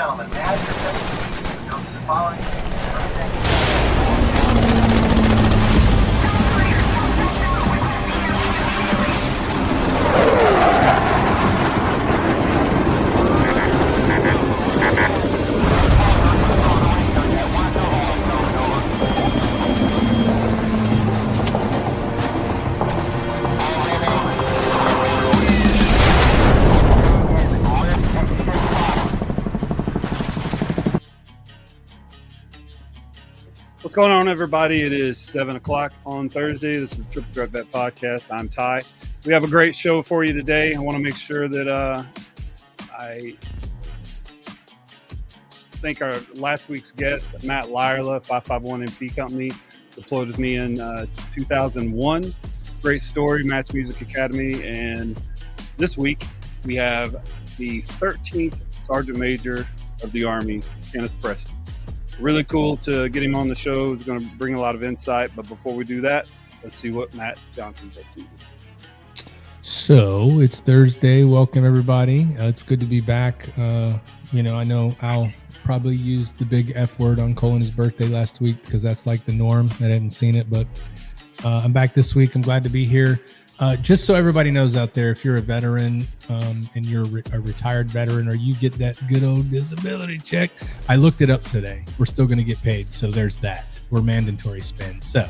gentlemen, may I have your attention to the following What's going on, everybody? It is 7 o'clock on Thursday. This is Triple Threat Bet Podcast. I'm Ty. We have a great show for you today. I want to make sure that I thank our last week's guest, Matt Lyerla, 551 MP Company, deployed with me in 2001. Great story, Matt's Music Academy. And this week, we have the 13th Sergeant Major of the Army, Kenneth Preston. Really cool to get him on the show. He's going to bring a lot of insight. But before we do that, let's see what Matt Johnson's up to. So it's Thursday. Welcome, everybody. It's good to be back. I know Al probably used the big F word on Colin's birthday last week because that's like the norm. I hadn't seen it, but I'm back this week. I'm glad to be here. Just so everybody knows out there, if you're a veteran and you're a retired veteran or you get that good old disability check, I looked it up today. We're still going to get paid. So there's that. We're mandatory spend. So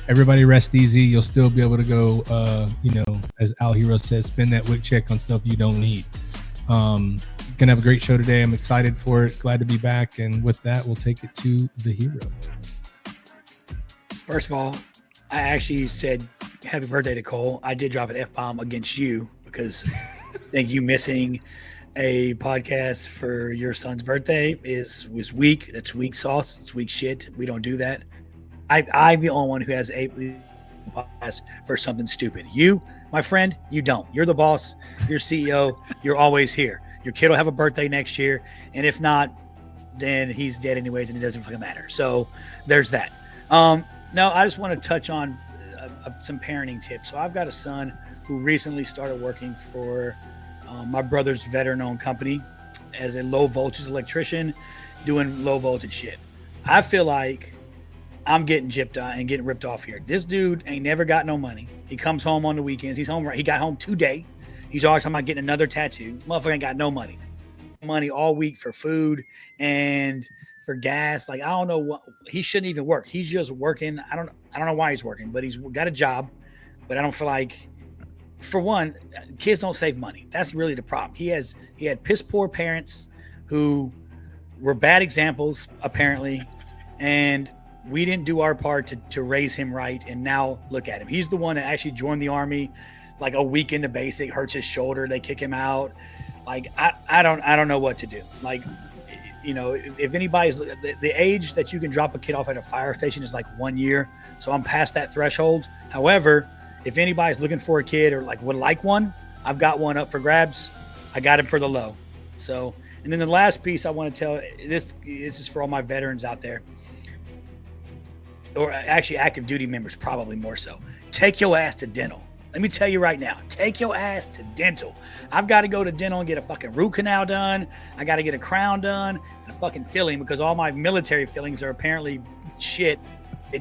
everybody rest easy. You'll still be able to go, as Al Hero says, spend that WIC check on stuff you don't need. Going to have a great show today. I'm excited for it. Glad to be back. And with that, we'll take it to the hero. First of all, I actually said happy birthday to Cole. I did drop an F-bomb against you because I think you missing a podcast for your son's birthday was weak. That's weak sauce. It's weak shit. We don't do that. I'm the only one who has a podcast for something stupid. You, my friend, you don't. You're the boss. You're CEO. You're always here. Your kid will have a birthday next year. And if not, then he's dead anyways and it doesn't fucking matter. So there's that. No, I just want to touch on some parenting tips. So I've got a son who recently started working for my brother's veteran-owned company as a low-voltage electrician doing low-voltage shit. I feel like I'm getting gypped on and getting ripped off here. This dude ain't never got no money. He comes home on the weekends. He's home. He got home today. He's always talking about getting another tattoo. Motherfucker ain't got no money. Money all week for food and for gas. Like, I don't know what he shouldn't even work. He's just working. I don't know why he's working, but he's got a job. But I don't feel like, for one, kids don't save money. That's really the problem. He had piss poor parents who were bad examples, apparently, and we didn't do our part to raise him right. And now look at him. He's the one that actually joined the Army like a week into basic, hurts his shoulder, they kick him out. Like, I don't know what to do. Like, if anybody's the age that you can drop a kid off at a fire station is like 1 year. So I'm past that threshold. However, if anybody's looking for a kid or would like one, I've got one up for grabs. I got him for the low. So, and then the last piece I want to tell, this is for all my veterans out there, or actually active duty members, probably more so. Take your ass to dental. Let me tell you right now, take your ass to dental. I've got to go to dental and get a fucking root canal done. I got to get a crown done and a fucking filling because all my military fillings are apparently shit.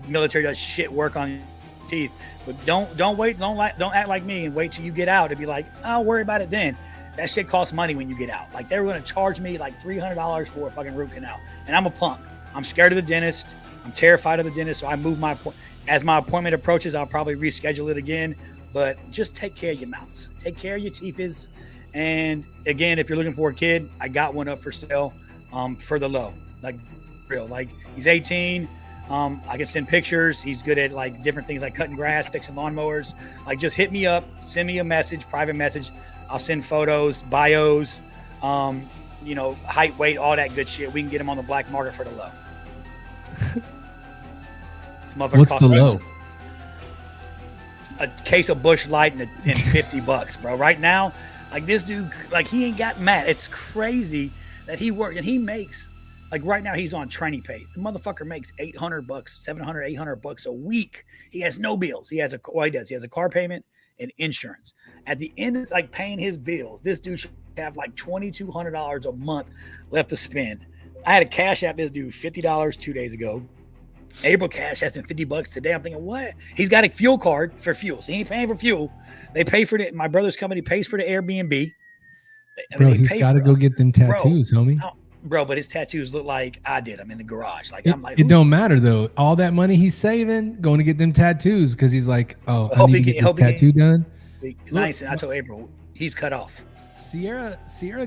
Military does shit work on your teeth. But don't act like me and wait till you get out and be like, I'll worry about it then. That shit costs money when you get out. Like, they were going to charge me like $300 for a fucking root canal. And I'm a punk. I'm scared of the dentist. I'm terrified of the dentist. So I move as my appointment approaches, I'll probably reschedule it again. But just take care of your mouths. Take care of your teeths. And again, if you're looking for a kid, I got one up for sale for the low. Like, real. Like, he's 18. I can send pictures. He's good at like different things like cutting grass, fixing lawnmowers. Like, just hit me up, send me a message, private message. I'll send photos, bios, height, weight, all that good shit. We can get him on the black market for the low. What's the low? A case of Busch Light and $50, bro. Right now, like, this dude, like, he ain't got mad. It's crazy that he worked and he makes, like, right now he's on training pay. The motherfucker makes $800, $700, $800 a week. He has no bills. He has he has a car payment and insurance. At the end of like paying his bills, this dude should have like $2,200 a month left to spend. I had a cash app this dude $50 2 days ago. April cash asked him $50 today. I'm thinking, what? He's got a fuel card for fuel. So he ain't paying for fuel. They pay for it. My brother's company pays for the Airbnb. Bro, he's got to go get them tattoos, homie. Bro, but his tattoos look like I did them in the garage. Like I'm like, it don't matter though. All that money he's saving, going to get them tattoos because he's like, oh, I need to get this tattoo done. I told April he's cut off. Sierra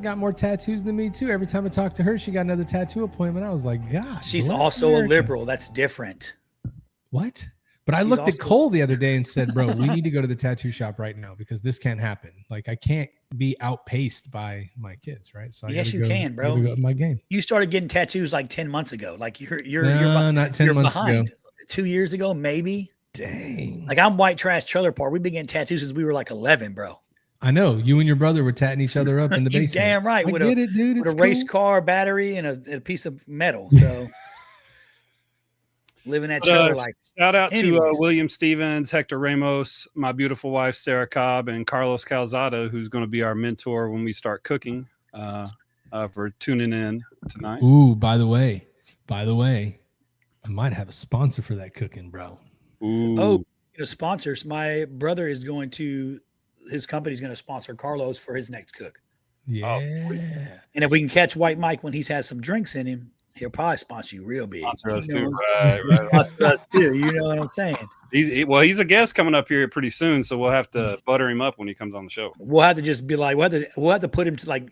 got more tattoos than me too. Every time I talked to her, she got another tattoo appointment. I was like, God. She's also America. A liberal. That's different. What? But I looked at Cole the other day and said, bro, we need to go to the tattoo shop right now because this can't happen. Like I can't be outpaced by my kids, right? So yes, you can, bro. Go up my game. You started getting tattoos like 10 months ago. Like you're not 10 months behind. ago. 2 years ago, maybe. Dang. Like I'm white trash trailer park. We've been getting tattoos since we were like 11, bro. I know. You and your brother were tatting each other up in the basement. Damn right. With a race car battery and a piece of metal. So living that trailer life. Shout out to William Stevens, Hector Ramos, my beautiful wife, Sarah Cobb, and Carlos Calzada, who's going to be our mentor when we start cooking for tuning in tonight. Ooh, by the way, I might have a sponsor for that cooking, bro. Ooh. Oh, sponsors. My brother is going to, his company's going to sponsor Carlos for his next cook. Yeah. And if we can catch White Mike when he's had some drinks in him, he'll probably sponsor you real big. Sponsor us too, right. Sponsor us too. You know what I'm saying? He's a guest coming up here pretty soon, so we'll have to butter him up when he comes on the show. We'll have to just be like, we'll have to put him to like,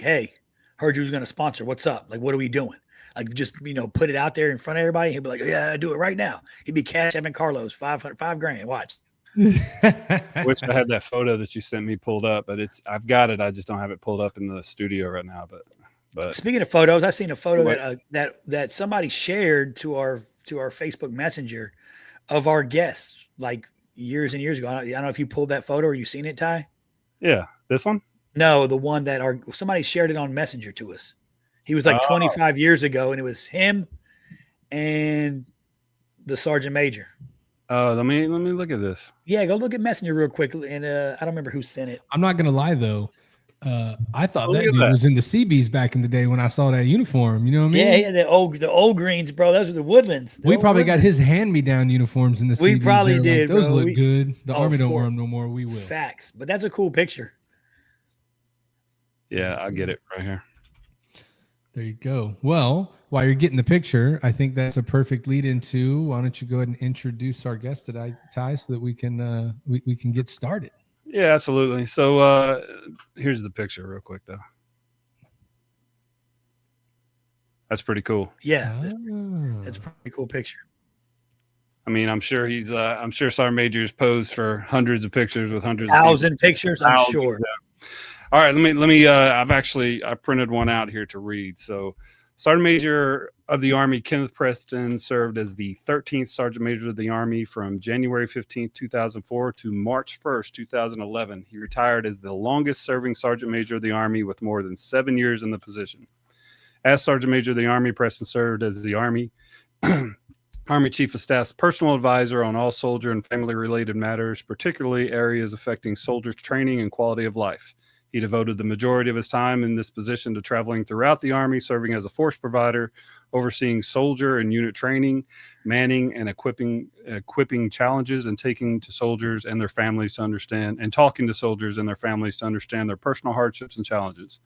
hey, heard you was going to sponsor. What's up? Like, what are we doing? Like, just put it out there in front of everybody. He'll be like, yeah, I do it right now. He'd be cash apping Carlos $5,000. Watch. Wish I had that photo that you sent me pulled up, but I've got it. I just don't have it pulled up in the studio right now. But speaking of photos, I seen a photo that somebody shared to our Facebook Messenger of our guests like years and years ago. I don't know if you pulled that photo or you seen it, Ty. Yeah, this one. No, the one that somebody shared it on Messenger to us. He was like 25 years ago, and it was him and the sergeant major. Oh, let me look at this. Yeah, go look at Messenger real quick. And I don't remember who sent it. I'm not gonna lie though. I thought that dude was in the Seabees back in the day when I saw that uniform. You know what I mean? Yeah, the old greens, bro. Those were the Woodlands. We probably got his hand-me-down uniforms in the Seabees. We probably did. Like, those bro. look good. The Army don't wear them no more. We will. Facts, but that's a cool picture. Yeah, I get it right here. There you go. Well, while you're getting the picture, I think that's a perfect lead into. Why don't you go ahead and introduce our guest today, Ty, so that we can get started. Yeah, absolutely. So here's the picture real quick, though. That's pretty cool. Yeah, that's a pretty cool picture. I mean, I'm sure Sergeant Major's posed for hundreds of pictures with hundreds of 1,000 pictures, I'm sure. All right, let me I printed one out here to read. So Sergeant Major of the Army Kenneth Preston served as the 13th Sergeant Major of the Army from January 15, 2004 to March 1st, 2011. He retired as the longest serving Sergeant Major of the Army with more than 7 years in the position. As Sergeant Major of the Army, Preston served as the Army Chief of Staff's personal advisor on all soldier and family-related matters, particularly areas affecting soldiers' training and quality of life. He devoted the majority of his time in this position to traveling throughout the Army, serving as a force provider, overseeing soldier and unit training, manning and equipping challenges, and talking to soldiers and their families to understand their personal hardships and challenges.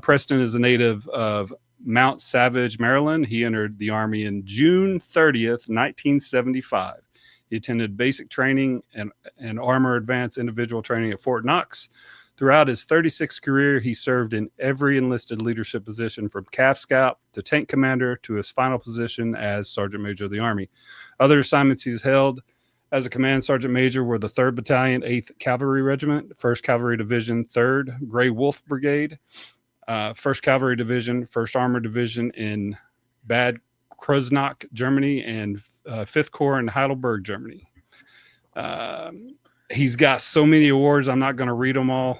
Preston is a native of Mount Savage, Maryland. He entered the Army in June 30th, 1975. He attended basic training and armor advanced individual training at Fort Knox. Throughout his 36th career, he served in every enlisted leadership position from Calf Scout to tank commander to his final position as Sergeant Major of the Army. Other assignments he's held as a command sergeant major were the 3rd Battalion, 8th Cavalry Regiment, 1st Cavalry Division, 3rd Gray Wolf Brigade, 1st Cavalry Division, 1st Armored Division in Bad Kreuznach, Germany, and 5th Corps in Heidelberg, Germany. He's got so many awards. I'm not going to read them all,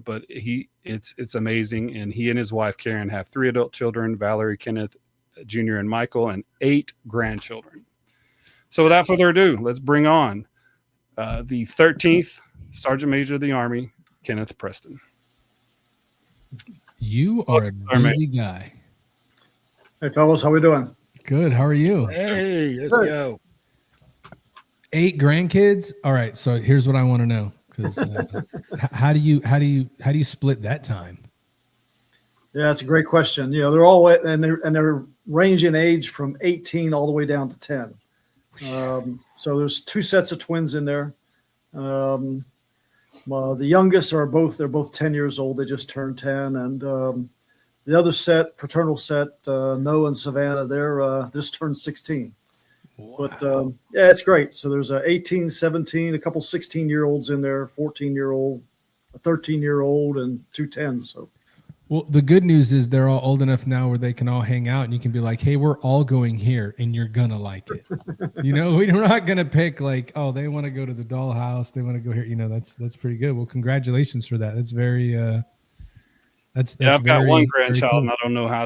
but it's amazing. And he and his wife, Karen, have 3 adult children, Valerie, Kenneth Jr., and Michael, and 8 grandchildren. So without further ado, let's bring on the 13th Sergeant Major of the Army, Kenneth Preston. You are a busy guy. Hey, fellas, how we doing? Good. How are you? Hey, let's go. 8 grandkids. All right. So here's what I want to know, because how do you split that time? Yeah, that's a great question. They're all they're range in age from 18 all the way down to 10. So there's 2 sets of twins in there. The youngest they're both 10 years old. They just turned 10, and the other set, fraternal set, Noah and Savannah, they're just turned 16. Wow. But yeah, it's great. So there's 18, 17, a couple 16-year-olds in there, 14-year-old, a 13-year-old, and 2 10s. So. Well, the good news is they're all old enough now where they can all hang out, and you can be like, hey, we're all going here and you're going to like it. We're not going to pick like, oh, they want to go to the dollhouse. They want to go here. That's pretty good. Well, congratulations for that. That's very, that's I've got very, one grandchild cool. and I don't know how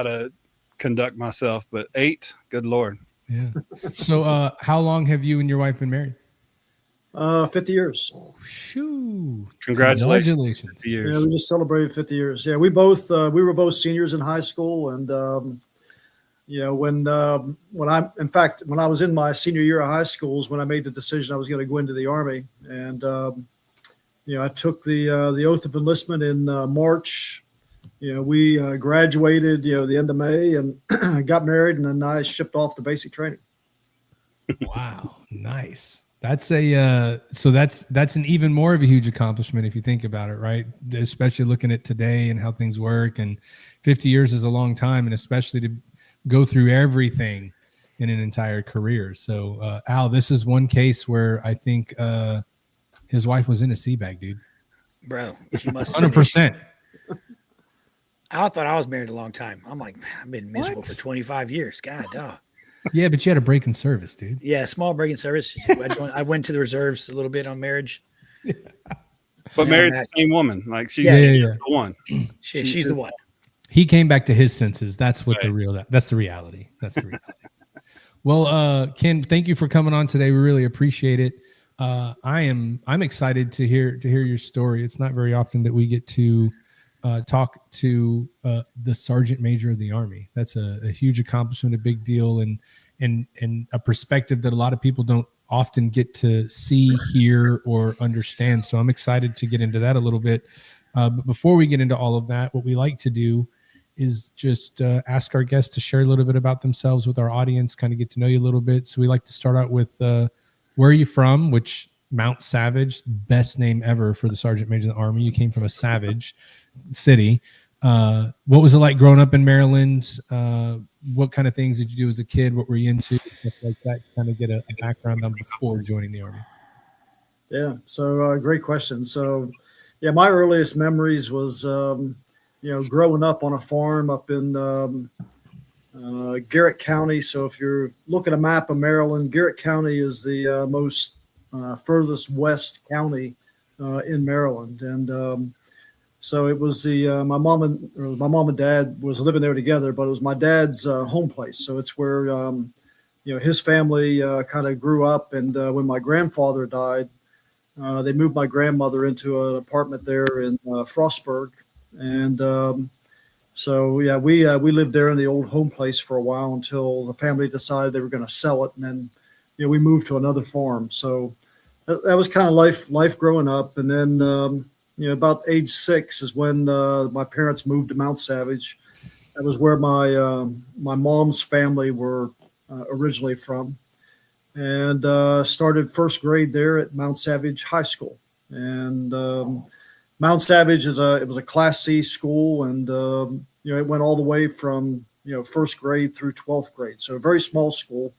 to conduct myself, but 8, good Lord. Yeah. So, how long have you and your wife been married? 50 years. Oh, shoo. Congratulations. 50 years. Yeah, we just celebrated 50 years. Yeah, we were both seniors in high school, and when I was in my senior year of high school is when I made the decision I was going to go into the Army, and I took the oath of enlistment in March. We graduated the end of May and got married, and then I shipped off to basic training. Wow, nice. That's that's an even more of a huge accomplishment if you think about it, right? Especially looking at today and how things work, and 50 years is a long time, and especially to go through everything in an entire career. So, Al, this is one case where I think his wife was in a sea bag, dude. Bro, she must 100%. I thought I was married a long time. I'm like, I've been miserable for 25 years. God, dog. Yeah, but you had a break in service, dude. Yeah, small break in service. I went to the reserves a little bit on marriage. Yeah. But married the same woman. Like she's the one. She's the one. He came back to his senses. That's what that's the reality. That's the reality. Well, Ken, thank you for coming on today. We really appreciate it. I'm excited to hear your story. It's not very often that we get to talk to the sergeant major of the Army. That's a huge accomplishment, a big deal, and a perspective that a lot of people don't often get to see, hear, or understand. So I'm excited to get into that a little bit. But before we get into all of that, what we like to do is just ask our guests to share a little bit about themselves with our audience, kind of get to know you a little bit. So we like to start out with where are you from, which Mount Savage, best name ever for the sergeant major of the Army. You came from a savage city. What was it like growing up in Maryland? What kind of things did you do as a kid? What were you into? Stuff like that, to kind of get a background on before joining the Army. Yeah, so great question. So, yeah, my earliest memories was, growing up on a farm up in Garrett County. So if you're looking at a map of Maryland, Garrett County is the most furthest west county in Maryland, and so it was my mom and dad was living there together, but it was my dad's home place. So it's where his family kind of grew up. And when my grandfather died, they moved my grandmother into an apartment there in Frostburg, and we lived there in the old home place for a while until the family decided they were going to sell it, and then we moved to another farm. So that was kind of life growing up, and then. About age 6 is when my parents moved to Mount Savage. That was where my mom's family were originally from, and started first grade there at Mount Savage High School. And Mount Savage was a Class C school, and it went all the way from first grade through 12th grade. So a very small school,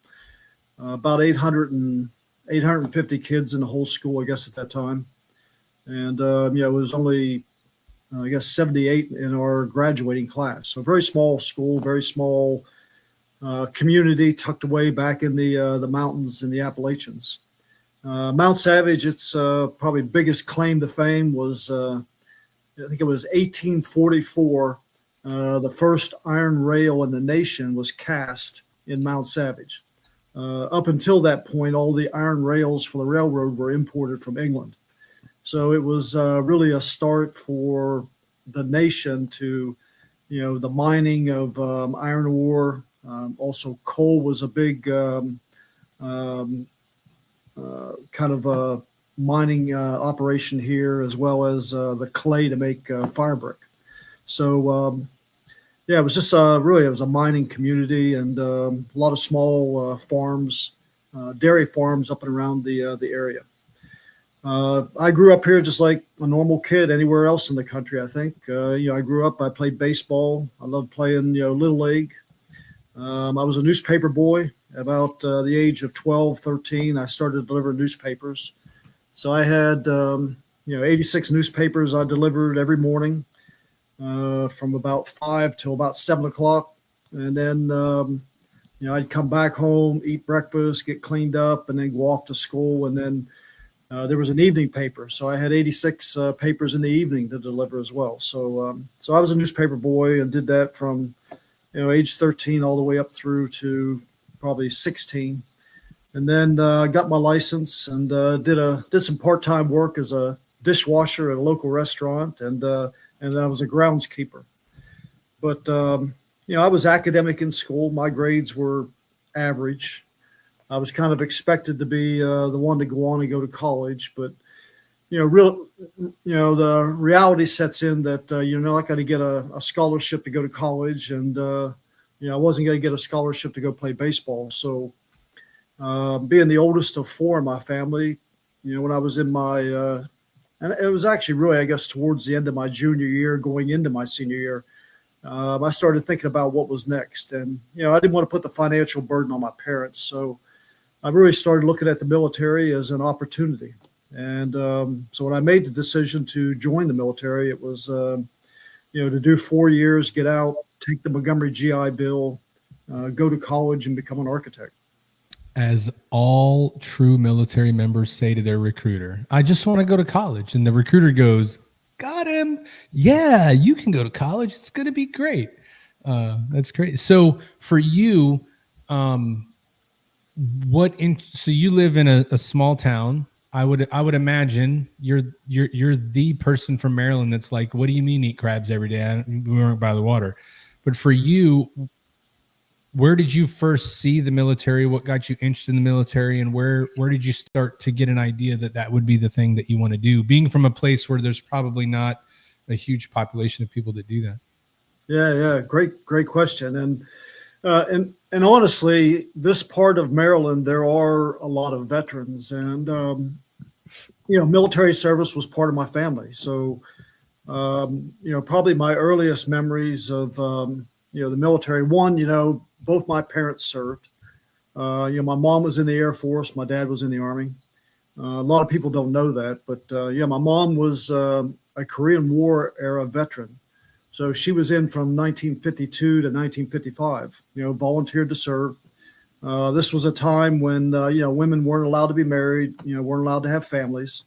about 850 kids in the whole school, I guess, at that time. And, it was only, 78 in our graduating class. So very small school, very small community tucked away back in the mountains in the Appalachians. Mount Savage, its probably biggest claim to fame was, I think it was 1844. The first iron rail in the nation was cast in Mount Savage. Up until that point, all the iron rails for the railroad were imported from England. So it was really a start for the nation to, the mining of iron ore. Also, coal was a big kind of a mining operation here, as well as the clay to make fire brick. So, yeah, it was just really, it was a mining community, and a lot of small farms, dairy farms up and around the area. I grew up here just like a normal kid anywhere else in the country, I think. I grew up, I played baseball. I loved playing, Little League. I was a newspaper boy. About the age of 12, 13, I started delivering newspapers. So I had, 86 newspapers I delivered every morning from about 5 till about 7 o'clock. And then, I'd come back home, eat breakfast, get cleaned up, and then go off to school. And then there was an evening paper. So I had 86 papers in the evening to deliver as well. So I was a newspaper boy and did that from, age 13 all the way up through to probably 16. And then got my license and did some part-time work as a dishwasher at a local restaurant, and I was a groundskeeper. But I was academic in school. My grades were average. I was kind of expected to be the one to go on and go to college, but the reality sets in that you're not going to get a scholarship to go to college, and I wasn't going to get a scholarship to go play baseball. So being the oldest of four in my family, when I was in my and it was actually really, I guess, towards the end of my junior year, going into my senior year, I started thinking about what was next. And, I didn't want to put the financial burden on my parents. So I really started looking at the military as an opportunity. And so when I made the decision to join the military, it was, to do 4 years, get out, take the Montgomery GI Bill, go to college and become an architect. As all true military members say to their recruiter, I just want to go to college. And the recruiter goes, got him. Yeah, you can go to college. It's going to be great. That's great. So for you, so you live in a small town. I would imagine you're the person from Maryland that's like, what do you mean eat crabs every day? We weren't by the water. But for you, where did you first see the military? What got you interested in the military? And where did you start to get an idea that would be the thing that you want to do? Being from a place where there's probably not a huge population of people that do that. Yeah. Great question. And honestly, this part of Maryland, there are a lot of veterans, and, military service was part of my family. So, probably my earliest memories of, the military, both my parents served. My mom was in the Air Force. My dad was in the Army. A lot of people don't know that, but my mom was a Korean War era veteran. So she was in from 1952 to 1955, volunteered to serve. This was a time when, women weren't allowed to be married, weren't allowed to have families.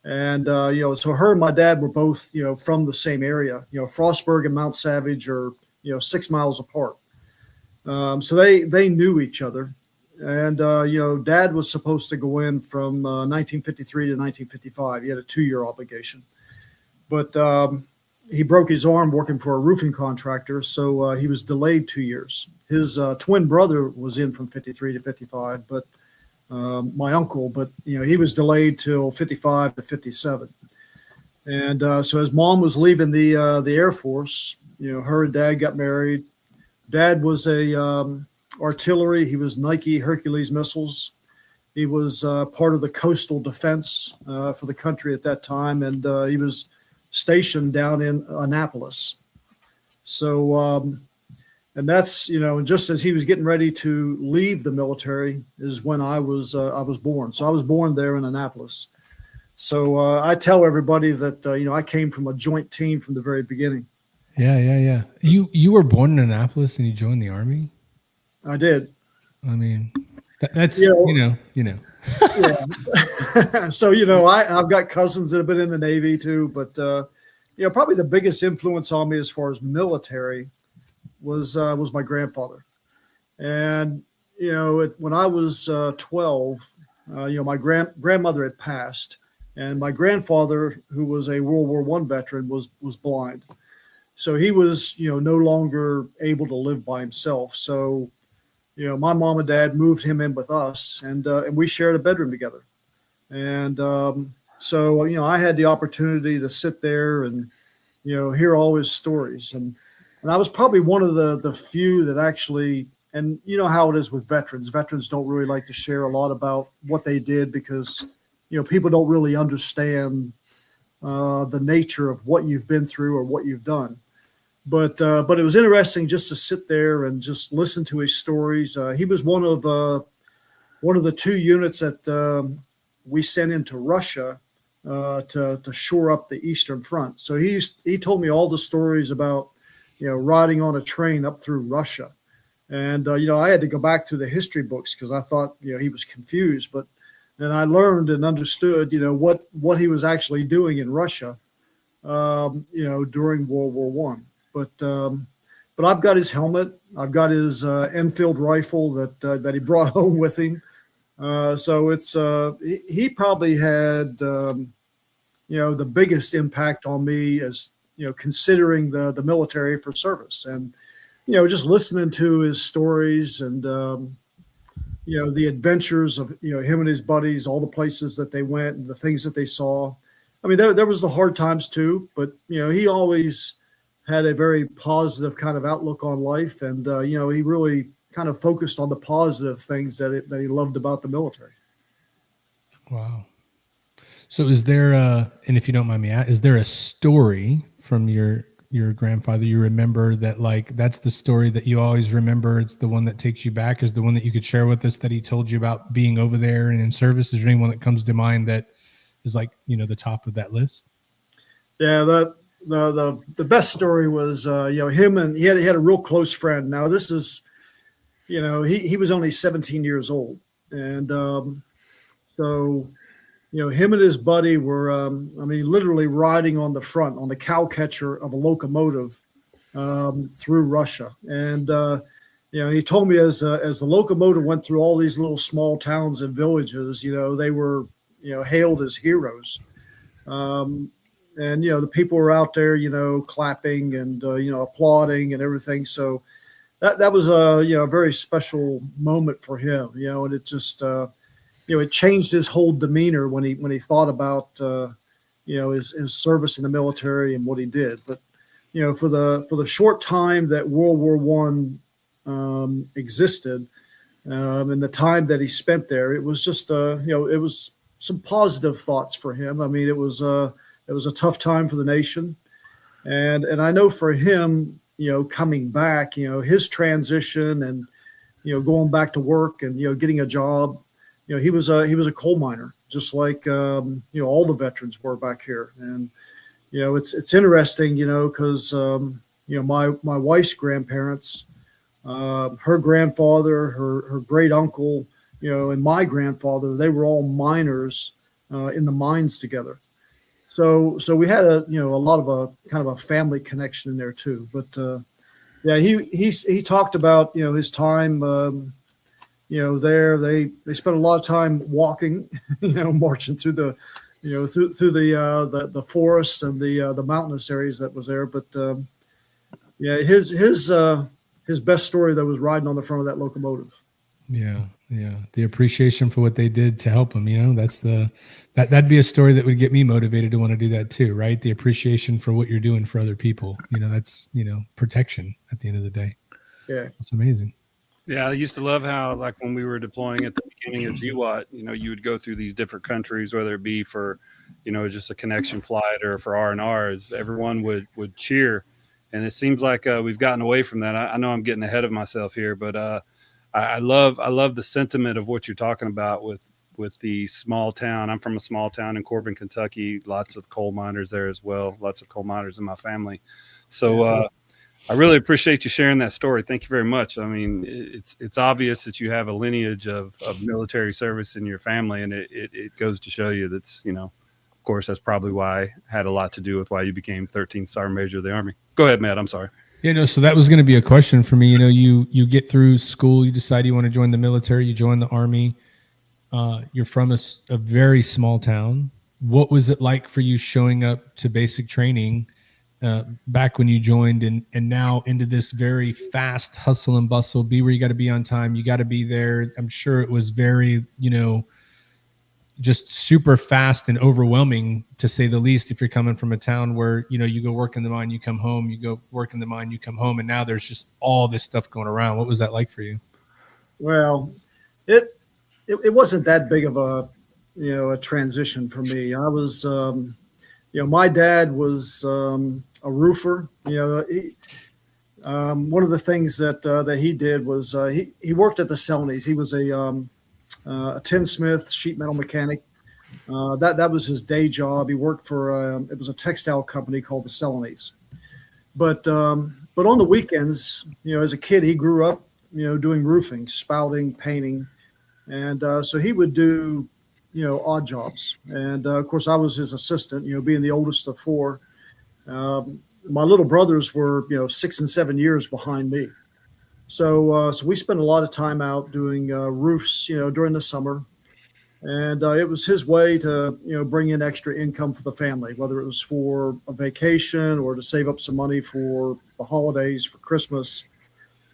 And, so her and my dad were both, from the same area. Frostburg and Mount Savage are, 6 miles apart. So they knew each other. And, Dad was supposed to go in from 1953 to 1955. He had a 2-year obligation. But he broke his arm working for a roofing contractor, so he was delayed 2 years. His twin brother was in from 53 to 55, but my uncle, he was delayed till 55 to 57. And so as Mom was leaving the Air Force, her and Dad got married. Dad was a artillery. He was Nike Hercules missiles. He was part of the coastal defense for the country at that time, and he was stationed down in Annapolis. So, and that's, just as he was getting ready to leave the military is when I was born. So I was born there in Annapolis. So I tell everybody that, I came from a joint team from the very beginning. Yeah. You were born in Annapolis and you joined the Army? I did. I mean, that's, Yeah. So, I've got cousins that have been in the Navy too, but, probably the biggest influence on me as far as military was my grandfather. And, when I was 12, my grandmother had passed, And my grandfather, who was a World War I veteran, was blind. So he was, no longer able to live by himself. So, my mom and dad moved him in with us, and we shared a bedroom together. And so, I had the opportunity to sit there and, hear all his stories. And I was probably one of the few that actually, and you know how it is with veterans. Veterans don't really like to share a lot about what they did because, people don't really understand the nature of what you've been through or what you've done. But it was interesting just to sit there and just listen to his stories. He was one of the 2 units that we sent into Russia to shore up the Eastern Front. So he told me all the stories about riding on a train up through Russia, and I had to go back through the history books because I thought he was confused. But then I learned and understood what he was actually doing in Russia, during World War I. But I've got his helmet. I've got his Enfield rifle that he brought home with him. So it's he probably had the biggest impact on me as considering the military for service, and just listening to his stories and the adventures of him and his buddies, all the places that they went and the things that they saw. I mean, there was the hard times too, but he always had a very positive kind of outlook on life, and he really kind of focused on the positive things that he loved about the military. Wow. So is there and if you don't mind me, is there a story from your grandfather you remember that, like, that's the story that you always remember? It's the one that takes you back, is the one that you could share with us that he told you about being over there and in service? Is there anyone that comes to mind that is like, the top of that list? Yeah, the best story was him, and he had a real close friend. Now this is he was only 17 years old, and so him and his buddy were literally riding on the front on the cow catcher of a locomotive through Russia. And he told me as the locomotive went through all these little small towns and villages, they were hailed as heroes. And, the people were out there, clapping and, applauding and everything. So that was a very special moment for him, and it just, it changed his whole demeanor when he thought about, his service in the military and what he did. But, for the short time that World War I existed, and the time that he spent there, it was just, it was some positive thoughts for him. I mean, it was a tough time for the nation. And I know for him, coming back, his transition and, going back to work and, getting a job, he was a coal miner, just like, all the veterans were back here. And, it's interesting, because, my wife's grandparents, her grandfather, her great uncle, and my grandfather, they were all miners in the mines together. So we had a lot of a kind of a family connection in there too. But he talked about his time there. They spent a lot of time walking, marching through the through the forests and the mountainous areas that was there. But his best story that was riding on the front of that locomotive. Yeah. The appreciation for what they did to help him, that'd be a story that would get me motivated to want to do that too, right? The appreciation for what you're doing for other people, that's, protection at the end of the day. Yeah. It's amazing. Yeah. I used to love how, like, when we were deploying at the beginning of GWAT, you would go through these different countries, whether it be for, just a connection flight or for R&Rs, everyone would cheer. And it seems like we've gotten away from that. I know I'm getting ahead of myself here, but, I love the sentiment of what you're talking about with the small town. I'm from a small town in Corbin, Kentucky. Lots of coal miners there as well. Lots of coal miners in my family. So I really appreciate you sharing that story. Thank you very much. I mean, it's obvious that you have a lineage of military service in your family, and it goes to show you that's, of course, that's probably why it had a lot to do with why you became 13th Sergeant Major of the Army. Go ahead, Matt. I'm sorry. So that was going to be a question for me. You get through school, you decide you want to join the military, you join the Army. You're from a very small town. what was it like for you showing up to basic training back when you joined and now into this very fast hustle and bustle, be where you got to be on time, you got to be there. I'm sure it was very, just super fast and overwhelming, to say the least, if you're coming from a town where, you go work in the mine, you come home, you go work in the mine, you come home, and now there's just all this stuff going around. What was that like for you? Well, it wasn't that big of a transition for me. I was, my dad was a roofer. One of the things that he did was he worked at the Celanese. He was a tinsmith, sheet metal mechanic. That was his day job. He worked for it was a textile company called the Celanese. But on the weekends, as a kid, he grew up doing roofing, spouting, painting, and so he would do odd jobs. And of course, I was his assistant. Being the oldest of four. My little brothers were 6 and 7 years behind me. So we spent a lot of time out doing roofs, during the summer, and it was his way to bring in extra income for the family, whether it was for a vacation or to save up some money for the holidays, for Christmas.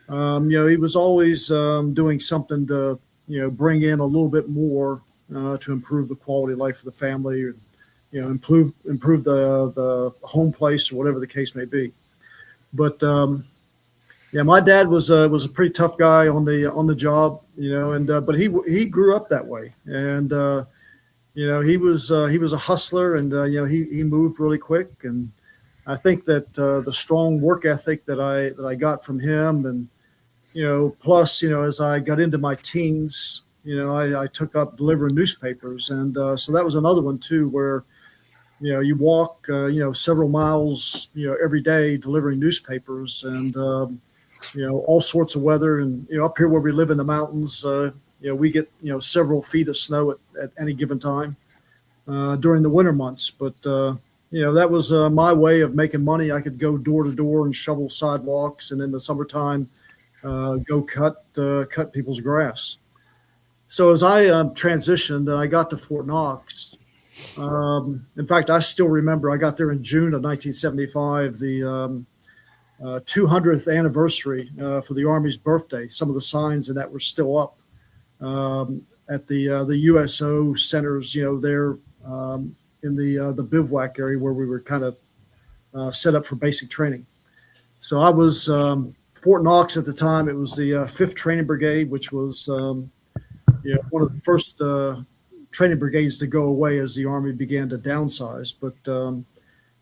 He was always doing something to bring in a little bit more to improve the quality of life of the family, and improve the home place, or whatever the case may be. But my dad was a pretty tough guy on the job, and but he grew up that way, and he was a hustler, and he moved really quick, and I think that the strong work ethic that I got from him, and plus as I got into my teens, I took up delivering newspapers, and so that was another one too, where you walk several miles every day delivering newspapers, and all sorts of weather, and up here where we live in the mountains, we get several feet of snow at any given time during the winter months. But that was my way of making money. I could go door to door and shovel sidewalks, and in the summertime go cut people's grass. So as I transitioned and I got to Fort Knox, in fact, I still remember I got there in June of 1975, the 200th anniversary for the Army's birthday. Some of the signs in that were still up at the USO centers, there in the bivouac area where we were kind of set up for basic training. So I was Fort Knox at the time. It was the 5th Training Brigade, which was one of the first training brigades to go away as the Army began to downsize. But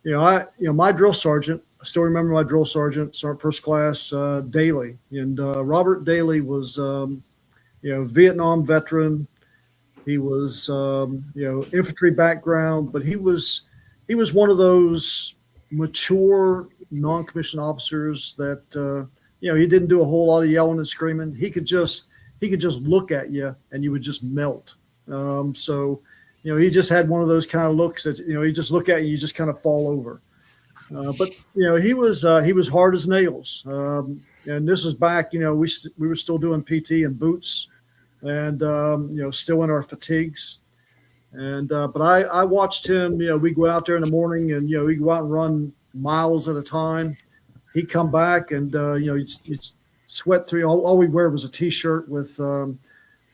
my drill sergeant, I still remember my drill sergeant, Sergeant First Class Daly, and Robert Daly was Vietnam veteran. He was infantry background, but he was one of those mature non-commissioned officers that he didn't do a whole lot of yelling and screaming. He could just look at you and you would just melt. So he just had one of those kind of looks that he just look at you, you just kind of fall over. But he was hard as nails. And this is back, we were still doing PT in boots, and still in our fatigues. And but I watched him. We go out there in the morning, and he'd go out and run miles at a time. He'd come back, and he'd sweat through. All we wear was a t-shirt with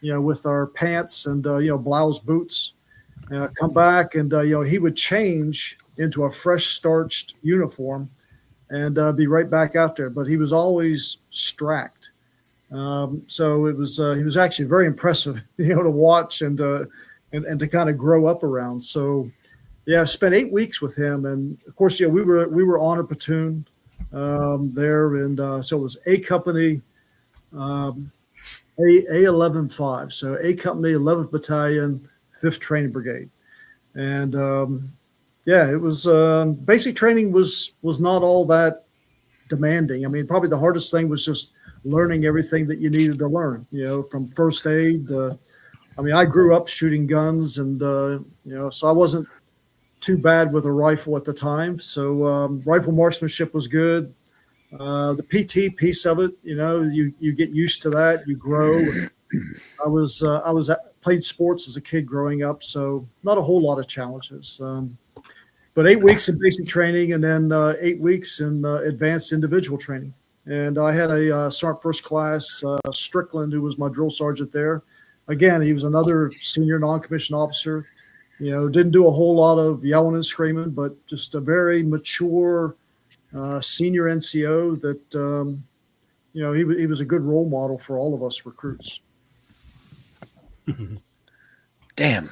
with our pants and blouse boots. Come back, and he would change into a fresh starched uniform and be right back out there. But he was always strapped. So it was he was actually very impressive, to watch and to kind of grow up around. So I spent 8 weeks with him, and of course, we were honor platoon there, and so it was A Company, A11-5, so A Company, 11th Battalion, 5th Training Brigade, and it was basic training was not all that demanding. I mean, probably the hardest thing was just learning everything that you needed to learn, from first aid. I grew up shooting guns, and so I wasn't too bad with a rifle at the time. So rifle marksmanship was good. The PT piece of it, you get used to that, you grow. I was played sports as a kid growing up, so not a whole lot of challenges. But 8 weeks in basic training and then 8 weeks in advanced individual training. And I had a Sergeant First Class Strickland, who was my drill sergeant there. Again, he was another senior non-commissioned officer. Didn't do a whole lot of yelling and screaming, but just a very mature senior NCO that, he was a good role model for all of us recruits. Damn.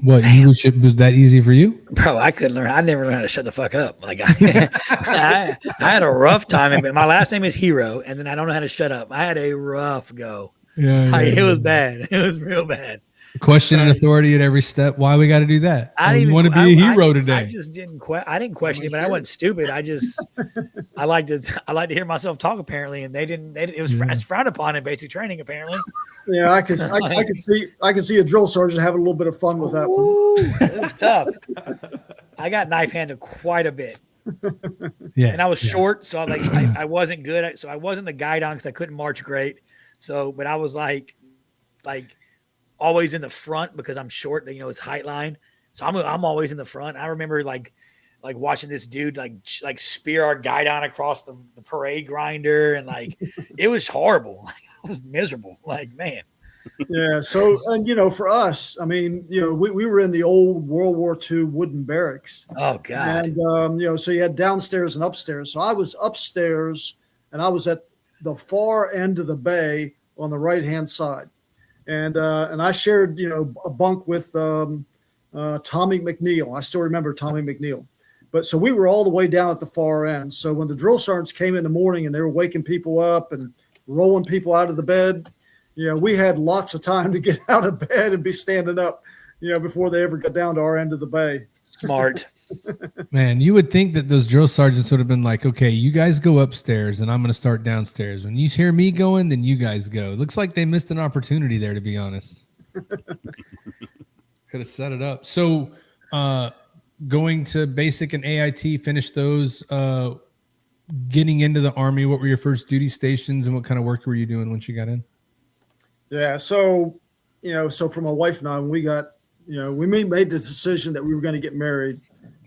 What, was that easy for you? Bro, I couldn't learn. I never learned how to shut the fuck up. Like I had a rough time. My last name is Hero, and then I don't know how to shut up. I had a rough go. It was bad. It was real bad. Question and authority at every step. Why we got to do that? I didn't want to be a hero today. I just didn't. I didn't question it, but I wasn't stupid. I like to hear myself talk. Apparently, and they didn't. It was frowned upon in basic training. Apparently. Yeah, I can see a drill sergeant having a little bit of fun with that one. It was tough. I got knife handed quite a bit. Yeah, and I was short, so I wasn't good. So I wasn't the guide on because I couldn't march great. So, but I was like always in the front because I'm short. It's height line, so I'm always in the front. I remember like watching this dude like spear our guide on across the parade grinder, and it was horrible. I was miserable. Man. Yeah. So, and for us, I mean, we were in the old World War II wooden barracks. Oh God. And so you had downstairs and upstairs. So I was upstairs, and I was at the far end of the bay on the right-hand side. And I shared, a bunk with Tommy McNeil. I still remember Tommy McNeil. But so we were all the way down at the far end. So when the drill sergeants came in the morning and they were waking people up and rolling people out of the bed, we had lots of time to get out of bed and be standing up, before they ever got down to our end of the bay. Smart. Man, you would think that those drill sergeants would have been like, okay, you guys go upstairs and I'm going to start downstairs. When you hear me going, then you guys go. It looks like they missed an opportunity there, to be honest. Could have set it up. So going to basic and AIT, finish those, getting into the Army, what were your first duty stations and what kind of work were you doing once you got in? Yeah. So, so for my wife and I, when we got, we made the decision that we were going to get married.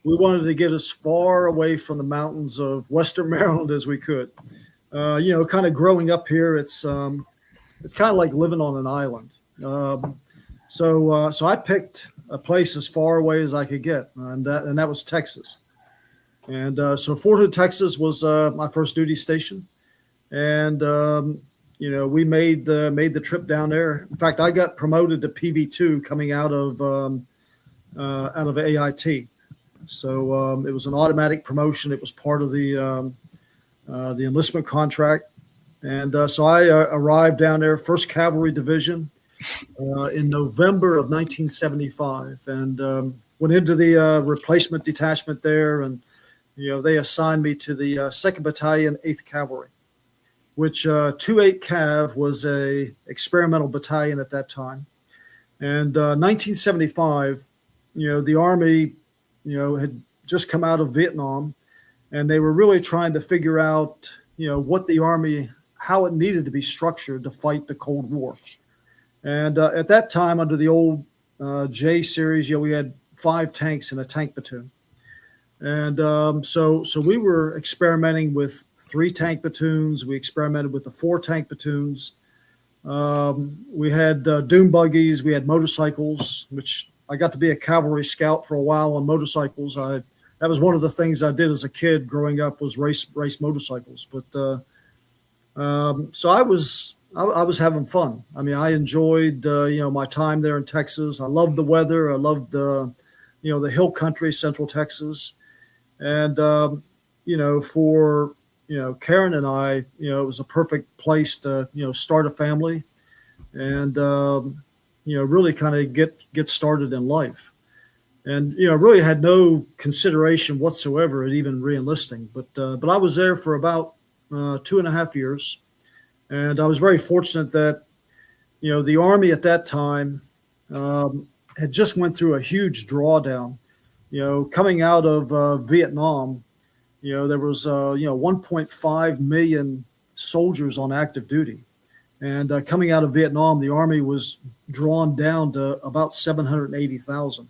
We wanted to get as far away from the mountains of Western Maryland as we could. Kind of growing up here, it's kind of like living on an island. So I picked a place as far away as I could get, and that was Texas. And so Fort Hood, Texas was my first duty station, and we made the trip down there. In fact, I got promoted to PV2 coming out of AIT. So it was an automatic promotion. It was part of the enlistment contract. And so I arrived down there, 1st Cavalry Division, in November of 1975, and went into the replacement detachment there. And, they assigned me to the 2nd Battalion, 8th Cavalry, which 28 Cav was a experimental battalion at that time. And 1975, the Army, had just come out of Vietnam, and they were really trying to figure out, what the Army, how it needed to be structured to fight the Cold War. And at that time, under the old J series, we had 5 tanks in a tank platoon. And so we were experimenting with 3 tank platoons. We experimented with the 4 tank platoons. We had dune buggies. We had motorcycles, which I got to be a cavalry scout for a while on motorcycles. That was one of the things I did as a kid growing up, was race motorcycles. But so I was having fun. I mean, I enjoyed my time there in Texas. I loved the weather. I loved the hill country, Central Texas, and for Karen and I, it was a perfect place to start a family, and really kind of get started in life. And, really had no consideration whatsoever at even re-enlisting. But I was there for about 2.5 years. And I was very fortunate that, the Army at that time had just went through a huge drawdown. Coming out of Vietnam, there was, 1.5 million soldiers on active duty. And coming out of Vietnam, the Army was drawn down to about 780,000.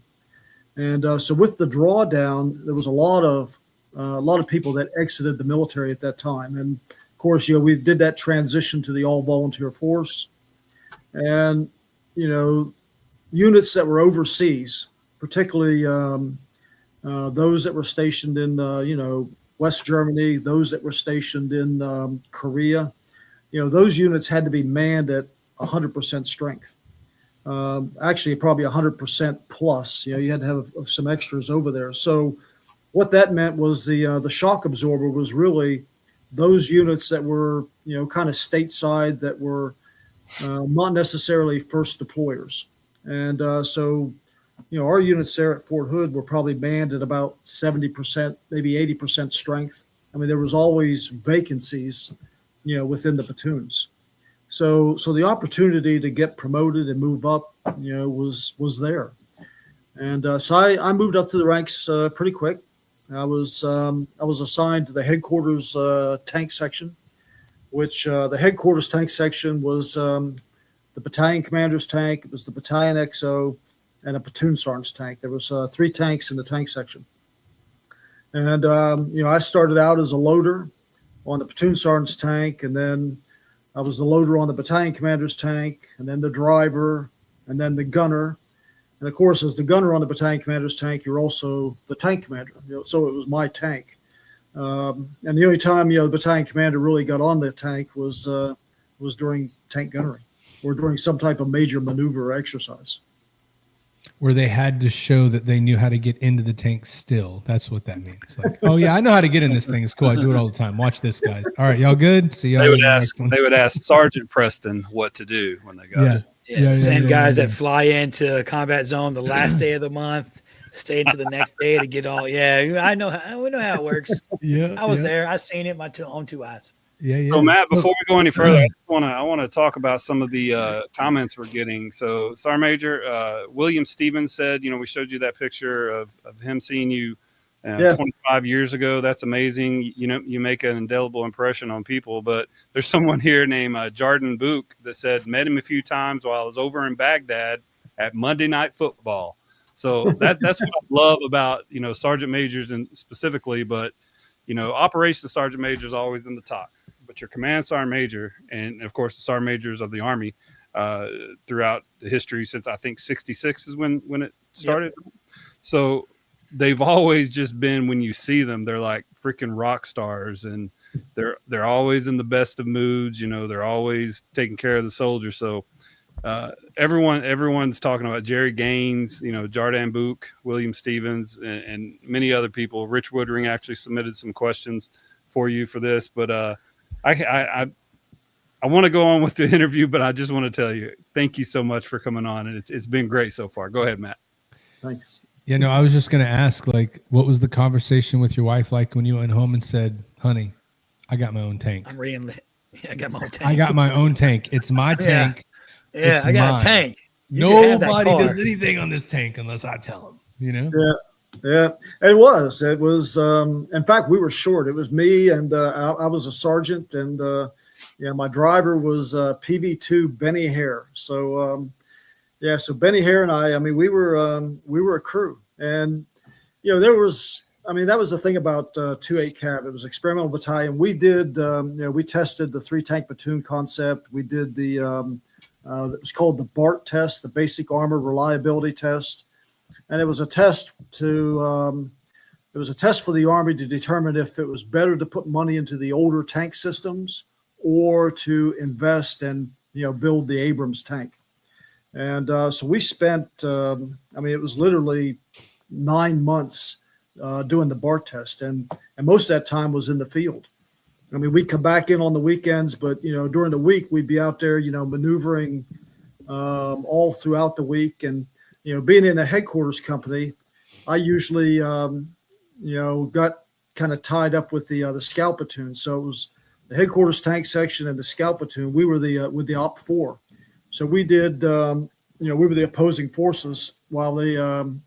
And so with the drawdown, there was a lot of people that exited the military at that time. And of course, we did that transition to the all volunteer force, and units that were overseas, particularly those that were stationed in West Germany, those that were stationed in Korea, those units had to be manned at 100% strength. Actually, probably 100% plus. You had to have some extras over there. So what that meant was the shock absorber was really those units that were kind of stateside, that were not necessarily first deployers. And so our units there at Fort Hood were probably manned at about 70%, maybe 80% strength. I mean, there was always vacancies within the platoons. So the opportunity to get promoted and move up, was there. And so I moved up through the ranks pretty quick. I was assigned to the headquarters tank section, which the headquarters tank section was the battalion commander's tank. It was the battalion XO and a platoon sergeant's tank. There was 3 tanks in the tank section. And, I started out as a loader on the platoon sergeant's tank, and then I was the loader on the battalion commander's tank, and then the driver, and then the gunner. And of course, as the gunner on the battalion commander's tank, you're also the tank commander. So it was my tank. And the only time, the battalion commander really got on the tank was during tank gunnery or during some type of major maneuver or exercise. Where they had to show that they knew how to get into the tank still. That's what that means. Like, oh yeah, I know how to get in this thing. It's cool. I do it all the time. Watch this, guys. All right, y'all good? See y'all. They would ask Sergeant Preston what to do when they got it. Yeah, the same guys that fly into a combat zone the last day of the month, stay until the next day to get all. Yeah, we know how it works. Yeah, I was there. I seen it with my own 2 eyes. Yeah. So Matt, before we go any further, I want to talk about some of the comments we're getting. So Sergeant Major William Stevens said, we showed you that picture of him seeing you 25 years ago. That's amazing. You make an indelible impression on people. But there's someone here named Jordan Book that said, met him a few times while I was over in Baghdad at Monday Night Football. So that's what I love about, sergeant majors and specifically, but, operations sergeant major is always in the top. But your command sergeant major, and of course the sergeant majors of the Army throughout the history since I think 66 is when it started. Yep. So they've always just been, when you see them, they're like freaking rock stars, and they're always in the best of moods. They're always taking care of the soldiers. So everyone's talking about Jerry Gaines, Jordan Book, William Stevens, and many other people. Rich Woodring actually submitted some questions for you for this, but I want to go on with the interview, but I just want to tell you, thank you so much for coming on, and it's been great so far. Go ahead, Matt. Thanks. Yeah, no, I was just going to ask, what was the conversation with your wife like when you went home and said, honey, I got my own tank. I got my own tank. I got my own tank. It's my tank. Yeah, I got a tank. Nobody does anything on this tank unless I tell them, Yeah, it was. In fact, we were short. It was me, and I was a sergeant, and my driver was PV2 Benny Hare. So, so Benny Hare and I mean, we were a crew, and there was. I mean, that was the thing about 28 Cav. It was experimental battalion. We did, we tested the 3 tank platoon concept. We did the it was called the BART test, the Basic Armor Reliability Test. And it was a test for the Army to determine if it was better to put money into the older tank systems or to invest and build the Abrams tank. And so we spent, it was literally 9 months doing the BART test, and most of that time was in the field. I mean, we'd come back in on the weekends, but during the week we'd be out there, maneuvering all throughout the week. And being in a headquarters company, I usually, got kind of tied up with the scout platoon. So it was the headquarters tank section and the scout platoon. We were with the Op 4. So we did, we were the opposing forces while the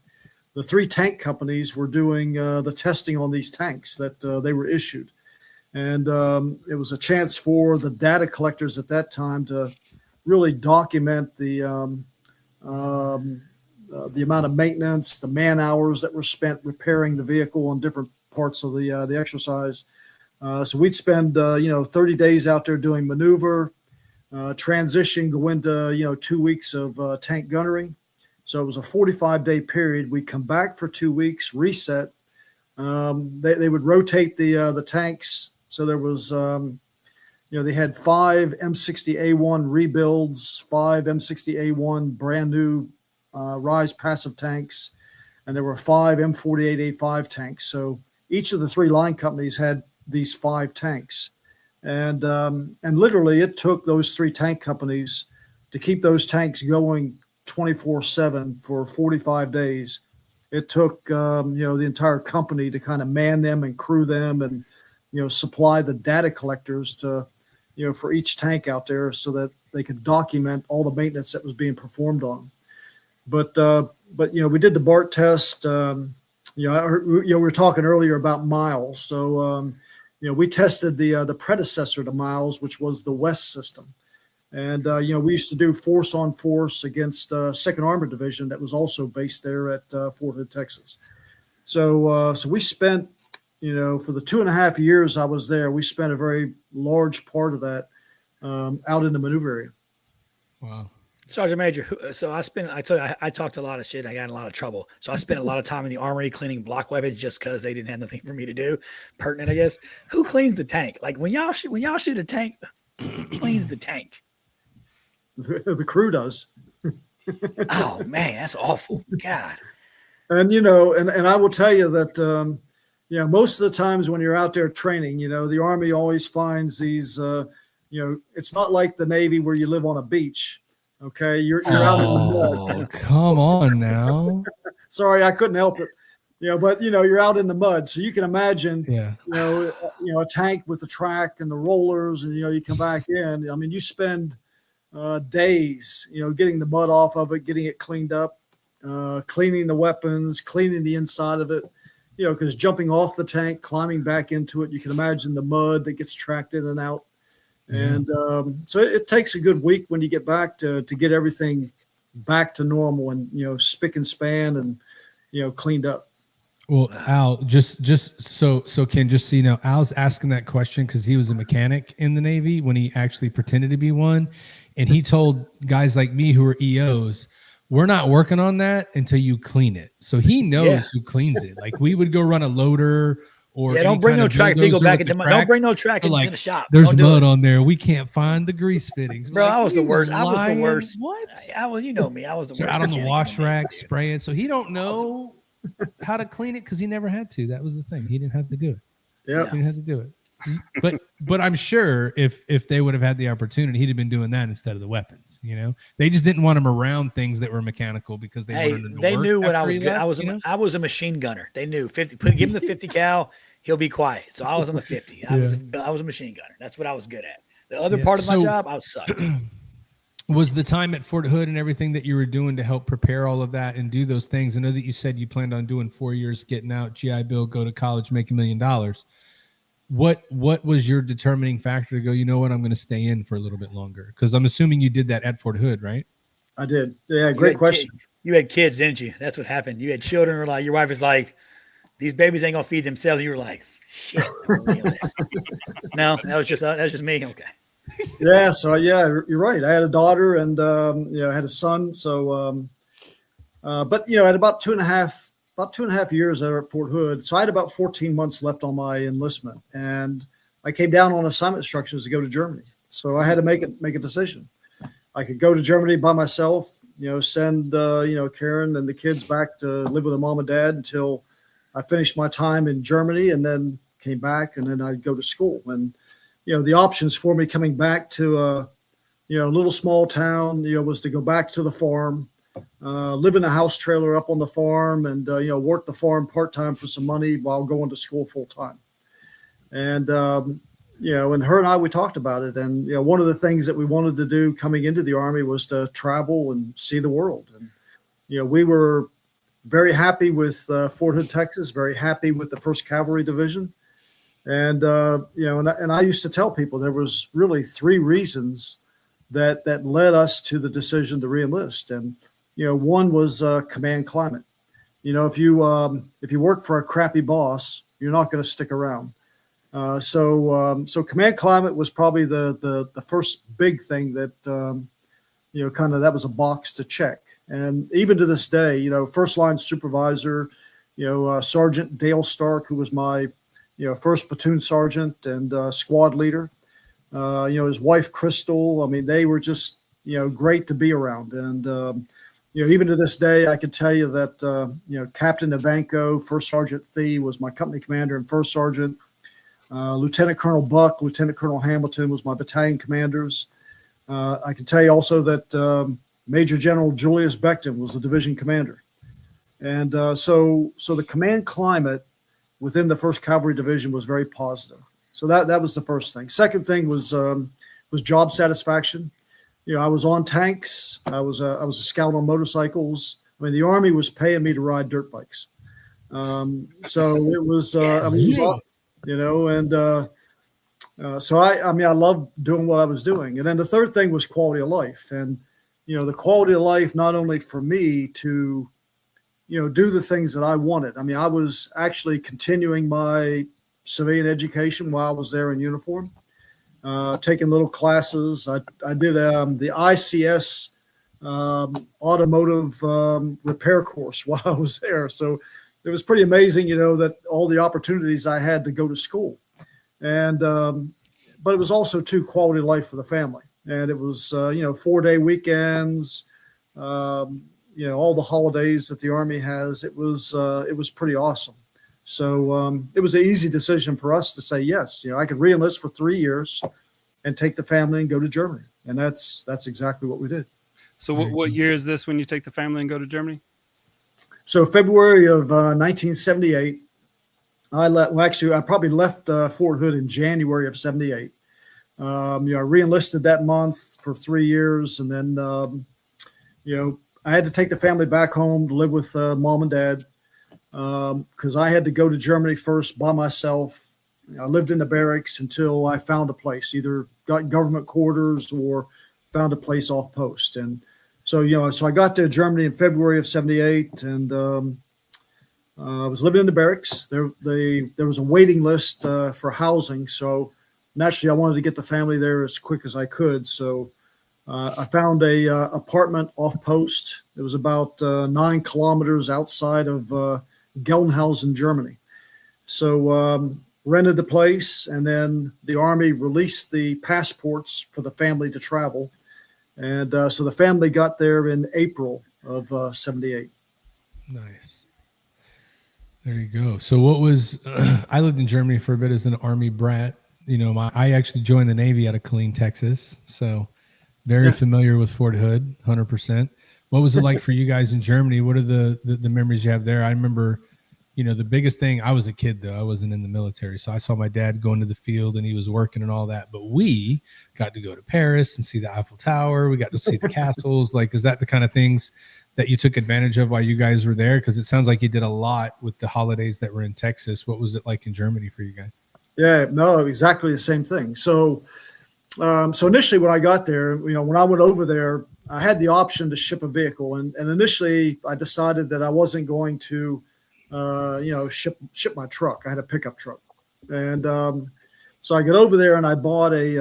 3 tank companies were doing the testing on these tanks that they were issued. And it was a chance for the data collectors at that time to really document the amount of maintenance, the man hours that were spent repairing the vehicle on different parts of the exercise. So we'd spend 30 days out there doing maneuver, transition, go into 2 weeks of tank gunnery. So it was a 45-day period. We'd come back for 2 weeks, reset. They would rotate the tanks. So there was, they had 5 M60A1 rebuilds, 5 M60A1 brand new Rise passive tanks, and there were 5 M48A5 tanks. So each of the 3 line companies had these 5 tanks. And literally it took those 3 tank companies to keep those tanks going 24/7 for 45 days. It took, the entire company to kind of man them and crew them and, supply the data collectors to, for each tank out there so that they could document all the maintenance that was being performed on them. But we did the BART test. We were talking earlier about Miles. So, we tested the predecessor to Miles, which was the West system. And, we used to do force on force against 2nd Armored Division that was also based there at Fort Hood, Texas. So we spent, for the 2.5 years I was there, we spent a very large part of that out in the maneuver area. Wow. Sergeant Major, so I talked a lot of shit. I got in a lot of trouble. So I spent a lot of time in the armory cleaning block weapons just because they didn't have nothing for me to do. Pertinent, I guess. Who cleans the tank? Like when y'all shoot a tank, who cleans the tank? The crew does. Oh man, that's awful. God. And and I will tell you that most of the times when you're out there training, the Army always finds these. It's not like the Navy where you live on a beach. Okay, you're out in the mud. Come on now. Sorry, I couldn't help it. But you're out in the mud, so you can imagine. Yeah. A tank with the track and the rollers, and you come back in. I mean, you spend days, getting the mud off of it, getting it cleaned up, cleaning the weapons, cleaning the inside of it. Because jumping off the tank, climbing back into it, you can imagine the mud that gets tracked in and out. And so it takes a good week when you get back to get everything back to normal and, spick and span and, cleaned up. Well, Al, just so Ken, just so you know, Al's asking that question because he was a mechanic in the Navy when he actually pretended to be one. And he told guys like me who are EOs, we're not working on that until you clean it. So he knows who cleans it. Like we would go run a loader or don't bring no track. They go back into don't bring no track into the shop. There's mud on there. We can't find the grease fittings. Bro, I was the worst. I was the worst. What? I was, me. I was the worst. Out on the wash rack spraying. So he don't know how to clean it because he never had to. That was the thing. He didn't have to do it. Yeah, he didn't have to do it. But I'm sure if they would have had the opportunity, he'd have been doing that instead of the weapons. They just didn't want him around things that were mechanical because they knew what I was good. I was a machine gunner. They knew 50. Give him the 50 cal. He'll be quiet. So I was on the 50. I was a machine gunner. That's what I was good at. The other part of my job, I was sucked. Was the time at Fort Hood and everything that you were doing to help prepare all of that and do those things? I know that you said you planned on doing 4 years, getting out, GI Bill, go to college, make $1 million. What was your determining factor to go, you know what, I'm going to stay in for a little bit longer? Because I'm assuming you did that at Fort Hood, right? I did. Yeah, great question. You had kids, didn't you? That's what happened. You had children who were like, your wife was like, these babies ain't going to feed themselves. You were like, shit. No, that was just me. Okay. Yeah. So you're right. I had a daughter and, I had a son. So, but at about 2.5 years there at Fort Hood. So I had about 14 months left on my enlistment and I came down on assignment instructions to go to Germany. So I had to make a decision. I could go to Germany by myself, send, Karen and the kids back to live with their mom and dad until I finished my time in Germany and then came back and then I'd go to school. And, the options for me coming back to a little small town, was to go back to the farm, live in a house trailer up on the farm and, work the farm part-time for some money while going to school full-time. And, and her and I, we talked about it. And, one of the things that we wanted to do coming into the Army was to travel and see the world. And, we were very happy with Fort Hood, Texas, very happy with the 1st Cavalry Division. And and I used to tell people there was really three reasons that led us to the decision to reenlist. And one was command climate. If you work for a crappy boss, you're not going to stick around. So command climate was probably the first big thing that kind of that was a box to check. And even to this day, first line supervisor, Sergeant Dale Stark, who was my first platoon sergeant and squad leader. His wife Crystal. I mean, they were just great to be around. And even to this day, I can tell you that Captain Ivanko, First Sergeant Thee was my company commander and first sergeant. Lieutenant Colonel Buck, Lieutenant Colonel Hamilton was my battalion commanders. I can tell you also that Major General Julius Beckton was the division commander. And so the command climate within the 1st Cavalry Division was very positive. So that was the first thing. Second thing was job satisfaction. I was on tanks. I was a scout on motorcycles. I mean, the Army was paying me to ride dirt bikes. So it was, it was awesome, and so I loved doing what I was doing. And then the third thing was quality of life. And, the quality of life, not only for me to, do the things that I wanted. I mean, I was actually continuing my civilian education while I was there in uniform, taking little classes. I did the ICS automotive repair course while I was there. So it was pretty amazing, that all the opportunities I had to go to school. And but it was also too quality of life for the family. And it was 4-day weekends, all the holidays that the Army has. It was pretty awesome. So it was an easy decision for us to say yes. I could reenlist for 3 years and take the family and go to Germany. And that's exactly what we did. So what year is this when you take the family and go to Germany? So February of 1978, I probably left Fort Hood in January of 78. I reenlisted that month for 3 years. And then, I had to take the family back home to live with mom and dad because I had to go to Germany first by myself. I lived in the barracks until I found a place, either got government quarters or found a place off post. And so, so I got to Germany in February of 78 and I was living in the barracks. There was a waiting list for housing. So naturally, I wanted to get the family there as quick as I could. So I found a apartment off post. It was about 9 kilometers outside of Gelnhausen, Germany. So rented the place, and then the Army released the passports for the family to travel. And so the family got there in April of 78. Nice. There you go. So what was, I lived in Germany for a bit as an Army brat. I actually joined the Navy out of Killeen, Texas. So very familiar with Fort Hood, 100%. What was it like for you guys in Germany? What are the memories you have there? I remember, the biggest thing, I was a kid though. I wasn't in the military. So I saw my dad going to the field and he was working and all that. But we got to go to Paris and see the Eiffel Tower. We got to see the castles. Like, is that the kind of things that you took advantage of while you guys were there? Because it sounds like you did a lot with the holidays that were in Texas. What was it like in Germany for you guys? Yeah, no, exactly the same thing. So initially when I got there, when I went over there, I had the option to ship a vehicle. And initially I decided that I wasn't going to, ship my truck. I had a pickup truck. And so I got over there and I bought a,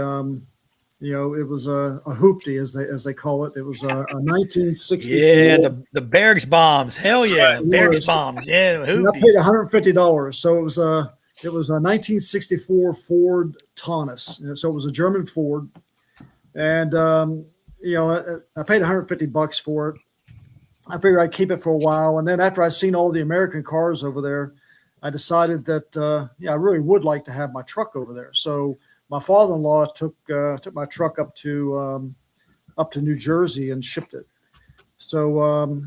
it was a hoopty as they call it. It was a 1964. Yeah, the barracks bombs. Hell yeah, barracks bombs. Yeah, I paid $150. So it was a 1964 Ford Taunus. So it was a German Ford. And, I paid $150 for it. I figured I'd keep it for a while. And then after I seen all the American cars over there, I decided that, I really would like to have my truck over there. So my father-in-law took my truck up to New Jersey and shipped it. So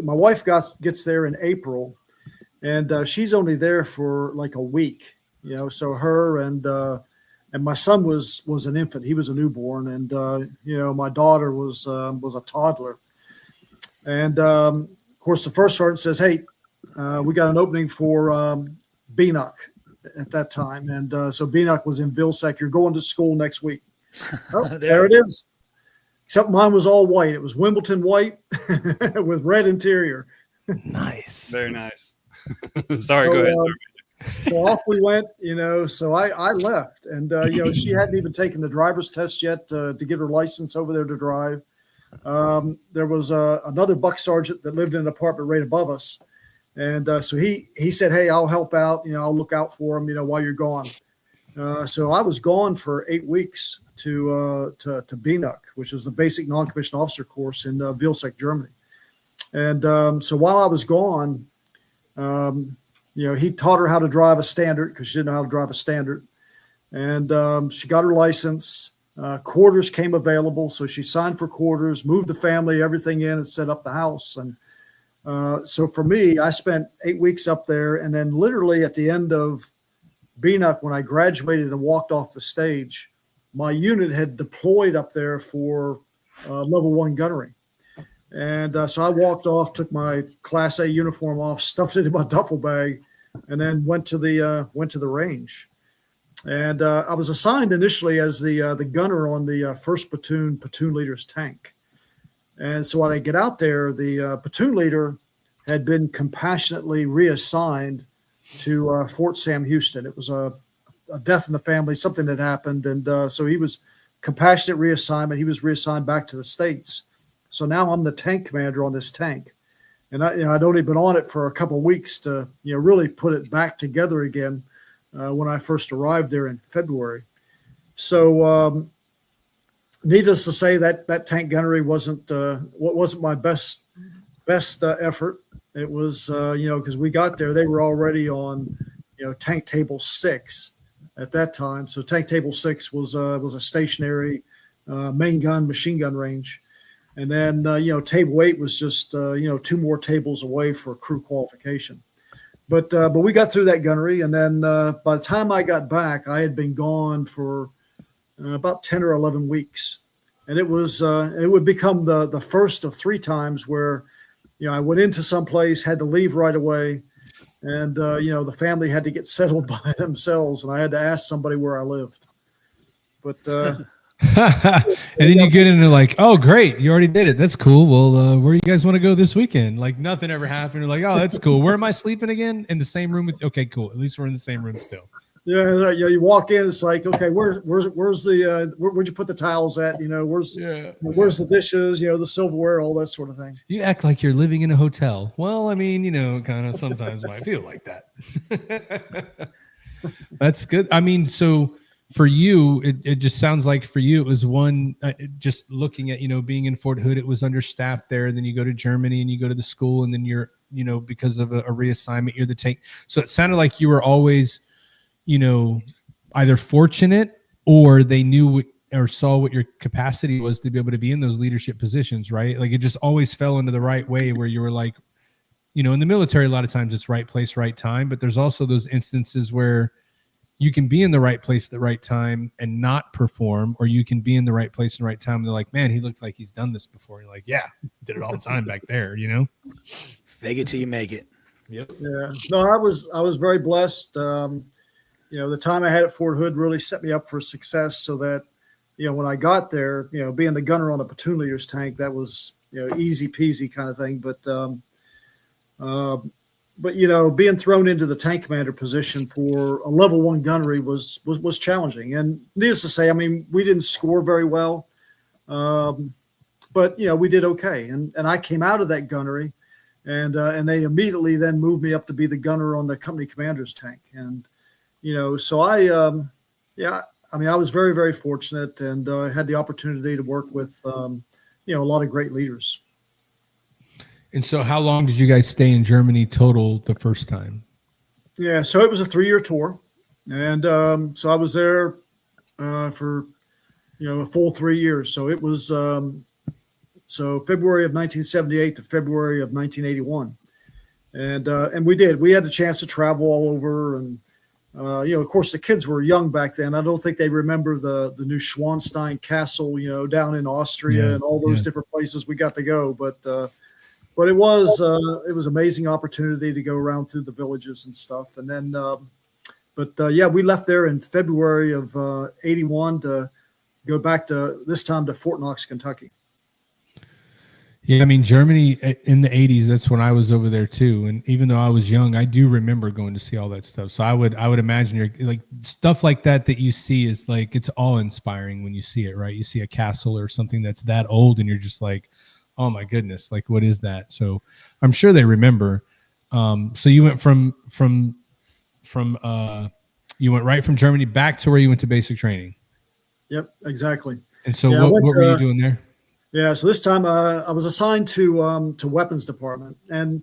my wife gets there in April, and she's only there for like a week. So her and my son was an infant. He was a newborn, and my daughter was a toddler. And of course, the first sergeant says, "Hey, we got an opening for BNUC." at that time. And so BNUC was in Vilsack. You're going to school next week. Oh, There there it is. Except mine was all white. It was Wimbledon white with red interior. Nice. Very nice. Sorry, go ahead. So off we went, so I left. And, she hadn't even taken the driver's test yet to get her license over there to drive. There was another buck sergeant that lived in an apartment right above us. And so he said, hey, I'll help out. I'll look out for him, while you're gone. So I was gone for 8 weeks to BNUC, which is the basic non-commissioned officer course in Vilsack, Germany. And so while I was gone, he taught her how to drive a standard because she didn't know how to drive a standard. And she got her license. Quarters came available. So she signed for quarters, moved the family, everything in, and set up the house. And so for me, I spent 8 weeks up there. And then literally at the end of BNUC, when I graduated and walked off the stage, my unit had deployed up there for level 1 gunnery. And so I walked off, took my Class A uniform off, stuffed it in my duffel bag, and then went to the range. And I was assigned initially as the gunner on the 1st platoon leader's tank. And so when I get out there, the platoon leader had been compassionately reassigned to Fort Sam Houston. It was a death in the family, something that happened. And so he was compassionate reassignment. He was reassigned back to the States. So now I'm the tank commander on this tank. And I'd only been on it for a couple of weeks to, really put it back together again when I first arrived there in February. So needless to say, that tank gunnery wasn't my best effort. It was, because we got there, they were already on, tank table 6 at that time. So tank table 6 was a stationary main gun, machine gun range. And then, table 8 was just, 2 more tables away for crew qualification. But we got through that gunnery. And then by the time I got back, I had been gone for about 10 or 11 weeks. And it would become the first of 3 times where, I went into some place, had to leave right away. And, the family had to get settled by themselves. And I had to ask somebody where I lived. But and then you get in and they're like, oh, great. You already did it. That's cool. Well, where you guys want to go this weekend? Like nothing ever happened. You're like, oh, that's cool. Where am I sleeping again? In the same room with, okay, cool. At least we're in the same room still. Yeah. You walk in, it's like, okay, where's the, where'd you put the towels at? Where's the dishes, the silverware, all that sort of thing. You act like you're living in a hotel. Well, I mean, kind of sometimes I feel like that. That's good. I mean, so for you, it just sounds like for you, it was one, just looking at, being in Fort Hood, it was understaffed there. Then you go to Germany and you go to the school and then you're, because of a reassignment, you're the tank. So it sounded like you were always, either fortunate or they knew or saw what your capacity was to be able to be in those leadership positions, right? Like it just always fell into the right way where you were like, in the military, a lot of times it's right place, right time, but there's also those instances where you can be in the right place at the right time and not perform, or you can be in the right place and right time. And they're like, man, he looks like he's done this before. And you're like, yeah, did it all the time back there, Fake it till you make it. Yep. Yeah. No, I was very blessed. The time I had at Fort Hood really set me up for success so that, when I got there, being the gunner on a platoon leader's tank, that was, easy peasy kind of thing. But being thrown into the tank commander position for a level 1 gunnery was challenging. And needless to say, I mean, we didn't score very well, but we did okay. And I came out of that gunnery, and they immediately then moved me up to be the gunner on the company commander's tank. And so I was very, very fortunate, and had the opportunity to work with a lot of great leaders. And so how long did you guys stay in Germany total the first time? Yeah, so it was a 3-year tour. And so I was there for, a full 3 years. So it was February of 1978 to February of 1981. And we had the chance to travel all over. And, of course, the kids were young back then. I don't think they remember the new Schwanstein Castle, down in Austria and all those different places we got to go. But it was amazing opportunity to go around through the villages and stuff. And then But yeah, we left there in February of 81 to go back to this time to Fort Knox, Kentucky. Yeah, I mean, Germany in the 80s, that's when I was over there too. And even though I was young, I do remember going to see all that stuff. So I would imagine you're like stuff like that you see is like, it's awe inspiring when you see it, right? You see a castle or something that's that old and you're just like, oh my goodness, like what is that? So I'm sure they remember. So you went from you went right from Germany back to where you went to basic training. Yep, exactly. And so what were you doing there? Yeah, so this time I was assigned to weapons department, and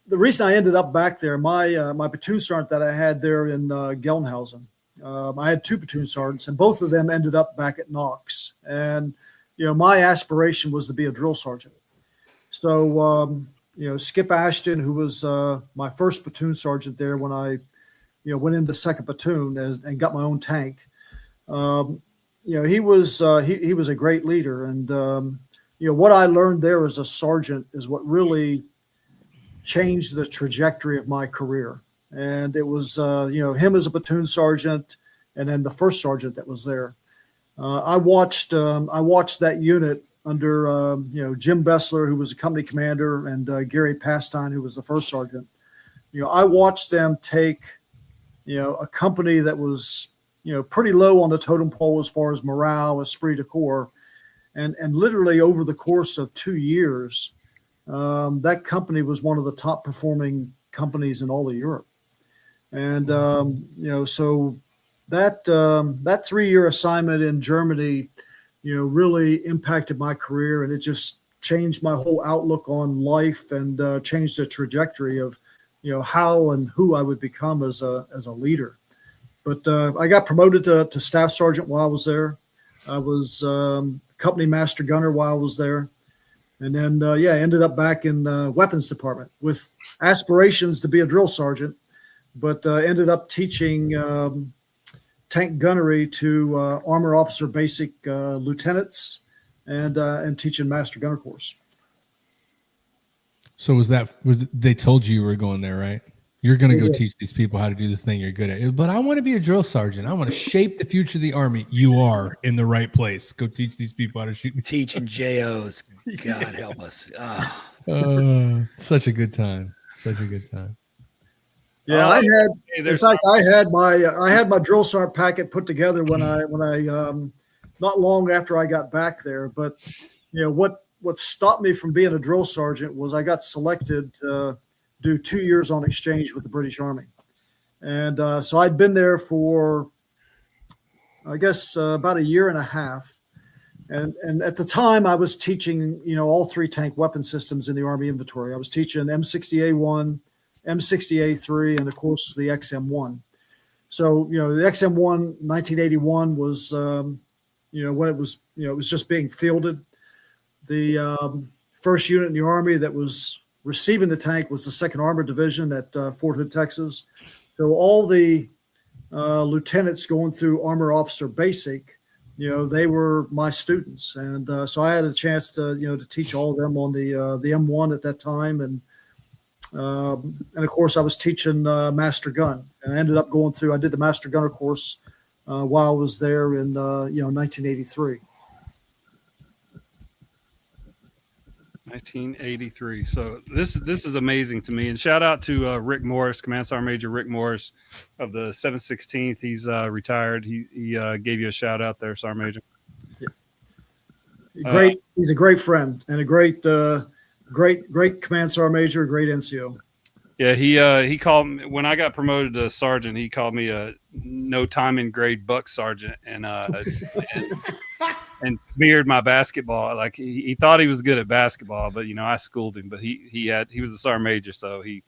the reason I ended up back there, my platoon sergeant that I had there in Gelnhausen, I had 2 platoon sergeants, and both of them ended up back at Knox. And my aspiration was to be a drill sergeant. So Skip Ashton, who was my first platoon sergeant there when I went into 2nd platoon and got my own tank. He was a great leader, and what I learned there as a sergeant is what really changed the trajectory of my career. And it was him as a platoon sergeant, and then the first sergeant that was there. I watched that unit under Jim Bessler, who was a company commander, and Gary Pastine, who was the first sergeant. I watched them take a company that was pretty low on the totem pole as far as morale, esprit de corps. And literally over the course of 2 years, that company was one of the top performing companies in all of Europe. And, so that 3-year assignment in Germany, really impacted my career, and it just changed my whole outlook on life and changed the trajectory of, how and who I would become as a leader. But I got promoted to staff sergeant while I was there. I was company master gunner while I was there. And then, I ended up back in the weapons department with aspirations to be a drill sergeant, but ended up teaching tank gunnery to armor officer basic lieutenants and teaching master gunner course. So they told you were going there, right? You're going to go teach these people how to do this thing you're good at. But I want to be a drill sergeant. I want to shape the future of the Army. You are in the right place. Go teach these people how to shoot. Teaching JOs. God help us. Oh. Such a good time. Such a good time. Yeah, I had my drill sergeant packet put together when I not long after I got back there. But what stopped me from being a drill sergeant was I got selected to do 2 years on exchange with the British Army. And so I'd been there for, I guess, about a year and a half. And at the time I was teaching, all 3 tank weapon systems in the Army inventory. I was teaching M60A1, M60A3, and of course the XM1. So, the XM1 1981 was, when it was, it was just being fielded. The first unit in the Army that was receiving the tank was the 2nd Armored Division at Fort Hood, Texas. So all the lieutenants going through Armor Officer Basic, they were my students. And so I had a chance to teach all of them on the M1 at that time. And of course, I was teaching Master Gun. And I ended up I did the Master Gunner course while I was there in 1983. 1983. So this is amazing to me. And shout out to Rick Morris, Command Sergeant Major Rick Morris of the 716th. He's retired. He gave you a shout out there, Sergeant Major. Yeah. He's a great friend and a great Command Sergeant Major, great NCO. Yeah, he called me when I got promoted to sergeant. He called me a no time in grade buck sergeant, and smeared my basketball. Like he thought he was good at basketball, but I schooled him. But he was a sergeant major, so he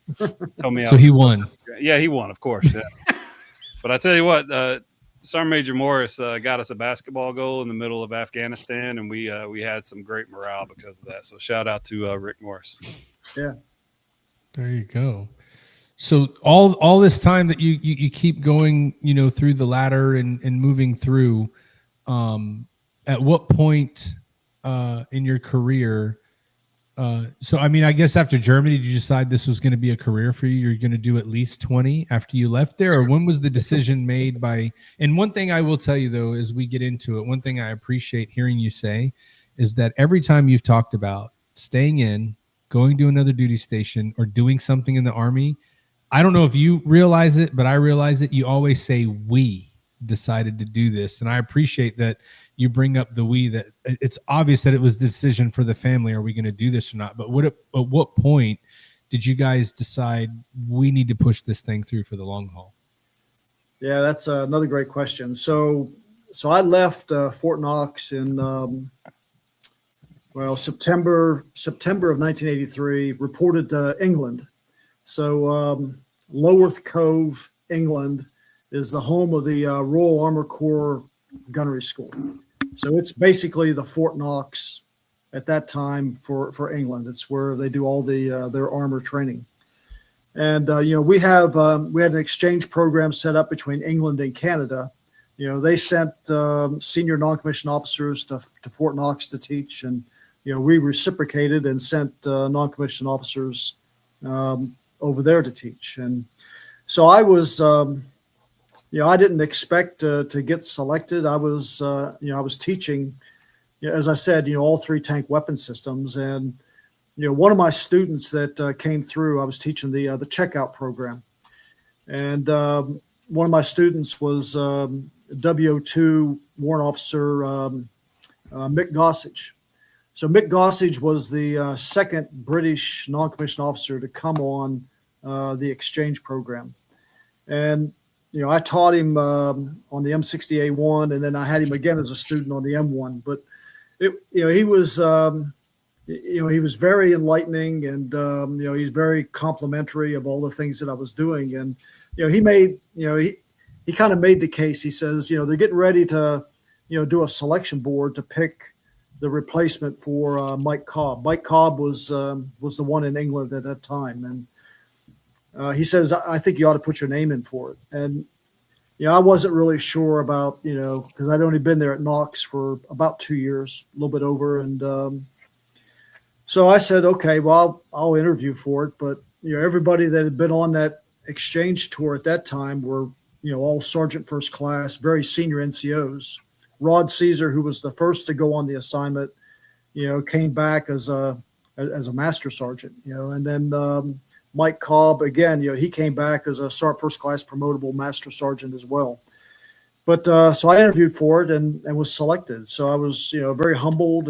told me. So he won. Yeah, he won, of course. Yeah. But I tell you what, Sergeant Major Morris got us a basketball goal in the middle of Afghanistan, and we had some great morale because of that. So shout out to Rick Morris. Yeah. There you go. So all this time that you keep going, through the ladder and moving through, at what point in your career So, I mean, I guess after Germany, did you decide this was going to be a career for you? You're going to do at least 20 after you left there? Or when was the decision made by, and one thing I will tell you though, as we get into it, one thing I appreciate hearing you say is that every time you've talked about staying in, going to another duty station, or doing something in the Army, I don't know if you realize it, but I realize it. You always say, we decided to do this. And I appreciate that you bring up the we, that it's obvious that it was the decision for the family. Are we going to do this or not? But at what point did you guys decide we need to push this thing through for the long haul? Yeah, that's another great question. So I left Fort Knox in, September of 1983, reported to England. So Loworth Cove, England, is the home of the Royal Armor Corps Gunnery School. So it's basically the Fort Knox at that time for England. It's where they do all their armor training. And we had an exchange program set up between England and Canada. They sent senior non-commissioned officers to Fort Knox to teach, and we reciprocated and sent non-commissioned officers over there to teach. And so I was, I didn't expect to get selected. I was teaching, as I said, all 3 tank weapon systems. And, one of my students that came through, I was teaching the checkout program. And one of my students was WO2 Warrant Officer Mick Gossage. So Mick Gossage was the second British non-commissioned officer to come on the exchange program. And, I taught him on the M60A1, and then I had him again as a student on the M1. But he was very enlightening, and he's very complimentary of all the things that I was doing. And he made he kind of made the case. He says they're getting ready to do a selection board to pick the replacement for Mike Cobb. Mike Cobb was the one in England at that time, and he says, I think you ought to put your name in for it. And, I wasn't really sure about, because I'd only been there at Knox for about 2 years, a little bit over. And so I said, okay, well, I'll interview for it. But, everybody that had been on that exchange tour at that time were, all sergeant first class, very senior NCOs. Rod Caesar, who was the first to go on the assignment, came back as a master sergeant, and then Mike Cobb, again, he came back as a sergeant first class promotable master sergeant as well. But so I interviewed for it and was selected. So I was, very humbled,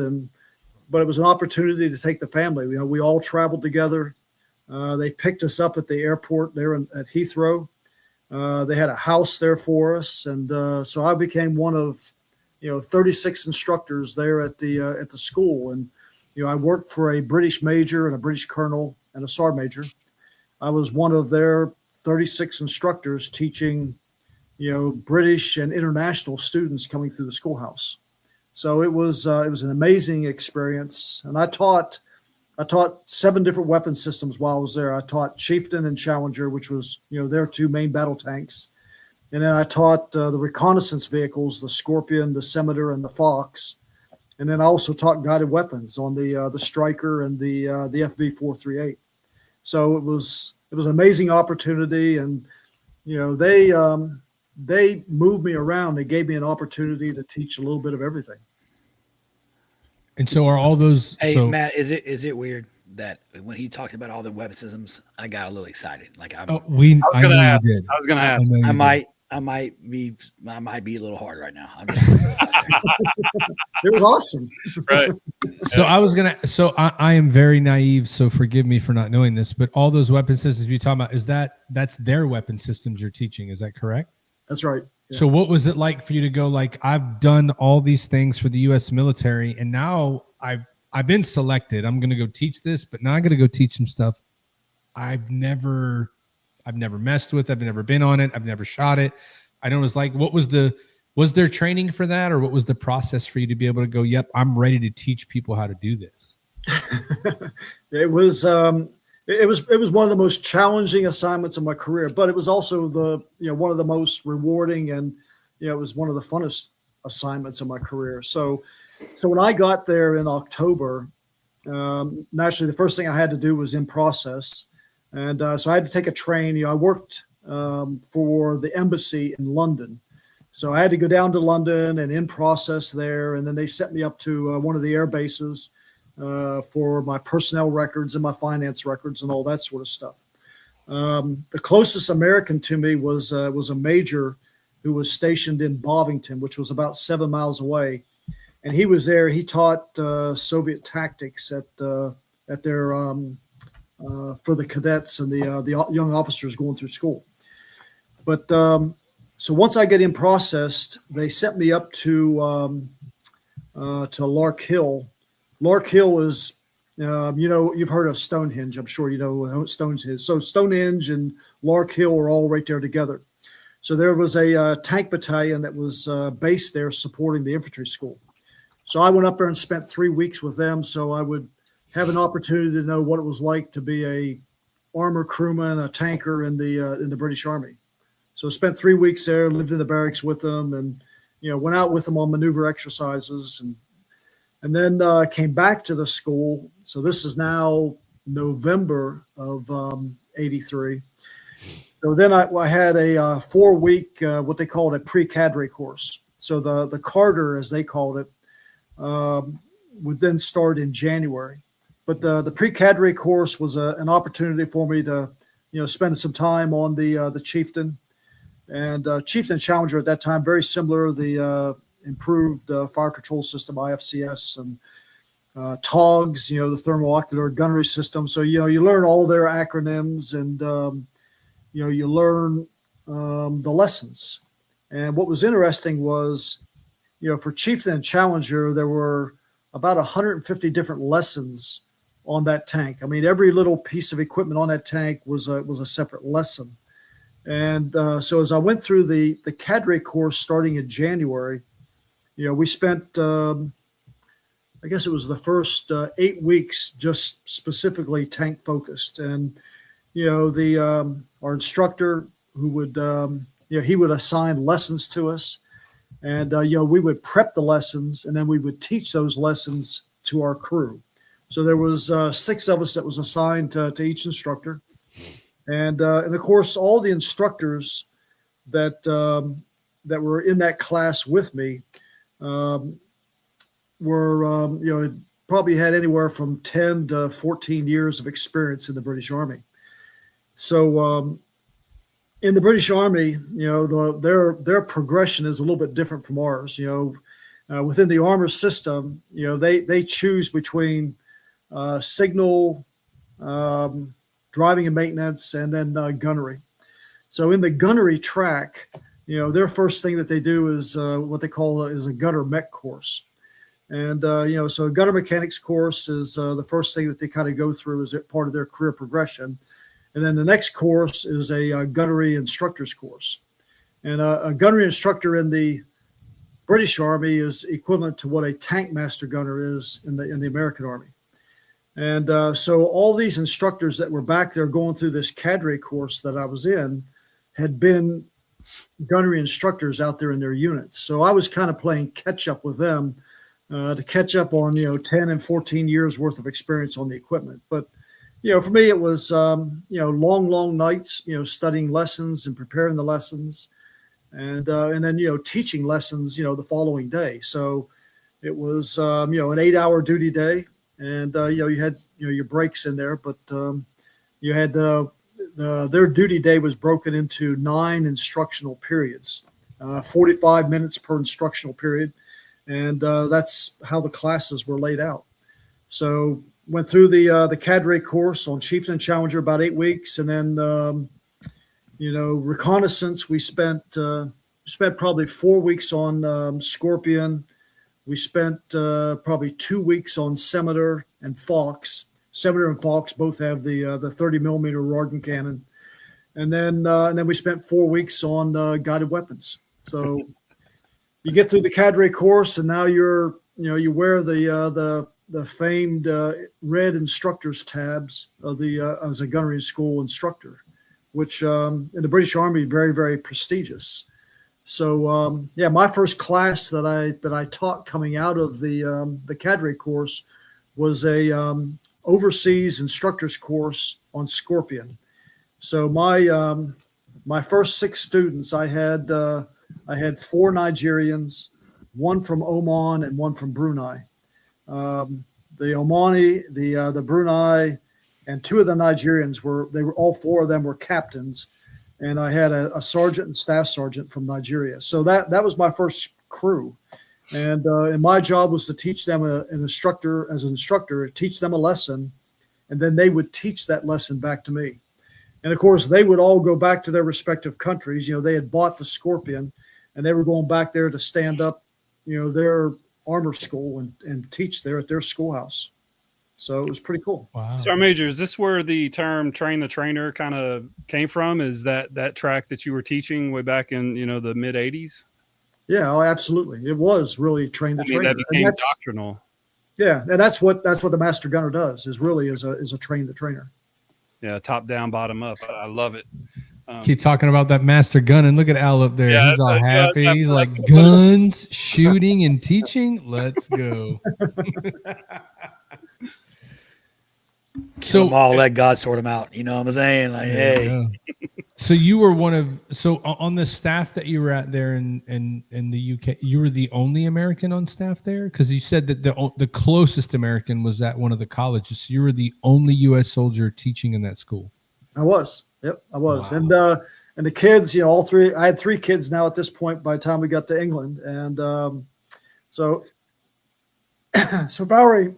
but it was an opportunity to take the family. We all traveled together. They picked us up at the airport there at Heathrow. They had a house there for us. And so I became one of, 36 instructors there at the school. And, I worked for a British major and a British colonel and a sergeant major. I was one of their 36 instructors teaching, British and international students coming through the schoolhouse. So it was an amazing experience. And I taught 7 different weapon systems while I was there. I taught Chieftain and Challenger, which was, their 2 main battle tanks. And then I taught the reconnaissance vehicles, the Scorpion, the Scimitar, and the Fox. And then I also taught guided weapons on the Striker and the FV438. So it was an amazing opportunity, and they moved me around. They gave me an opportunity to teach a little bit of everything. And so are all those? Hey, so, Matt, is it weird that when he talked about all the weapon systems, I got a little excited? Like I was going to ask. I might be a little hard right now. It was awesome. Right. So I am very naive, so forgive me for not knowing this, but all those weapon systems you're talking about, that's their weapon systems you're teaching. Is that correct? That's right. Yeah. So what was it like for you to go, like, I've done all these things for the U.S. military, and now I've been selected. I'm going to go teach this, but now I'm going to go teach some stuff I've never messed with. I've never been on it. I've never shot it. I know it was like, was there training for that, or what was the process for you to be able to go, yep, I'm ready to teach people how to do this? It was one of the most challenging assignments of my career, but it was also one of the most rewarding, and it was one of the funnest assignments of my career. So when I got there in October, naturally, the first thing I had to do was in process. And so I had to take a train. I worked for the embassy in London. So I had to go down to London and in process there. And then they sent me up to one of the air bases for my personnel records and my finance records and all that sort of stuff. The closest American to me was a major who was stationed in Bovington, which was about 7 miles away. And he was there. He taught Soviet tactics at their for the cadets and the young officers going through school. But so once I get in processed, they sent me up to Lark Hill. Lark Hill is, you've heard of Stonehenge. I'm sure you know what Stonehenge is. So Stonehenge and Lark Hill are all right there together. So there was a tank battalion that was based there supporting the infantry school. So I went up there and spent 3 weeks with them, so I would have an opportunity to know what it was like to be a armor crewman, a tanker in the British Army. So I spent 3 weeks there, lived in the barracks with them, and went out with them on maneuver exercises, and then came back to the school. So this is now November of '83. So then I had a 4-week what they called a pre-cadre course. So the Carter, as they called it, would then start in January. But the pre-cadre course was an opportunity for me to, spend some time on the Chieftain. And Chieftain Challenger at that time, very similar, the improved fire control system, IFCS, and TOGS, the thermal octator gunnery system. So, you learn all their acronyms and, you learn the lessons. And what was interesting was, for Chieftain and Challenger, there were about 150 different lessons on that tank. I mean, every little piece of equipment on that tank was a separate lesson. And so as I went through the cadre course starting in January, we spent, I guess it was the first 8 weeks just specifically tank focused. And, our instructor who would, he would assign lessons to us. And, we would prep the lessons and then we would teach those lessons to our crew. So there was 6 of us that was assigned to each instructor. And of course, all the instructors that were in that class with me were, probably had anywhere from 10 to 14 years of experience in the British Army. So in the British Army, their progression is a little bit different from ours. Within the armor system, they choose between signal, driving and maintenance, and then gunnery. So in the gunnery track, their first thing that they do is what they call is a gunner mech course. And, so a gunner mechanics course is the first thing that they kind of go through as part of their career progression. And then the next course is a gunnery instructor's course. And a gunnery instructor in the British Army is equivalent to what a tank master gunner is in the American Army. And so all these instructors that were back there going through this cadre course that I was in had been gunnery instructors out there in their units. So I was kind of playing catch up with them to catch up on, 10 and 14 years worth of experience on the equipment. But, for me, it was, long nights, studying lessons and preparing the lessons and then, teaching lessons, the following day. So it was, an 8-hour duty day. And, you had, your breaks in there, but you had their duty day was broken into 9 instructional periods, 45 minutes per instructional period. And that's how the classes were laid out. So went through the cadre course on Chieftain and Challenger about 8 weeks. And then, reconnaissance, we spent probably 4 weeks on Scorpion. We spent probably 2 weeks on Scimitar and Fox. Scimitar and Fox both have the 30 millimeter Rorton cannon, and then we spent 4 weeks on guided weapons. So you get through the cadre course, and now you wear the famed red instructor's tabs of as a gunnery school instructor, which in the British Army very, very prestigious. So my first class that I taught coming out of the cadre course was a overseas instructor's course on Scorpion. So my first 6 students, I had 4 Nigerians, 1 from Oman and 1 from Brunei. The Omani, the Brunei, and 2 of the Nigerians all 4 of them were captains, and I had a sergeant and staff sergeant from Nigeria. So that was my first crew, and my job was to teach them an instructor, teach them a lesson, and then they would teach that lesson back to me. And of course, they would all go back to their respective countries. They had bought the Scorpion, and they were going back there to stand up, their armor school and teach there at their schoolhouse. So it was pretty cool. Wow. Sergeant Major, is this where the term train the trainer kind of came from? Is that track that you were teaching way back in, the mid 80s? Yeah, absolutely. It was really train the trainer. That became doctrinal. Yeah. And that's what the master gunner does, is a train the trainer. Yeah. Top down, bottom up. I love it. Keep talking about that master gun, and look at Al up there. Yeah, he's all happy. He's like, guns, shooting, and teaching. Let's go. So all let God sort them out. You know what I'm saying? Like, hey. So you were on the staff that you were at there in the UK. You were the only American on staff there, because you said that the closest American was at one of the colleges. So you were the only U.S. soldier teaching in that school. I was. Yep, I was. Wow. And the kids, all 3. I had 3 kids now at this point by the time we got to England, and so Valerie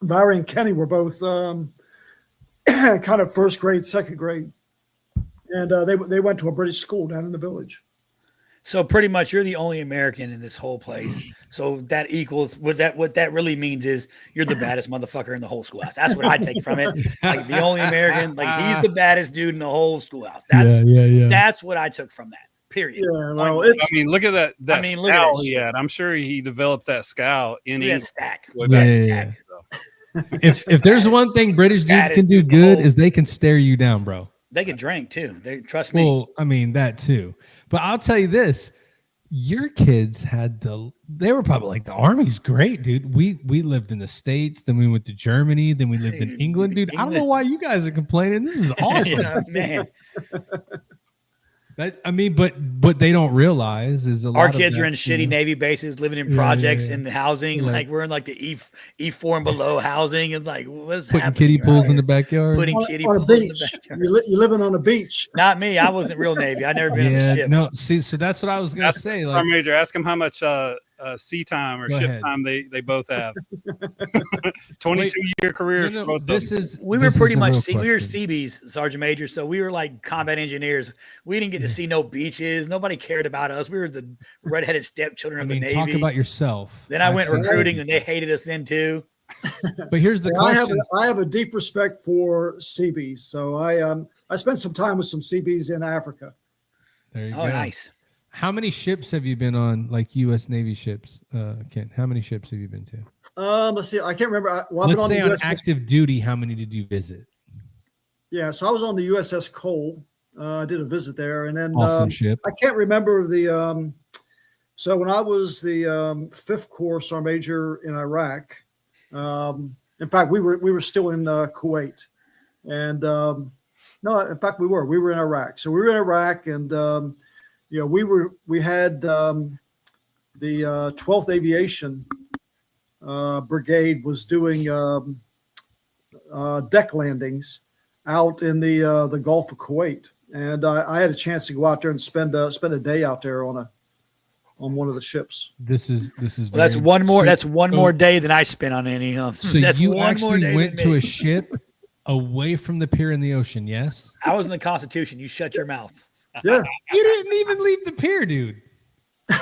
and Kenny were both kind of first grade, second grade, and they went to a British school down in the village. So pretty much you're the only American in this whole place. So that equals what that really means is you're the baddest motherfucker in the whole schoolhouse. That's what I take from it. Like the only American, like he's the baddest dude in the whole schoolhouse. That's what I took from that. Period. Yeah, well, look at that scowl he had. I'm sure he developed that scowl in England. Stack. Yeah. If there's one thing British dudes can do good is they can stare you down, bro. They can drink too. They trust me. Well, I mean that too. But I'll tell you this: your kids they were probably like, the Army's great, dude. We lived in the States, then we went to Germany, then we lived in England, dude. I don't know why you guys are complaining. This is awesome, man. But they don't realize is our kids are in shitty Navy bases, living in projects in the housing. Yeah. Like we're in like the E4 and below housing. It's like what's putting happening? Kiddie pools in the backyard. Putting kiddie pools on a in beach. the backyard. You're living on a beach. Not me. I wasn't real Navy. I never been on a ship. No, see, so that's what I was gonna say. Sergeant Major, ask him how much sea time or ship time they both have. 22-year careers for both of them. We were pretty much we were Seabees, Sergeant Major, so we were like combat engineers. We didn't get to see no beaches. Nobody cared about us. We were the redheaded stepchildren of the Navy. Talk about yourself. Then I went recruiting, and they hated us then too. But here's the question. I have a deep respect for Seabees, so I spent some time with some Seabees in Africa. There you go. Nice. How many ships have you been on, like U.S. Navy ships, Ken? How many ships have you been to? Let's see. I can't remember. Let's say on active duty, how many did you visit? Yeah, so I was on the USS Cole. I did a visit there, and then awesome ship. I can't remember the. So when I was the 5th Corps Sergeant Major in Iraq, in fact, we were still in Kuwait, and no, in fact, we were in Iraq. So we were in Iraq, and we had the 12th Aviation Brigade was doing deck landings out in the Gulf of Kuwait, and I had a chance to go out there and spend a day out there on one of the ships. This is that's one more. That's one more day than I spent on any. So that's you one actually more day went to a ship away from the pier in the ocean, yes? I was in the Constitution. You shut your mouth. Yeah, you didn't even leave the pier, dude.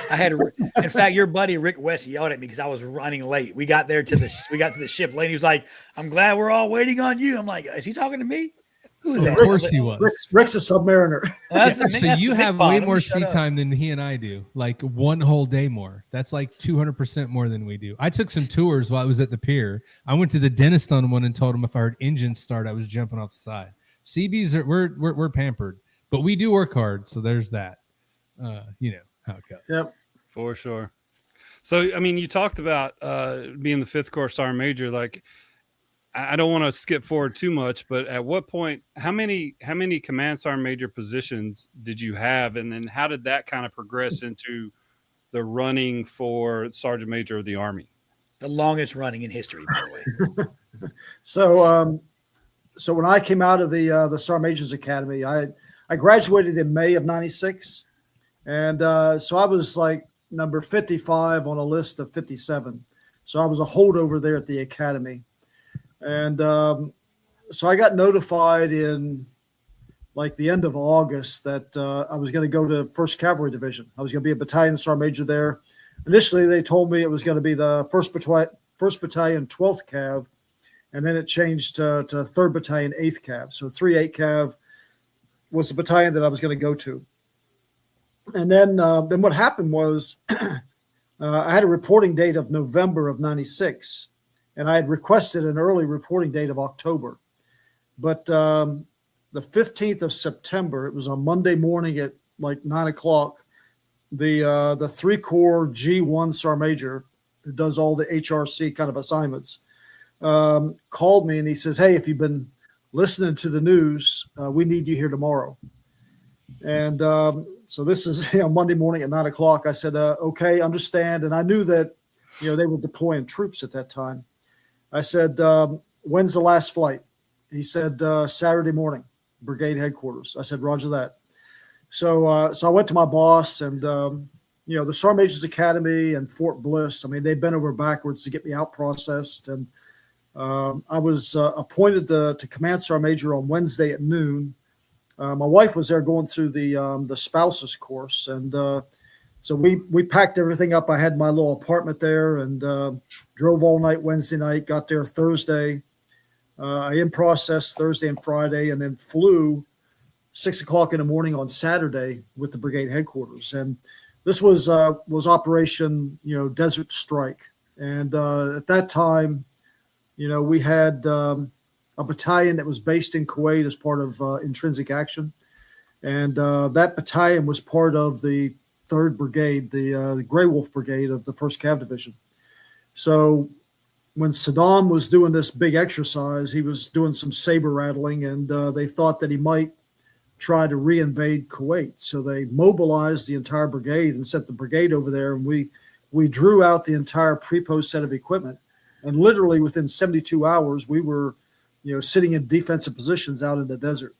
I had, in fact, your buddy Rick West yelled at me because I was running late. We got to the ship late. He was like, "I'm glad we're all waiting on you." I'm like, "Is he talking to me?" Who is that? Of course he was. Rick's a submariner. Well, So you have way more sea time than he and I do. Like one whole day more. That's like 200% more than we do. I took some tours while I was at the pier. I went to the dentist on one and told him if I heard engines start, I was jumping off the side. CBs we're pampered. But we do work hard, so there's that. You know how it goes. Yep, for sure. So, I mean, you talked about being the 5th Corps Sergeant Major. Like, I don't want to skip forward too much, but at what point, how many command sergeant major positions did you have? And then how did that kind of progress into the running for sergeant major of the Army? The longest running in history, by the way. So when I came out of the Sergeant Major's Academy, I graduated in May of '96. And so I was like number 55 on a list of 57. So I was a holdover there at the academy. And so I got notified in like the end of August that I was going to go to 1st Cavalry Division. I was going to be a battalion sergeant major there. Initially, they told me it was going to be the 1st Battalion, 12th Cav, and then it changed to 3rd Battalion, 8th Cav. So 3-8 Cav was the battalion that I was going to go to. And then what happened was I had a reporting date of November of '96, and I had requested an early reporting date of October. But the 15th of September, it was on Monday morning at like 9 o'clock, the 3 Corps G1 Sergeant Major, who does all the HRC kind of assignments, called me and he says, "Hey, if you've been listening to the news, we need you here tomorrow." And so this is Monday morning at 9 o'clock. I said, "Okay, understand." And I knew that they were deploying troops at that time. I said, "When's the last flight?" He said, "Saturday morning, brigade headquarters." I said, "Roger that." So I went to my boss, and the Sergeant Major's Academy and Fort Bliss, I mean, they bent over backwards to get me out processed. And I was appointed to Command Sergeant Major on Wednesday at noon. My wife was there going through the spouses course. And so we packed everything up. I had my little apartment there and drove all night Wednesday night, got there Thursday. I in processed Thursday and Friday, and then flew 6 o'clock in the morning on Saturday with the brigade headquarters. And this was Operation, Desert Strike. And at that time, we had a battalion that was based in Kuwait as part of intrinsic action. And that battalion was part of the 3rd Brigade, the Grey Wolf Brigade of the 1st Cav Division. So when Saddam was doing this big exercise, he was doing some saber rattling, and they thought that he might try to reinvade Kuwait. So they mobilized the entire brigade and sent the brigade over there, and we drew out the entire pre-post set of equipment. And literally within 72 hours, we were sitting in defensive positions out in the desert.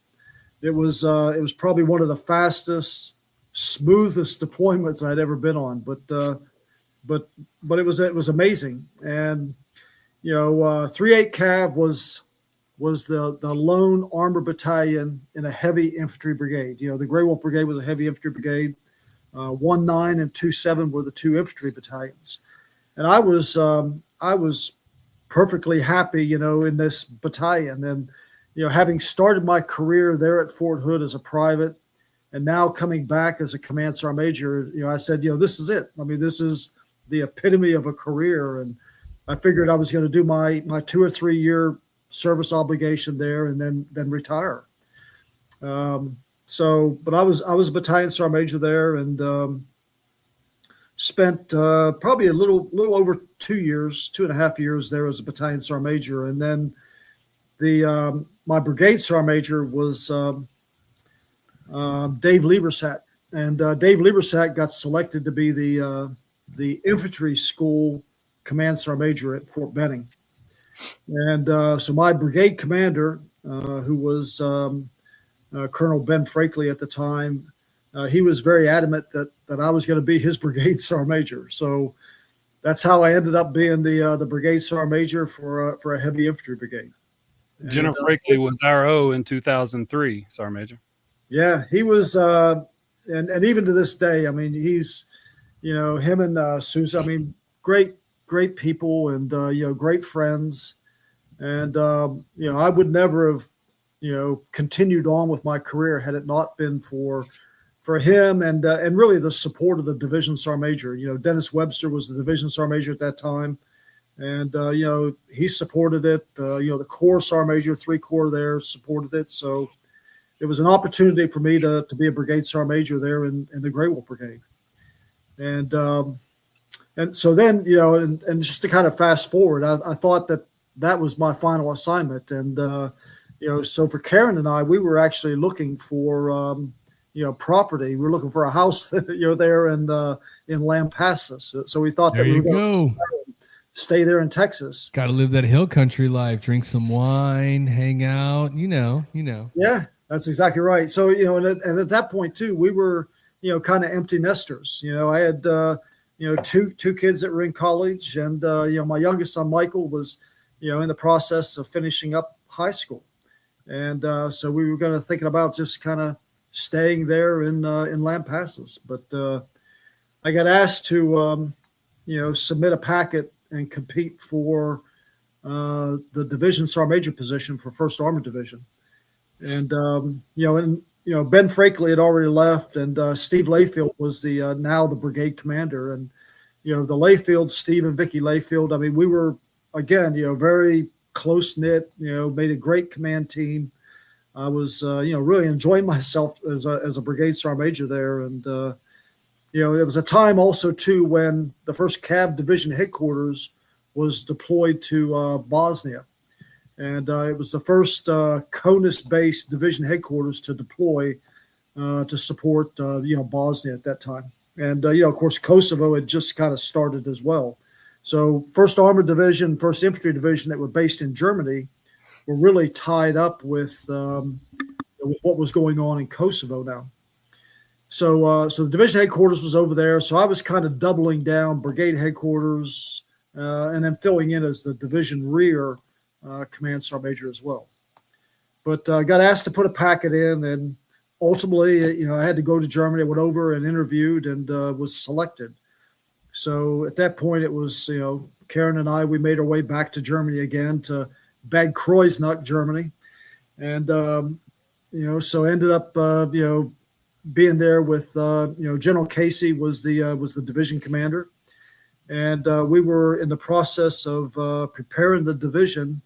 It was probably one of the fastest, smoothest deployments I'd ever been on. But it was amazing. And 3-8 Cav was the lone armor battalion in a heavy infantry brigade. The Grey Wolf Brigade was a heavy infantry brigade. 1-9 and 2-7 were the 2 infantry battalions. And I was perfectly happy, in this battalion. And, having started my career there at Fort Hood as a private and now coming back as a command sergeant major, I said, this is it. I mean, this is the epitome of a career. And I figured I was going to do my 2 or 3 year service obligation there and then retire. But I was a battalion sergeant major there and spent probably a little over 2.5 years there as a battalion sergeant major. And then my brigade sergeant major was Dave Liebersack. And Dave Liebersack got selected to be the infantry school command sergeant major at Fort Benning. And so my brigade commander, who was Colonel Ben Frakely at the time, he was very adamant that I was going to be his brigade sergeant major. So that's how I ended up being the brigade sergeant major for a heavy infantry brigade. General Frakely was RO in 2003, sergeant major. Yeah, he was, and even to this day, I mean, he's, him and Susan, I mean, great people and, great friends. And, I would never have, continued on with my career had it not been for him and really the support of the division sergeant major. Dennis Webster was the division sergeant major at that time. And, he supported it. The Corps sergeant major, 3 Corps there supported it. So it was an opportunity for me to be a brigade sergeant major there in the Grey Wolf Brigade. And so then, and just to kind of fast forward, I thought that, that was my final assignment. And, so for Karen and I, we were actually looking for, property. We were looking for a house, there in Lampasas. So we thought There that we you were going to go. stay there in Texas. Got to live that hill country life. Drink some wine, hang out. You know. Yeah, that's exactly right. So, and at that point too, we were, kind of empty nesters. I had, two kids that were in college, and, my youngest son, Michael, was, in the process of finishing up high school. And so we were thinking about just kind of staying there in Lampasas. But I got asked to, submit a packet and compete for the Division Sergeant Major position for 1st Armored Division. And, Ben Frakley had already left, and Steve Layfield was now the brigade commander. And, the Layfield, Steve and Vicky Layfield, I mean, we were, again, very close-knit, made a great command team. I was, really enjoying myself as a brigade sergeant major there. And, it was a time also, too, when the 1st Cav Division headquarters was deployed to Bosnia. And it was the first CONUS-based division headquarters to deploy to support, Bosnia at that time. And, of course, Kosovo had just kind of started as well. So 1st Armored Division, 1st Infantry Division that were based in Germany were really tied up with what was going on in Kosovo now. So the division headquarters was over there. So I was kind of doubling down brigade headquarters and then filling in as the division rear command sergeant major as well. But I got asked to put a packet in, and ultimately, I had to go to Germany. I went over and interviewed and was selected. So at that point, it was, Karen and I, we made our way back to Germany again, to Bad Kreuznach, Germany. And, so ended up, being there with, General Casey was the division commander. And we were in the process of preparing the division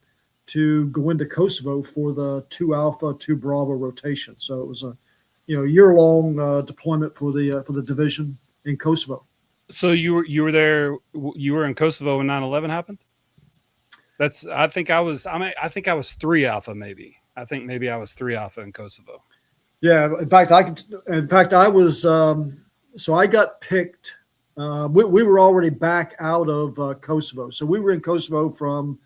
to go into Kosovo for the 2 Alpha, 2 Bravo rotation. So it was a, year-long deployment for the division in Kosovo. So you were there. You were in Kosovo when 9/11 happened. I think I was 3 Alpha maybe. I think maybe I was 3 Alpha in Kosovo. Yeah. In fact, I was. So I got picked. We were already back out of Kosovo. So we were in Kosovo from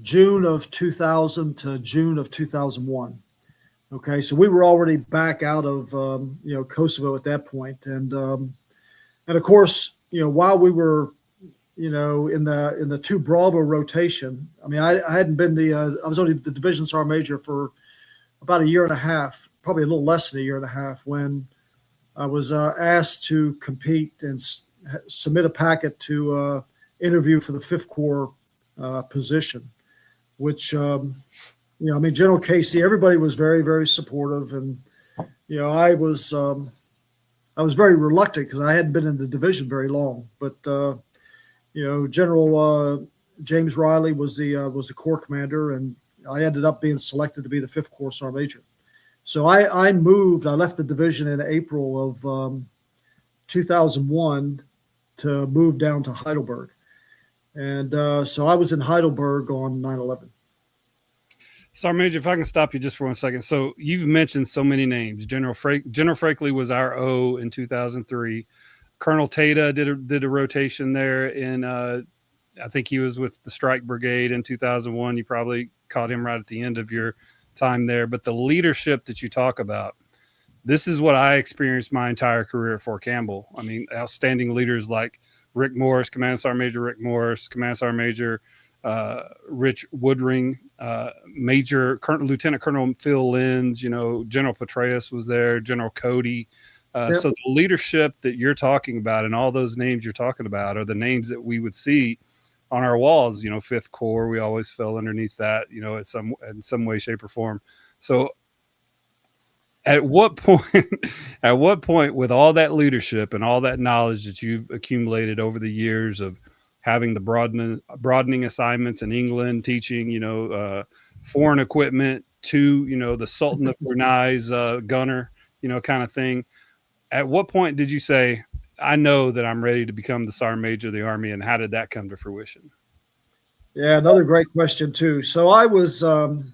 June of 2000 to June of 2001. Okay, so we were already back out of Kosovo at that point, and of course, while we were in the 2 Bravo rotation, I mean, I hadn't been I was only the division sergeant major for about a year and a half, probably a little less than a year and a half, when I was asked to compete and submit a packet to interview for the 5th Corps position, which. General Casey, everybody was very, very supportive. And, I was very reluctant because I hadn't been in the division very long. But, General James Riley was the Corps commander, and I ended up being selected to be the 5th Corps Sergeant Major. So I left the division in April of 2001 to move down to Heidelberg. And so I was in Heidelberg on 9/11. Sergeant Major, if I can stop you just for 1 second. So you've mentioned so many names. General Frakley was our O in 2003. Colonel Tata did a rotation there in, I think he was with the Strike Brigade in 2001. You probably caught him right at the end of your time there. But the leadership that you talk about, this is what I experienced my entire career at Fort Campbell. I mean, outstanding leaders like Rick Morris, Command Sergeant Major Rick Morris, Command Sergeant Major Rich Woodring, Lieutenant Colonel Phil Lenz, General Petraeus was there, General Cody. Yep. So the leadership that you're talking about and all those names you're talking about are the names that we would see on our walls. 5th Corps, we always fell underneath that, in some way, shape, or form. So at what point with all that leadership and all that knowledge that you've accumulated over the years of having the broadening assignments in England, teaching, foreign equipment to, the Sultan of Brunei's gunner, kind of thing. At what point did you say, I know that I'm ready to become the Sergeant Major of the Army. And how did that come to fruition? Yeah, another great question too. So I was in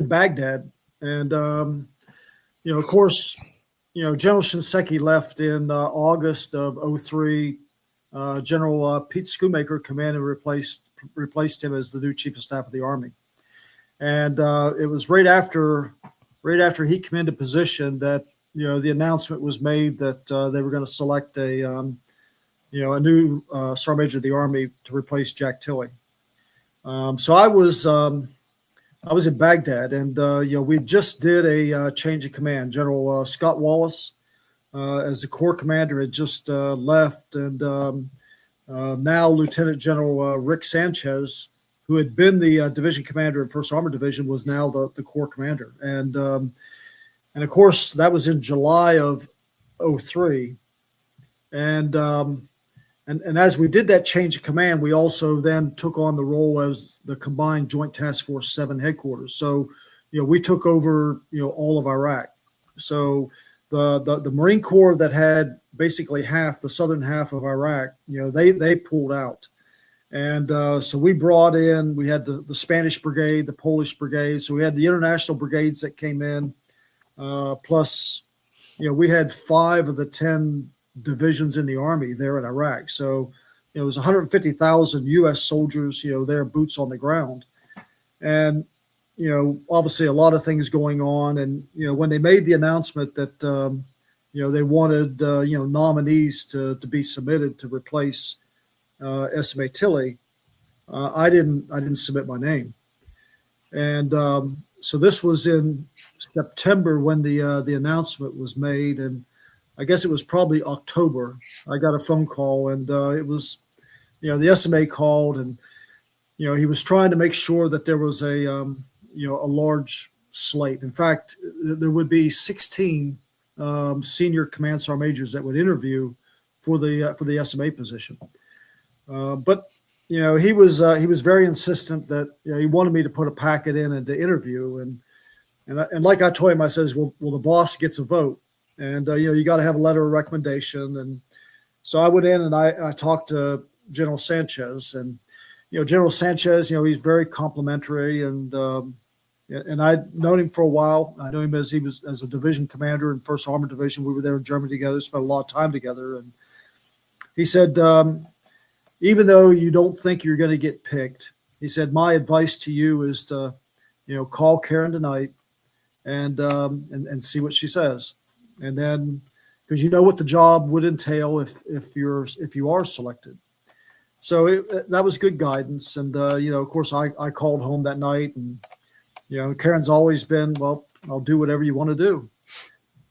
Baghdad, and of course, General Shinseki left in August of 2003. General Pete Schoonmaker commanded and replaced him as the new Chief of Staff of the Army. And it was right after he came into position that the announcement was made that they were going to select a new Sergeant Major of the Army to replace Jack Tilley. So I was in Baghdad, and we just did a change of command. General Scott Wallace, as the Corps commander, had just left, and now Lieutenant General Rick Sanchez, who had been the division commander in 1st Armored Division, was now the Corps commander. And of course, that was in July of 2003. And as we did that change of command, we also then took on the role as the Combined Joint Task Force 7 headquarters. So, we took over, all of Iraq. So the Marine Corps that had basically the southern half of Iraq, they pulled out. And so we had the Spanish brigade, the Polish brigade. So we had the international brigades that came in, plus, we had 5 of the 10 divisions in the Army there in Iraq. So it was 150,000 U.S. soldiers, there, boots on the ground. And, obviously a lot of things going on. And, when they made the announcement that, they wanted, nominees to be submitted to replace SMA Tilley, I didn't submit my name. And so this was in September when the announcement was made. And I guess it was probably October. I got a phone call, and it was, the SMA called, and, he was trying to make sure that there was a large slate. In fact, there would be 16 senior command sergeant majors that would interview for the SMA position. But he was very insistent that he wanted me to put a packet in and to interview, and like I told him, I says, well, the boss gets a vote, and you got to have a letter of recommendation. And so I went in and I talked to General Sanchez, and General Sanchez, he's very complimentary, and I'd known him for a while. I knew him as a division commander in 1st Armored Division. We were there in Germany together, spent a lot of time together. And he said, even though you don't think you're going to get picked, he said, my advice to you is to, call Karen tonight and see what she says. And then, because what the job would entail if you are selected. So that was good guidance. And, of course, I called home that night, and, Karen's always been, well, I'll do whatever you want to do.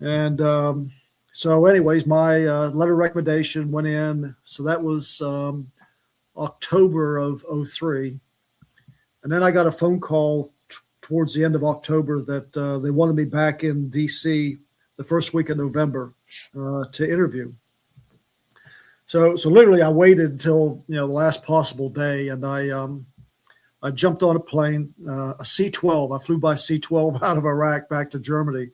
And so anyways, my letter of recommendation went in. So that was October of 2003. And then I got a phone call towards the end of October that they wanted me back in D.C. the first week of November to interview. So literally I waited until, the last possible day, and I jumped on a plane, a C-12. I flew by C-12 out of Iraq back to Germany.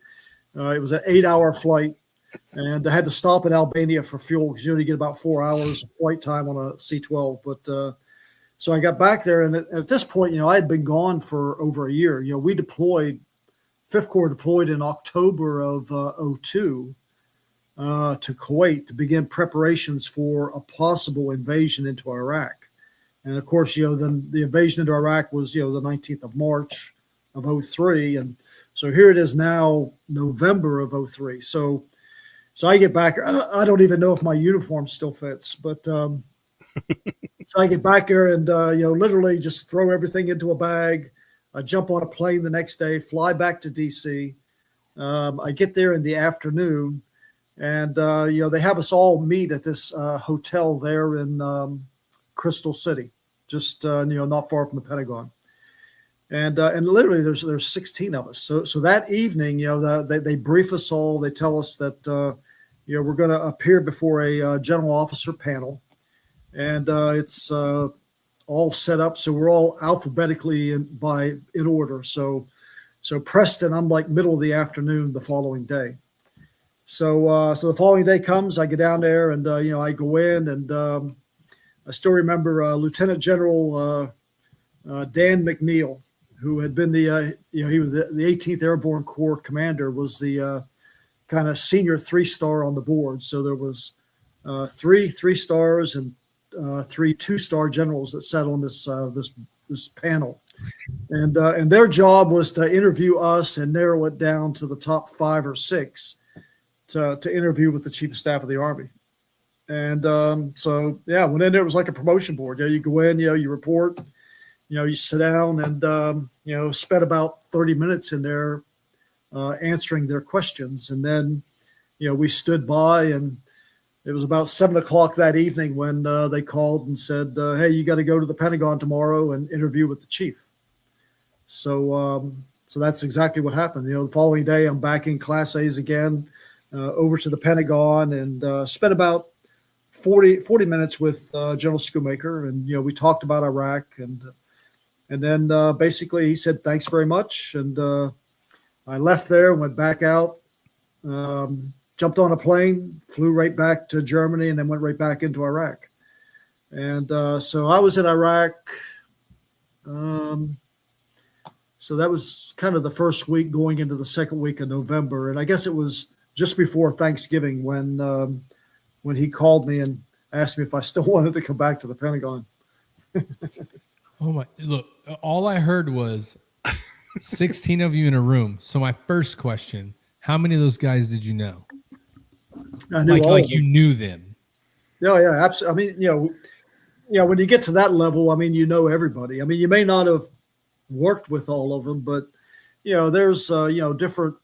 It was an 8-hour flight, and I had to stop in Albania for fuel because you only get about 4 hours of flight time on a C-12. But so I got back there, and at this point, I had been gone for over a year. We deployed, 5th Corps deployed in October of 2002 to Kuwait to begin preparations for a possible invasion into Iraq. And of course, then the invasion into Iraq was, the 19th of March of 2003. And so here it is now, November of 2003. So I get back. I don't even know if my uniform still fits, but so I get back there and, literally just throw everything into a bag. I jump on a plane the next day, fly back to DC. I get there in the afternoon, and, they have us all meet at this hotel there in Crystal City, just, not far from the Pentagon. And literally there's 16 of us. So that evening, they brief us all. They tell us that, we're going to appear before a general officer panel, and it's all set up. So we're all alphabetically in order. So Preston, I'm like middle of the afternoon the following day. So the following day comes, I get down there, and I go in, and I still remember Lieutenant General Dan McNeil, who had been he was the 18th Airborne Corps commander, was the kind of senior 3-star on the board. So there was 3 3-stars and 3 2-star generals that sat on this panel, and their job was to interview us and narrow it down to the top 5 or 6 to interview with the Chief of Staff of the Army. And so went in there. It was like a promotion board. You go in, you report, you sit down, and spent about 30 minutes in there answering their questions, and then we stood by, and it was about 7:00 that evening when they called and said, "Hey, you got to go to the Pentagon tomorrow and interview with the chief." So that's exactly what happened. The following day, I'm back in Class A's again, over to the Pentagon, and spent about 40 minutes with General Schoonmaker, and we talked about Iraq, and then basically he said thanks very much, and I left there, went back out, jumped on a plane, flew right back to Germany, and then went right back into Iraq. And so I was in Iraq. So that was kind of the first week going into the second week of November. And I guess it was just before Thanksgiving when he called me and asked me if I still wanted to come back to the Pentagon. Oh my, look, all I heard was 16 of you in a room. So my first question, how many of those guys did you know? I knew all of them. You knew them. Yeah, absolutely. I mean, when you get to that level, I mean, everybody. I mean, you may not have worked with all of them, but there's different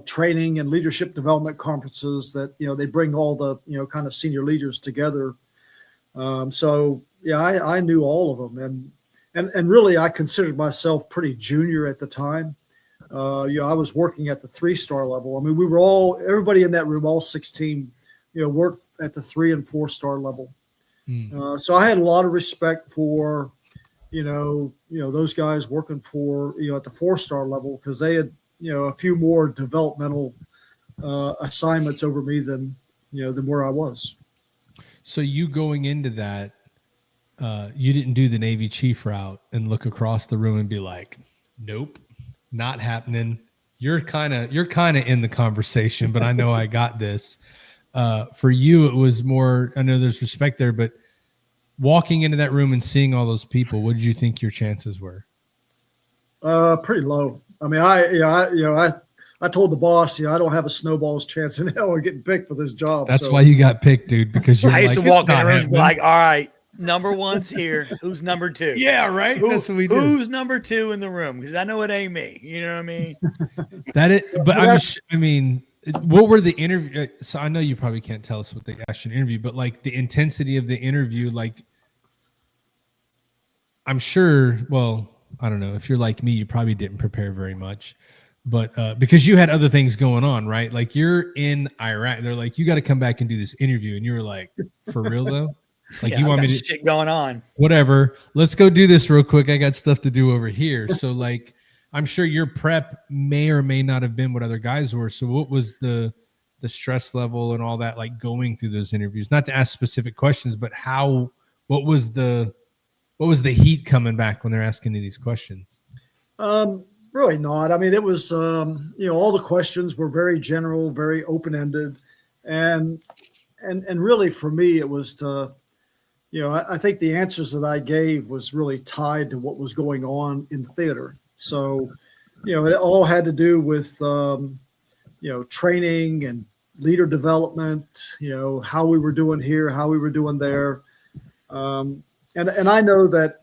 training and leadership development conferences that they bring all the kind of senior leaders together. So I knew all of them, and really I considered myself pretty junior at the time. I was working at the 3-star level. I mean, everybody in that room, all 16, worked at the 3 and 4-star level. So I had a lot of respect for, those guys working for, at the 4-star level, because they had, a few more developmental assignments over me than where I was. So you going into that, you didn't do the Navy chief route and look across the room and be like, nope, not happening. You're kind of in the conversation, but I know I got this. For you, it was more, I know there's respect there, but walking into that room and seeing all those people, what did you think your chances were? Pretty low. I mean, I told the boss, I don't have a snowball's chance in hell of getting picked for this job. That's why you got picked, dude, because I used to walk in the room and be like, all right, number 1's here. Who's number 2? Yeah, right. That's what we do. Who's number 2 in the room? Because I know it ain't me. You know what I mean? What were the interview? So I know you probably can't tell us what they asked you in an interview, but like the intensity of the interview, like I'm sure, well, I don't know. If you're like me, you probably didn't prepare very much, but because you had other things going on, right? Like you're in Iraq. They're like, you got to come back and do this interview. And you were like, for real though? Like you want me to shit going on? Whatever. Let's go do this real quick. I got stuff to do over here. So like, I'm sure your prep may or may not have been what other guys were. So what was the stress level and all that, like going through those interviews? Not to ask specific questions, but what was the heat coming back when they're asking you these questions? Really not. I mean, it was, all the questions were very general, very open-ended. And really for me, it was to, I think the answers that I gave was really tied to what was going on in the theater. So, it all had to do with, training and leader development, how we were doing here, how we were doing there. And I know that,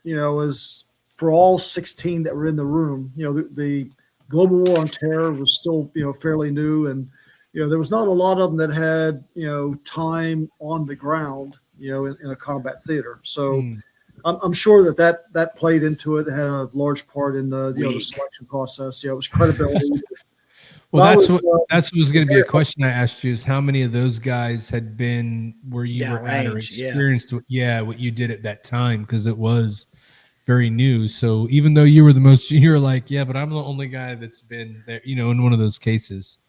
as for all 16 that were in the room, the global war on terror was still, fairly new. And, there was not a lot of them that had, time on the ground, in a combat theater. So I'm sure that played into it, had a large part in the selection process. It was credibility. Well, that's what was going to be a question I asked you, is how many of those guys had been where you were at or experienced what you did at that time, because it was very new. So even though you were the most, you were like, yeah, but I'm the only guy that's been there, in one of those cases.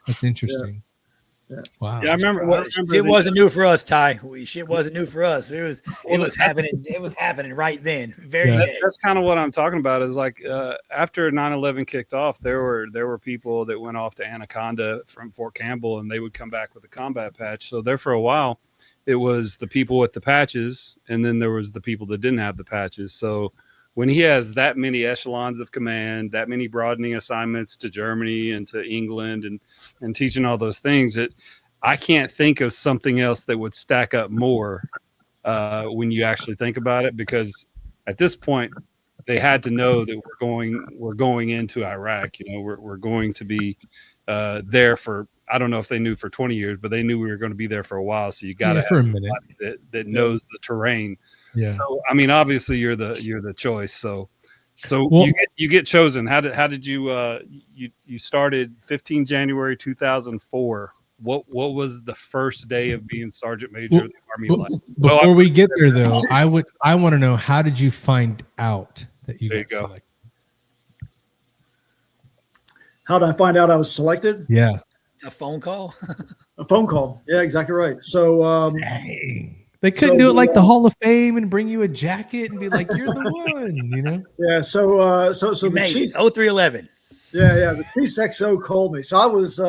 That's interesting. Wow. Yeah, I remember. It wasn't new for us, Ty. Shit wasn't new for us. It was happening. It was happening right then. That's kind of what I'm talking about. Is like after 9/11 kicked off, there were people that went off to Anaconda from Fort Campbell, and they would come back with a combat patch. So there for a while, it was the people with the patches, and then there was the people that didn't have the patches. So when he has that many echelons of command, that many broadening assignments to Germany and to England and teaching all those things, I can't think of something else that would stack up more when you actually think about it, because at this point they had to know that we're going into Iraq. You know, we're going to be there for, I don't know if they knew for 20 years, but they knew we were going to be there for a while. So you got to for a minute that knows the terrain. Yeah. So I mean, obviously you're the choice. So well, you get chosen. How did you you started 15 January 2004. What was the first day of being Sergeant Major of the Army like? Before we get there, though, I want to know, how did you find out that you got selected? How did I find out I was selected? Yeah, a phone call. A phone call. Yeah, exactly right. So they couldn't do it like the Hall of Fame and bring you a jacket and be like, "You're the one," you know? Yeah. So the chief 0311. Yeah. The Chiefs XO called me. So I was.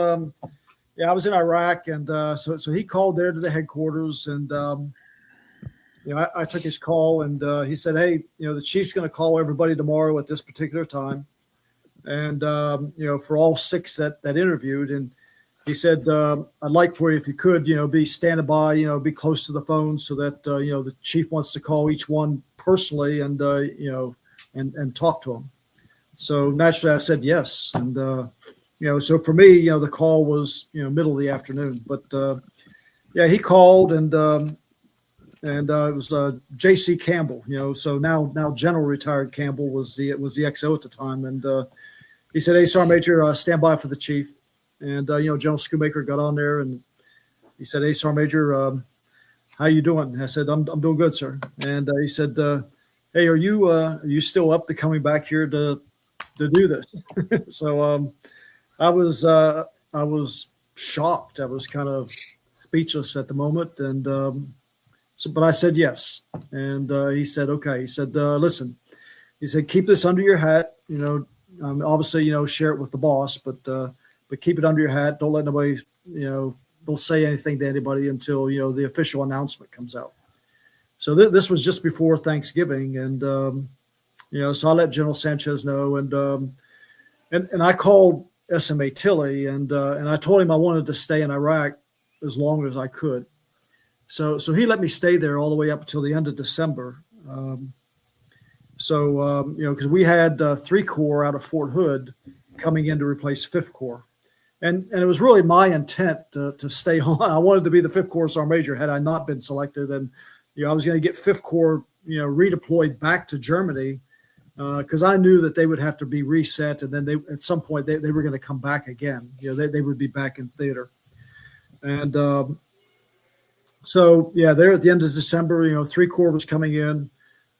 I was in Iraq, and so he called there to the headquarters, and I took his call, and he said, "Hey, the chief's going to call everybody tomorrow at this particular time, and for all 6 that interviewed." And he said, "I'd like for you, if you could, be standing by, be close to the phone, so that the chief wants to call each one personally, and and talk to them." So naturally, I said yes, and. So for me, the call was, middle of the afternoon, but he called, and it was J.C. Campbell, so now General Retired Campbell was the XO at the time, and he said, "Hey, Sergeant Major, stand by for the chief," and General Schoonmaker got on there, and he said, "Hey, Sergeant Major, how you doing?" And I said, "I'm doing good, sir," and he said, "Hey, are you still up to coming back here to do this?" So I was shocked. I was kind of speechless at the moment, and but I said yes. And he said, "Okay." He said, "Listen," he said, "keep this under your hat. Obviously, share it with the boss, but keep it under your hat. Don't let nobody, don't say anything to anybody until the official announcement comes out." So this was just before Thanksgiving, and so I let General Sanchez know, and I called SMA Tilley, and I told him I wanted to stay in Iraq as long as I could. So he let me stay there all the way up until the end of December. Because we had 3 Corps out of Fort Hood coming in to replace 5th Corps. And it was really my intent to stay on. I wanted to be the 5th Corps Sergeant Major had I not been selected. And, I was going to get 5th Corps, redeployed back to Germany, because I knew that they would have to be reset, and then at some point they were going to come back again. They would be back in theater. And there at the end of December, 3 Corps was coming in.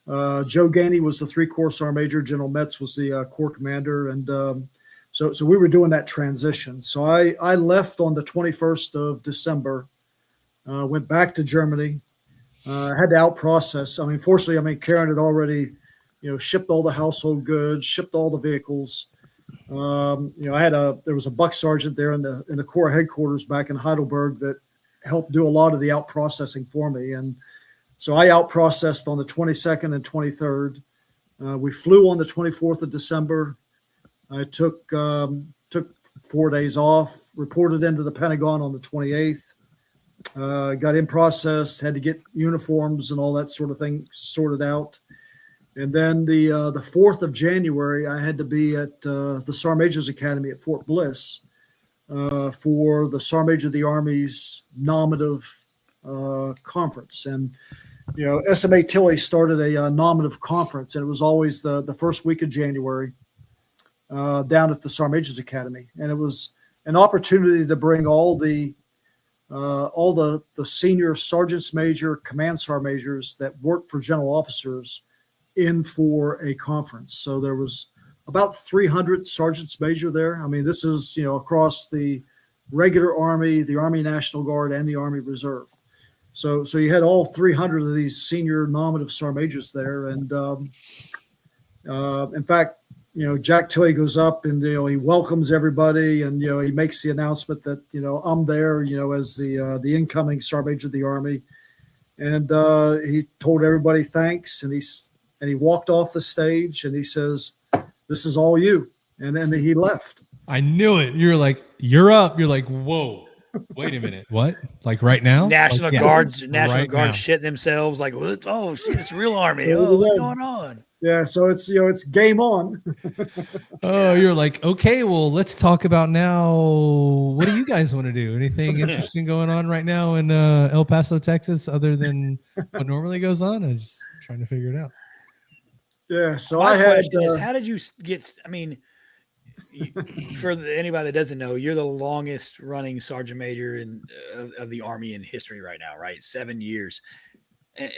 Joe Gainey was the 3 Corps Sergeant Major. General Metz was the Corps Commander. And so we were doing that transition. So I left on the 21st of December, went back to Germany, had to out-process. Fortunately, Karen had already shipped all the household goods, shipped all the vehicles. There was a buck sergeant there in the Corps headquarters back in Heidelberg that helped do a lot of the out processing for me. And so I out processed on the 22nd and 23rd. We flew on the 24th of December. I took 4 days off, reported into the Pentagon on the 28th. Got in process, had to get uniforms and all that sort of thing sorted out. And then the 4th of January, I had to be at the Sergeant Major's Academy at Fort Bliss for the Sergeant Major of the Army's nominative conference. And, SMA Tilley started a nominative conference, and it was always the first week of January down at the Sergeant Major's Academy. And it was an opportunity to bring all the senior sergeants major, command sergeant majors that work for general officers in for a conference. So there was about 300 sergeants major there. This is, across the regular Army, the Army National Guard, and the Army Reserve. So you had all 300 of these senior nominative sergeant majors there. And in fact, Jack Tilley goes up and, he welcomes everybody, and, he makes the announcement that, I'm there, as the incoming sergeant major of the Army. And he told everybody thanks, and he walked off the stage, and he says, "This is all you." And then he left. I knew it. You're like, you're up. You're like, whoa, wait a minute. What? Like right now? National like, Guards right shitting themselves like, oh shit, it's real Army. Oh, what's going on? Yeah, so it's it's game on. Oh, you're like, okay, well, let's talk about now. What do you guys want to do? Anything interesting going on right now in El Paso, Texas, other than what normally goes on? I'm just trying to figure it out. Yeah, so My I had. question is, how did you get? I mean, for anybody that doesn't know, you're the longest running sergeant major of the Army in history right now, right? 7 years.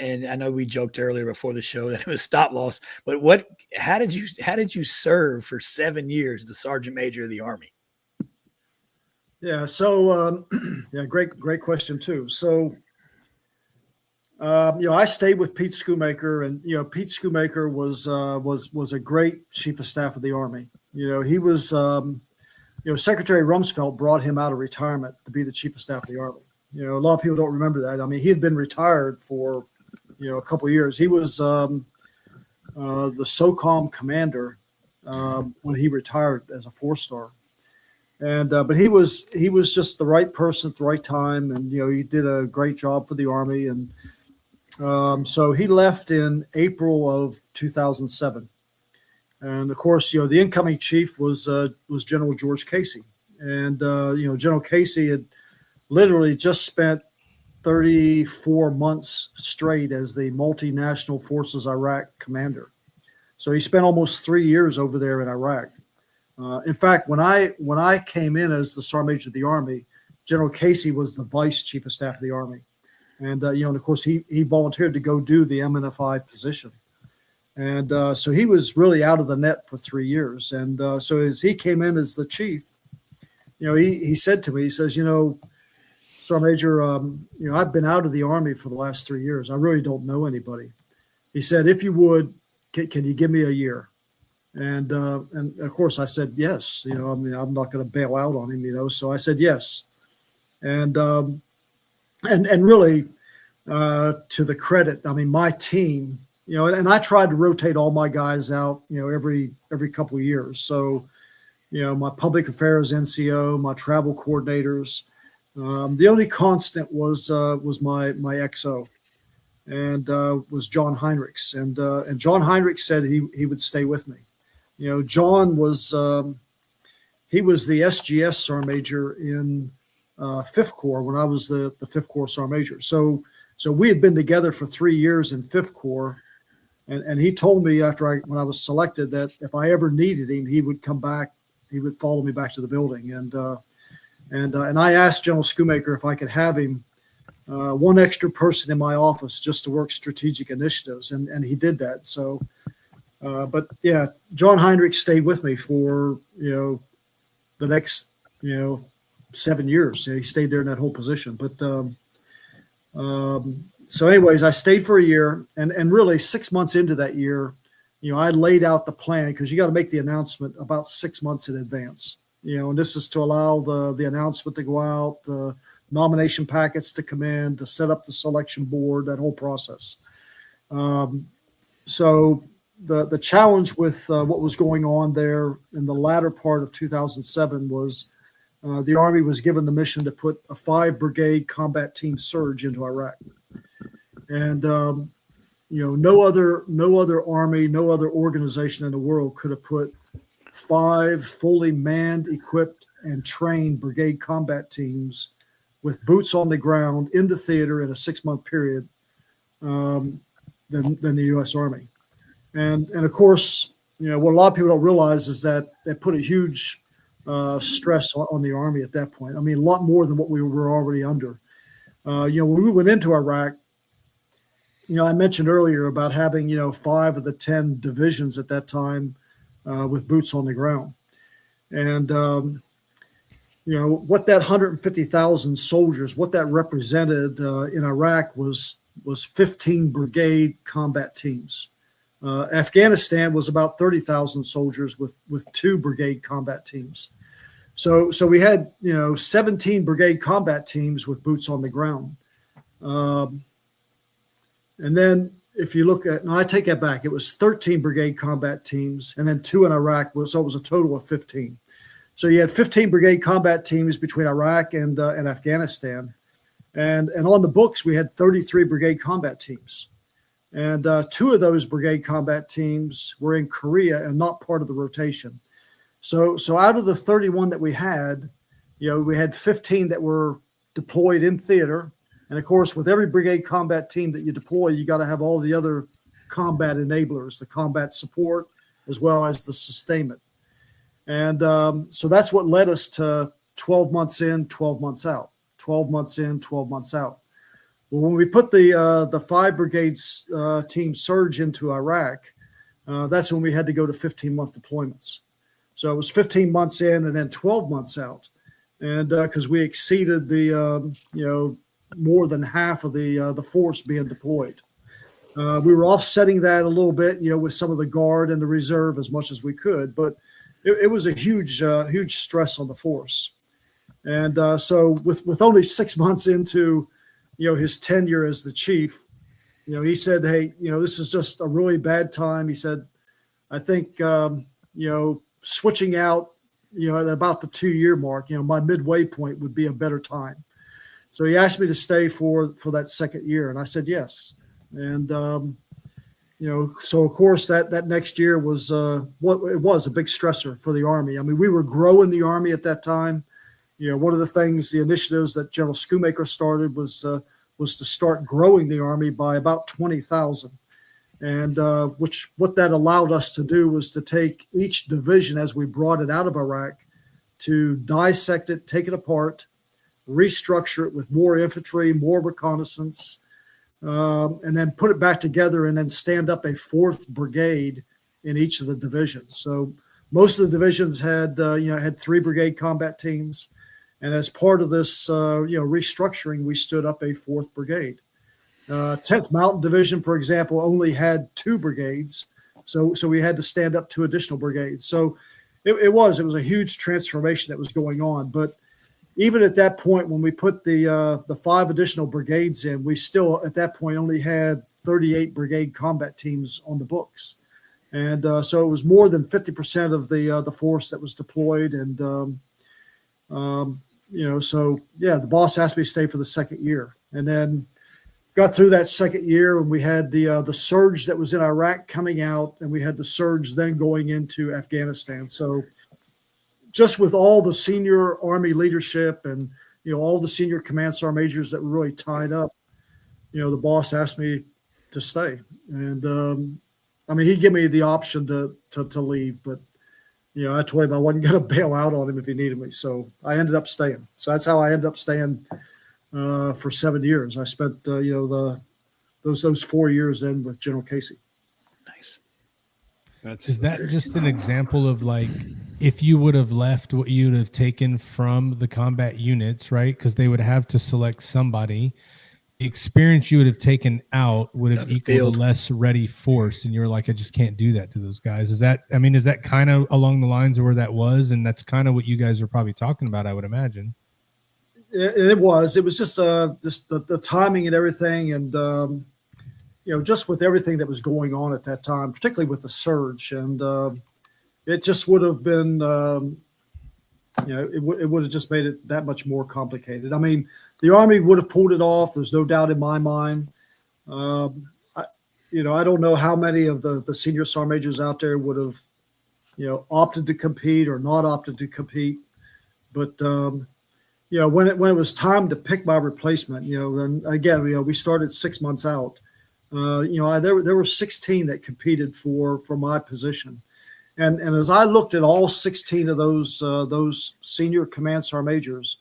And I know we joked earlier before the show that it was stop loss, but how did you serve for 7 years, the sergeant major of the Army? Yeah. So, great question too. So, I stayed with Pete Schoonmaker, and, Pete Schoonmaker was a great chief of staff of the Army. He was, Secretary Rumsfeld brought him out of retirement to be the chief of staff of the Army. A lot of people don't remember that. I mean, he had been retired for, a couple of years. He was the SOCOM commander when he retired as a 4-star. And but he was just the right person at the right time, and he did a great job for the Army. And so he left in April of 2007. And of course, the incoming chief was General George Casey, and General Casey had literally just spent 34 months straight as the multinational forces Iraq commander. So he spent almost 3 years over there in Iraq. In fact, when I came in as the sergeant major of the Army, General Casey was the vice chief of staff of the Army, and and of course he volunteered to go do the MNFI position, and so he was really out of the net for 3 years. And so as he came in as the chief, he said to me, he says, Sergeant Major, I've been out of the Army for the last 3 years. I really don't know anybody. He said, if you would, can you give me a year? And of course I said yes. I'm not going to bail out on him. So I said yes. And really, to the credit, I mean, my team, and I tried to rotate all my guys out, every couple of years. So, my public affairs NCO, my travel coordinators. The only constant was my XO, and was John Heinrichs, and John Heinrichs said he would stay with me. John was he was the SGS sergeant major in 5th Corps when I was the 5th Corps sergeant major. So we had been together for 3 years in 5th Corps, and he told me when I was selected that if I ever needed him, he would come back. He would follow me back to the building, and I asked General Schoonmaker if I could have him one extra person in my office just to work strategic initiatives, and he did that. So, but yeah, John Heinrich stayed with me for the next 7 years. He stayed there in that whole position. But so, anyways, I stayed for a year, and really 6 months into that year, I laid out the plan, because you got to make the announcement about 6 months in advance. And this is to allow the announcement to go out, the nomination packets to come in, to set up the selection board, that whole process. So the challenge with what was going on there in the latter part of 2007 was the Army was given the mission to put a 5-brigade combat team surge into Iraq. And, no other Army, no other organization in the world could have put 5 fully manned, equipped, and trained brigade combat teams with boots on the ground into theater in a 6-month period than the U.S. Army. And of course, what a lot of people don't realize is that that put a huge stress on the Army at that point. I mean, a lot more than what we were already under. When we went into Iraq, I mentioned earlier about having, 5 of the 10 divisions at that time with boots on the ground. And, what that 150,000 soldiers, what that represented in Iraq was 15 brigade combat teams. Afghanistan was about 30,000 soldiers with 2 brigade combat teams. So we had 17 brigade combat teams with boots on the ground. And then if you look at, no, I take that back. It was 13 brigade combat teams, and then 2 in Iraq. So it was a total of 15. So you had 15 brigade combat teams between Iraq and Afghanistan. And on the books, we had 33 brigade combat teams. And 2 of those brigade combat teams were in Korea and not part of the rotation. So out of the 31 that we had 15 that were deployed in theater. And of course, with every brigade combat team that you deploy, you got to have all the other combat enablers, the combat support, as well as the sustainment. And so that's what led us to 12 months in, 12 months out, 12 months in, 12 months out. Well, when we put the 5 brigades team surge into Iraq, that's when we had to go to 15-month deployments. So it was 15 months in and then 12 months out. And because we exceeded the, more than half of the force being deployed. We were offsetting that a little bit, with some of the guard and the reserve as much as we could, but it was a huge stress on the force. And so with only 6 months into, his tenure as the chief, he said, hey, this is just a really bad time. He said, I think, switching out, at about the 2-year mark, my midway point would be a better time. So he asked me to stay for that second year, and I said yes. And so of course that next year was what it was a big stressor for the Army. I mean, we were growing the Army at that time. One of the initiatives that General Schoonmaker started was to start growing the Army by about 20,000, and what that allowed us to do was to take each division as we brought it out of Iraq, to dissect it, take it apart, restructure it with more infantry, more reconnaissance, and then put it back together and then stand up a 4th brigade in each of the divisions. So most of the divisions had 3 brigade combat teams. And as part of this, restructuring, we stood up a 4th brigade. 10th Mountain Division, for example, only had 2 brigades. So we had to stand up 2 additional brigades. So it was a huge transformation that was going on. But even at that point, when we put the 5 additional brigades in, we still at that point only had 38 brigade combat teams on the books, and so it was more than 50% of the force that was deployed. And the boss asked me to stay for the second year, and then got through that second year, and we had the surge that was in Iraq coming out, and we had the surge then going into Afghanistan. So just with all the senior Army leadership and, all the senior command sergeant majors that were really tied up, the boss asked me to stay. And, he gave me the option to leave, but, I told him I wasn't going to bail out on him if he needed me. So I ended up staying. So that's how I ended up staying for 7 years. I spent, those 4 years then with General Casey. Nice. Is that just an example of if you would have left, what you'd have taken from the combat units, right? Because they would have to select somebody. The experience you would have taken out would have equaled a less ready force. And you're like, I just can't do that to those guys. Is that kind of along the lines of where that was? And that's kind of what you guys are probably talking about, I would imagine. It was just the timing and everything. And, just with everything that was going on at that time, particularly with the surge. And, it just would have been, it would have just made it that much more complicated. I mean, the Army would have pulled it off. There's no doubt in my mind. I don't know how many of the senior sergeant majors out there would have, opted to compete or not opted to compete. But, when it was time to pick my replacement, and again, we started 6 months out. There were 16 that competed for my position. And as I looked at all 16 of those senior command sergeant majors,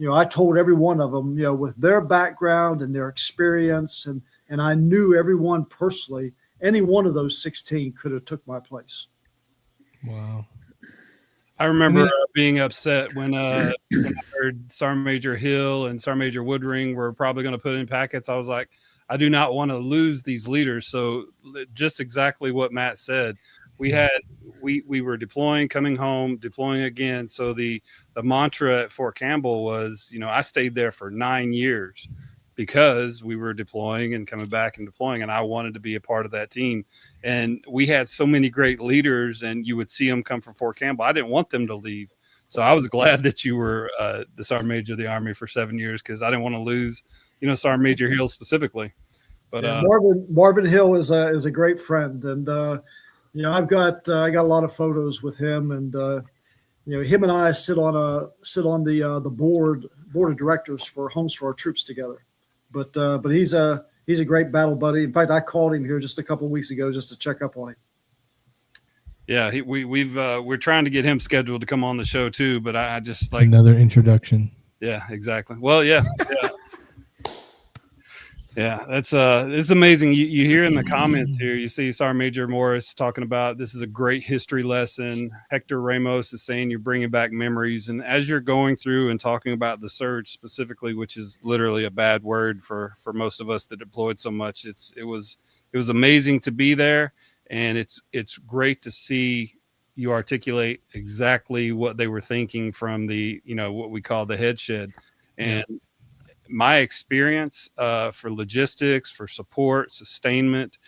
I told every one of them, with their background and their experience, and I knew everyone personally, any one of those 16 could have took my place. Wow. I remember being upset when I heard Sergeant Major Hill and Sergeant Major Woodring were probably going to put in packets. I was like, I do not want to lose these leaders. So just exactly what Matt said. We were deploying, coming home, deploying again. So the mantra at Fort Campbell was, I stayed there for 9 years because we were deploying and coming back and deploying, and I wanted to be a part of that team. And we had so many great leaders, and you would see them come from Fort Campbell. I didn't want them to leave. So I was glad that you were the Sergeant Major of the Army for 7 years, because I didn't want to lose, Sergeant Major Hill specifically. But Marvin Hill is a great friend, and I got a lot of photos with him, and him and I sit on the board of directors for Homes for Our Troops together. But he's a great battle buddy. In fact, I called him here just a couple of weeks ago just to check up on him. Yeah, we're trying to get him scheduled to come on the show too, but I just like another introduction. Yeah, exactly. Well, yeah. Yeah, that's it's amazing. You hear in the comments here, you see Sergeant Major Morris talking about this is a great history lesson. Hector Ramos is saying you're bringing back memories. And as you're going through and talking about the surge specifically, which is literally a bad word for most of us that deployed so much, it was amazing to be there, and it's great to see you articulate exactly what they were thinking from the what we call the head shed. And my experience for logistics, for support, sustainment,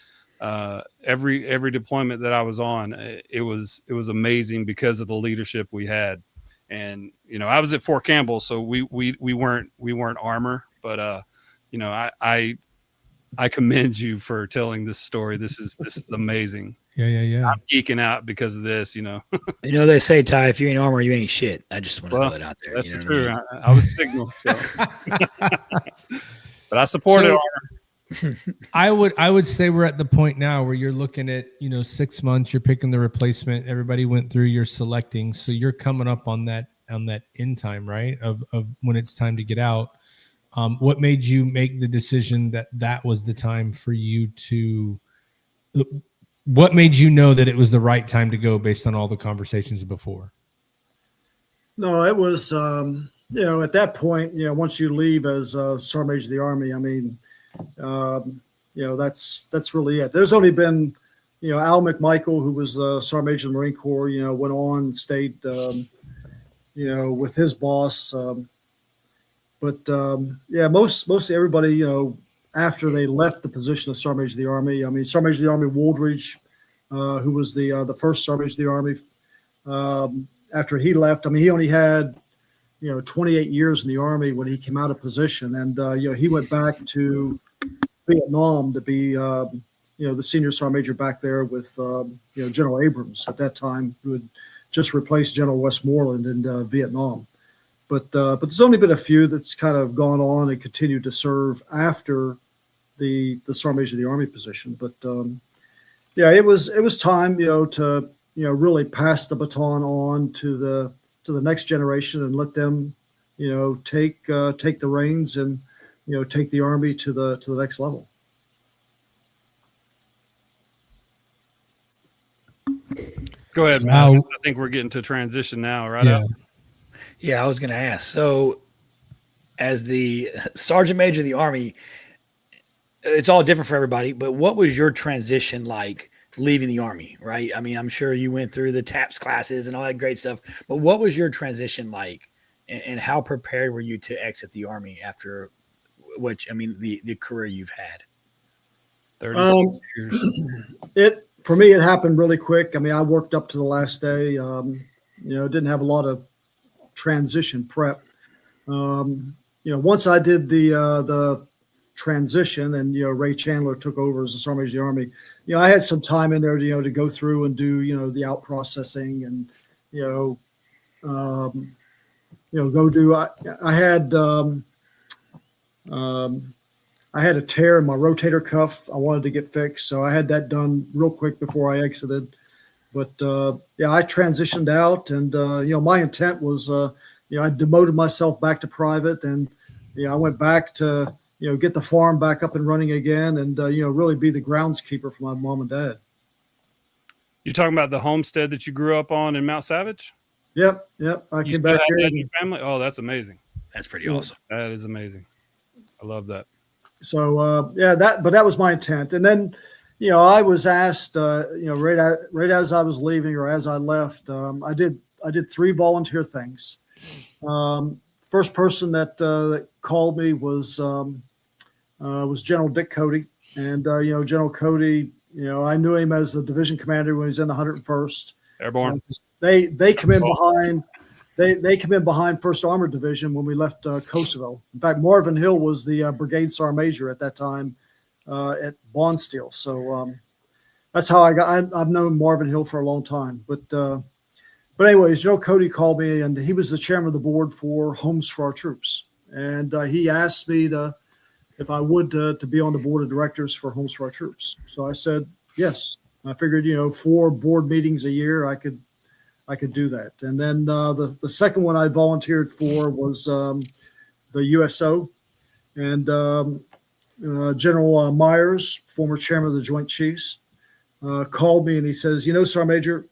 every deployment that I was on, it was amazing because of the leadership we had. And I was at Fort Campbell, so we weren't armor, but I commend you for telling this story. This is amazing. Yeah. I'm geeking out because of this, They say, Ty, if you ain't armor, you ain't shit. I just want to throw it out there. That's true. I mean? I was signal, so. But I supported armor. I would say we're at the point now where you're looking at 6 months. You're picking the replacement. Everybody went through. You're selecting, so you're coming up on that end time, right? Of when it's time to get out. What made you make the decision that was the time for you to? What made you know that it was the right time to go based on all the conversations before? No, it was, at that point, once you leave as Sergeant Major of the Army, I mean, that's really it. There's only been, Al McMichael, who was Sergeant Major of the Marine Corps, went on and stayed, with his boss. Mostly everybody, after they left the position of Sergeant Major of the Army. I mean, Sergeant Major of the Army Wooldridge, who was the first Sergeant Major of the Army, after he left, I mean, he only had, 28 years in the Army when he came out of position. And, he went back to Vietnam to be, the senior Sergeant Major back there with, General Abrams at that time, who had just replaced General Westmoreland in Vietnam. But there's only been a few that's kind of gone on and continued to serve after the Sergeant Major of the Army position. But it was time to really pass the baton on to the next generation and let them take the reins and take the Army to the next level. Go ahead, Matt. I think we're getting to transition now, right? Yeah. Yeah, I was going to ask. So, as the Sergeant Major of the Army, it's all different for everybody, but what was your transition like leaving the Army, right? I mean, I'm sure you went through the TAPS classes and all that great stuff, but what was your transition like, and how prepared were you to exit the Army after the career you've had? 30 years. For me, it happened really quick. I mean, I worked up to the last day, didn't have a lot of transition prep. Once I did the transition and Ray Chandler took over as the Sergeant Major of the Army, I had some time in there to go through and do the out processing and go do. I had a tear in my rotator cuff. I wanted to get fixed, so I had that done real quick before I exited. But I transitioned out, and my intent was, I demoted myself back to private, and I went back to get the farm back up and running again, and really be the groundskeeper for my mom and dad. You talking about the homestead that you grew up on in Mount Savage? Yep. I You came still back have here. that in your family? Oh, that's amazing. That's pretty awesome. That is amazing. I love that. So that was my intent. And then, I was asked, right as I was leaving or as I left, I did 3 volunteer things. First person that called me was General Dick Cody, and General Cody, I knew him as the division commander when he was in the 101st. Airborne. They come in behind. They come in behind 1st Armored Division when we left Kosovo. In fact, Marvin Hill was the brigade sergeant major at that time at Bonsteel. So that's how I've known Marvin Hill for a long time. But anyways, General Cody called me, and he was the chairman of the board for Homes for Our Troops. And he asked me if I would to be on the board of directors for Homes for Our Troops. So I said yes. I figured 4 board meetings a year I could do that. And then the second one I volunteered for was the USO, and General Myers, former chairman of the Joint Chiefs, called me and he says, Sergeant Major,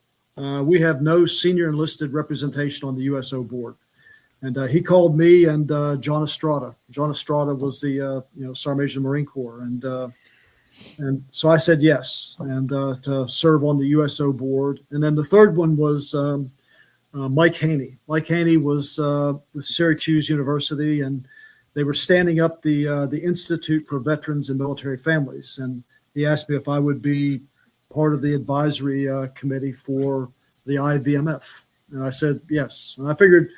we have no senior enlisted representation on the USO board. And he called me and John Estrada. John Estrada was the Sergeant Major of the Marine Corps, and so I said yes, and to serve on the USO board. And then the third one was Mike Haney. Mike Haney was with Syracuse University, and they were standing up the Institute for Veterans and Military Families. And he asked me if I would be part of the advisory committee for the IVMF. And I said yes. And I figured,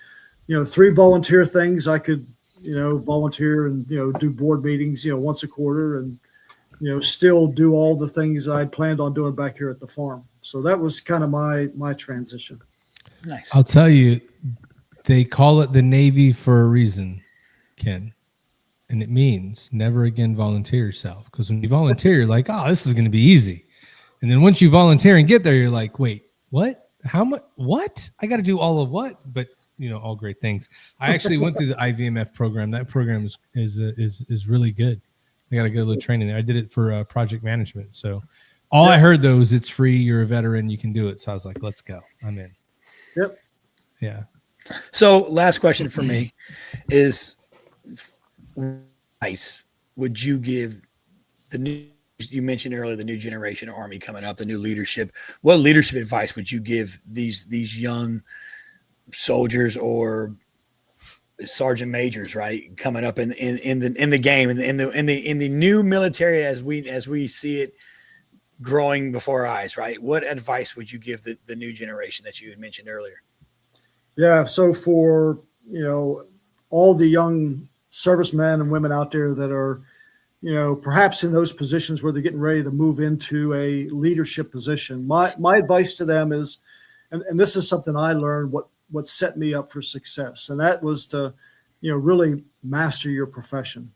3 volunteer things I could, volunteer and, do board meetings, once a quarter, and still do all the things I'd planned on doing back here at the farm. So that was kind of my transition. Nice. I'll tell you, they call it the Navy for a reason, Ken. And it means never again volunteer yourself. Because when you volunteer, you're like, oh, this is going to be easy. And then once you volunteer and get there, you're like, wait, what? How much? What? I got to do all of what? But, all great things. I actually went through the IVMF program. That program is really good. I got a good little training there. I did it for project management. So all I heard though is it's free. You're a veteran. You can do it. So I was like, let's go. I'm in. Yep. Yeah. So last question for me is, advice would you give you mentioned earlier, the new generation of Army coming up, the new leadership. What leadership advice would you give these young soldiers or sergeant majors, right, coming up in the game, in the new military as we see it growing before our eyes, right? What advice would you give the new generation that you had mentioned earlier? Yeah, so for all the young servicemen and women out there that are perhaps in those positions where they're getting ready to move into a leadership position, my advice to them is, and this is something I learned what set me up for success, and that was to really master your profession.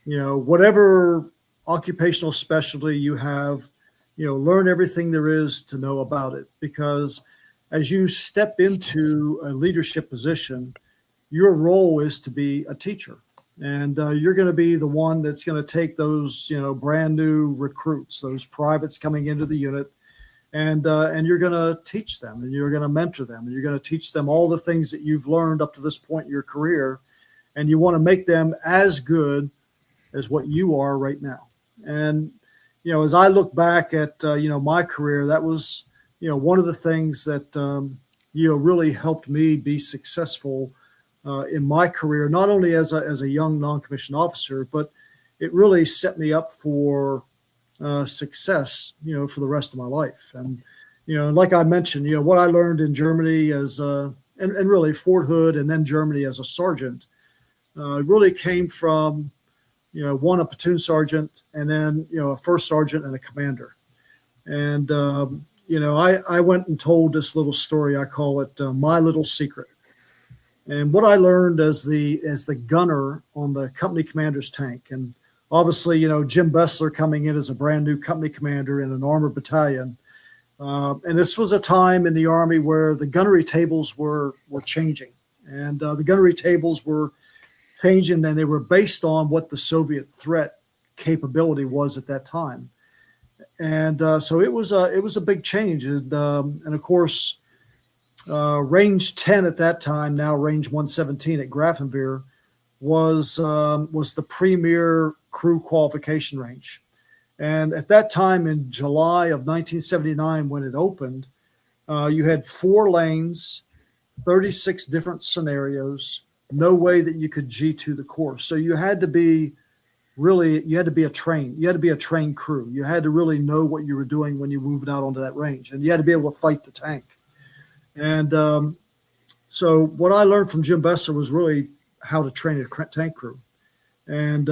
Whatever occupational specialty you have, learn everything there is to know about it, because as you step into a leadership position, your role is to be a teacher, and you're going to be the one that's going to take those brand new recruits, those privates coming into the unit, and you're going to teach them, and you're going to mentor them, and you're going to teach them all the things that you've learned up to this point in your career, and you want to make them as good as what you are right now. And as I look back at my career, that was one of the things that really helped me be successful in my career, not only as a young non-commissioned officer, but it really set me up for success, for the rest of my life. And, like I mentioned, what I learned in Germany as and really Fort Hood and then Germany as a sergeant really came from, one, a platoon sergeant, and then, a first sergeant and a commander. And, I went and told this little story. I call it my little secret. And what I learned as the gunner on the company commander's tank, and obviously, Jim Bessler coming in as a brand new company commander in an armored battalion. And this was a time in the Army where the gunnery tables were changing, and the gunnery tables were changing, and they were based on what the Soviet threat capability was at that time. And so it was a big change. And of course, Range 10 at that time, now Range 117 at Grafenwehr, was the premier crew qualification range. And at that time, in July of 1979, when it opened, you had 4 lanes, 36 different scenarios, no way that you could G2 the course. So you had to be a trained crew. You had to really know what you were doing when you moved out onto that range, and you had to be able to fight the tank. And so what I learned from Jim Besser was really how to train a tank crew. And,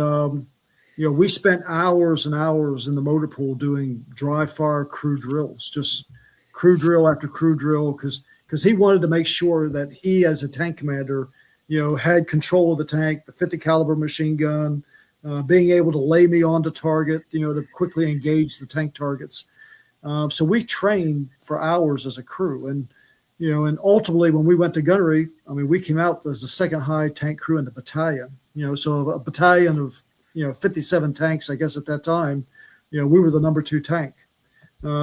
we spent hours and hours in the motor pool doing dry fire crew drills, just crew drill after crew drill, because he wanted to make sure that he, as a tank commander, had control of the tank, the 50 caliber machine gun, being able to lay me onto target, to quickly engage the tank targets. So we trained for hours as a crew. And ultimately when we went to gunnery, we came out as the second high tank crew in the battalion, so a battalion of, 57 tanks, I guess at that time, we were the number 2 tank.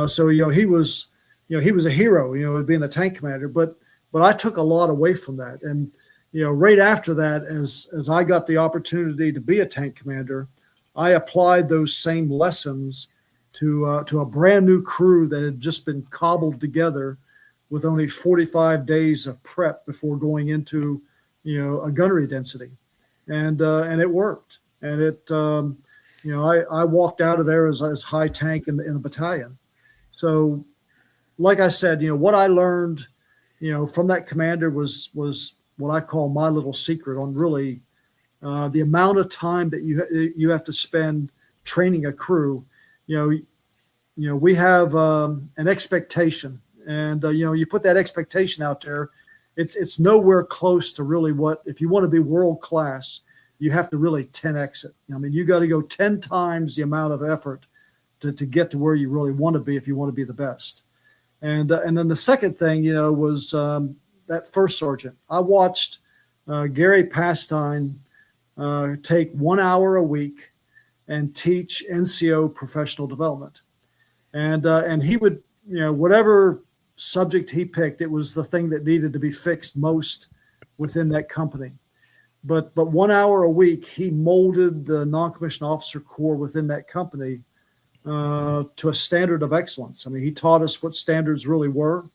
So he was a hero, being a tank commander, but I took a lot away from that. And, right after that, as I got the opportunity to be a tank commander, I applied those same lessons to a brand new crew that had just been cobbled together with only 45 days of prep before going into, a gunnery density. And it worked. And it, I walked out of there as high tank in the battalion. So like I said, what I learned, from that commander was what I call my little secret on really the amount of time that you have to spend training a crew. We have an expectation, and you put that expectation out there. It's nowhere close to really what, if you want to be world class, you have to really 10x it. You got to go 10 times the amount of effort to get to where you really want to be if you want to be the best. And then the second thing, was that first sergeant. I watched Gary Pastine take 1 hour a week and teach NCO professional development. And he would, whatever subject he picked, it was the thing that needed to be fixed most within that company. But 1 hour a week, he molded the non-commissioned officer corps within that company to a standard of excellence. He taught us what standards really were.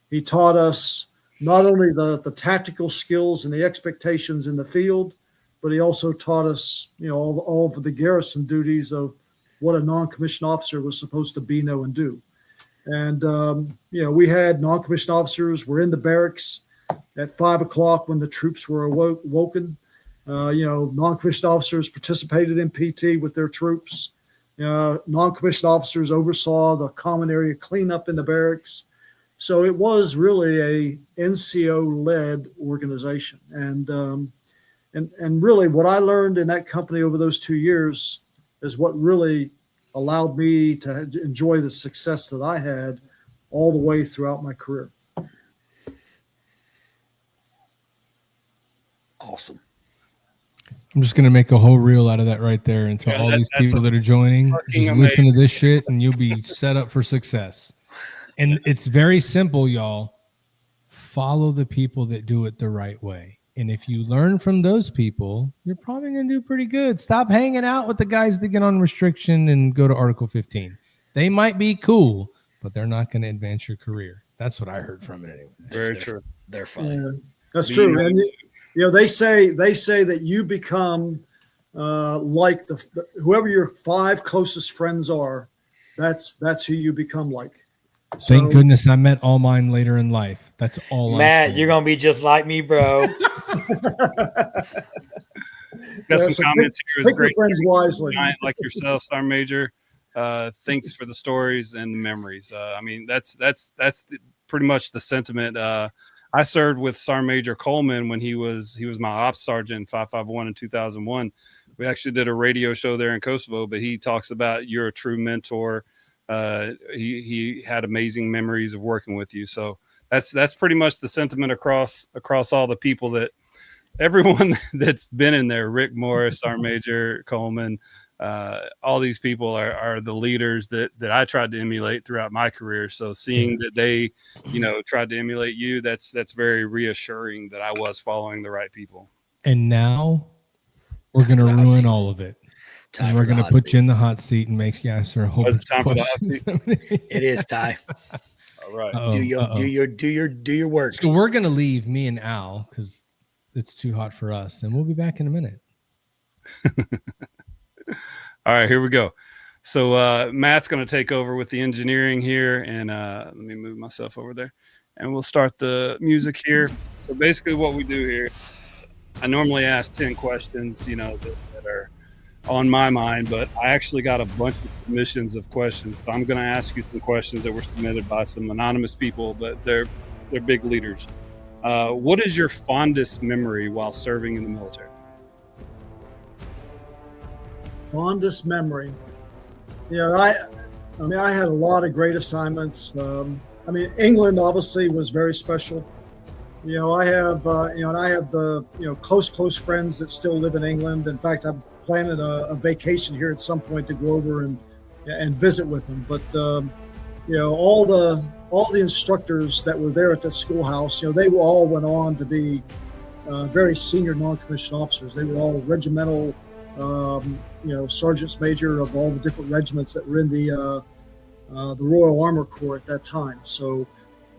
He taught us not only the tactical skills and the expectations in the field, but he also taught us, all of the garrison duties of what a non-commissioned officer was supposed to be, know, and do. And, we had non-commissioned officers were in the barracks at 5 o'clock when the troops were awoken. Non-commissioned officers participated in PT with their troops. Non-commissioned officers oversaw the common area cleanup in the barracks. So it was really a NCO-led organization. And really what I learned in that company over those 2 years is what really allowed me to enjoy the success that I had all the way throughout my career. Awesome. I'm just going to make a whole reel out of that right there. And to all these people that are joining, just listen to this shit and you'll be set up for success. And it's very simple, y'all. Follow the people that do it the right way. And if you learn from those people, you're probably going to do pretty good. Stop hanging out with the guys that get on restriction and go to Article 15. They might be cool, but they're not going to advance your career. That's what I heard from it anyway. Very true. They're fine. Yeah, that's true. And they say that you become like whoever your 5 closest friends are. That's who you become like. So, thank goodness I met all mine later in life. That's all. Matt, you're gonna be just like me, bro. Got some comments here. Pick your friends wisely. Like yourself, Sergeant Major. Thanks for the stories and the memories. That's pretty much the sentiment. I served with Sergeant Major Coleman when he was my ops sergeant in 551 in 2001. We actually did a radio show there in Kosovo, but he talks about you're a true mentor. He had amazing memories of working with you. So that's pretty much the sentiment across all the people, that everyone that's been in there, Rick Morris, Sergeant Major Coleman, all these people are the leaders that I tried to emulate throughout my career. So seeing that they, tried to emulate you, that's very reassuring that I was following the right people. And now we're going to ruin all of it. And we're going to put you in the hot seat and make you answer a whole bunch of questions. It is, Ty. All right. Do your work. So we're going to leave me and Al because it's too hot for us, and we'll be back in a minute. All right, here we go. So Matt's going to take over with the engineering here, and let me move myself over there, and we'll start the music here. So basically what we do here, I normally ask 10 questions, that are on my mind, but I actually got a bunch of submissions of questions. So I'm going to ask you some questions that were submitted by some anonymous people, but they're big leaders. What is your fondest memory while serving in the military? Fondest memory. I had a lot of great assignments. England obviously was very special. I have the close friends that still live in England. In fact, I'm planning a vacation here at some point to go over and visit with them. But all the instructors that were there at the schoolhouse, they all went on to be very senior non-commissioned officers. They were all regimental. Sergeants major of all the different regiments that were in the Royal Armor Corps at that time. So,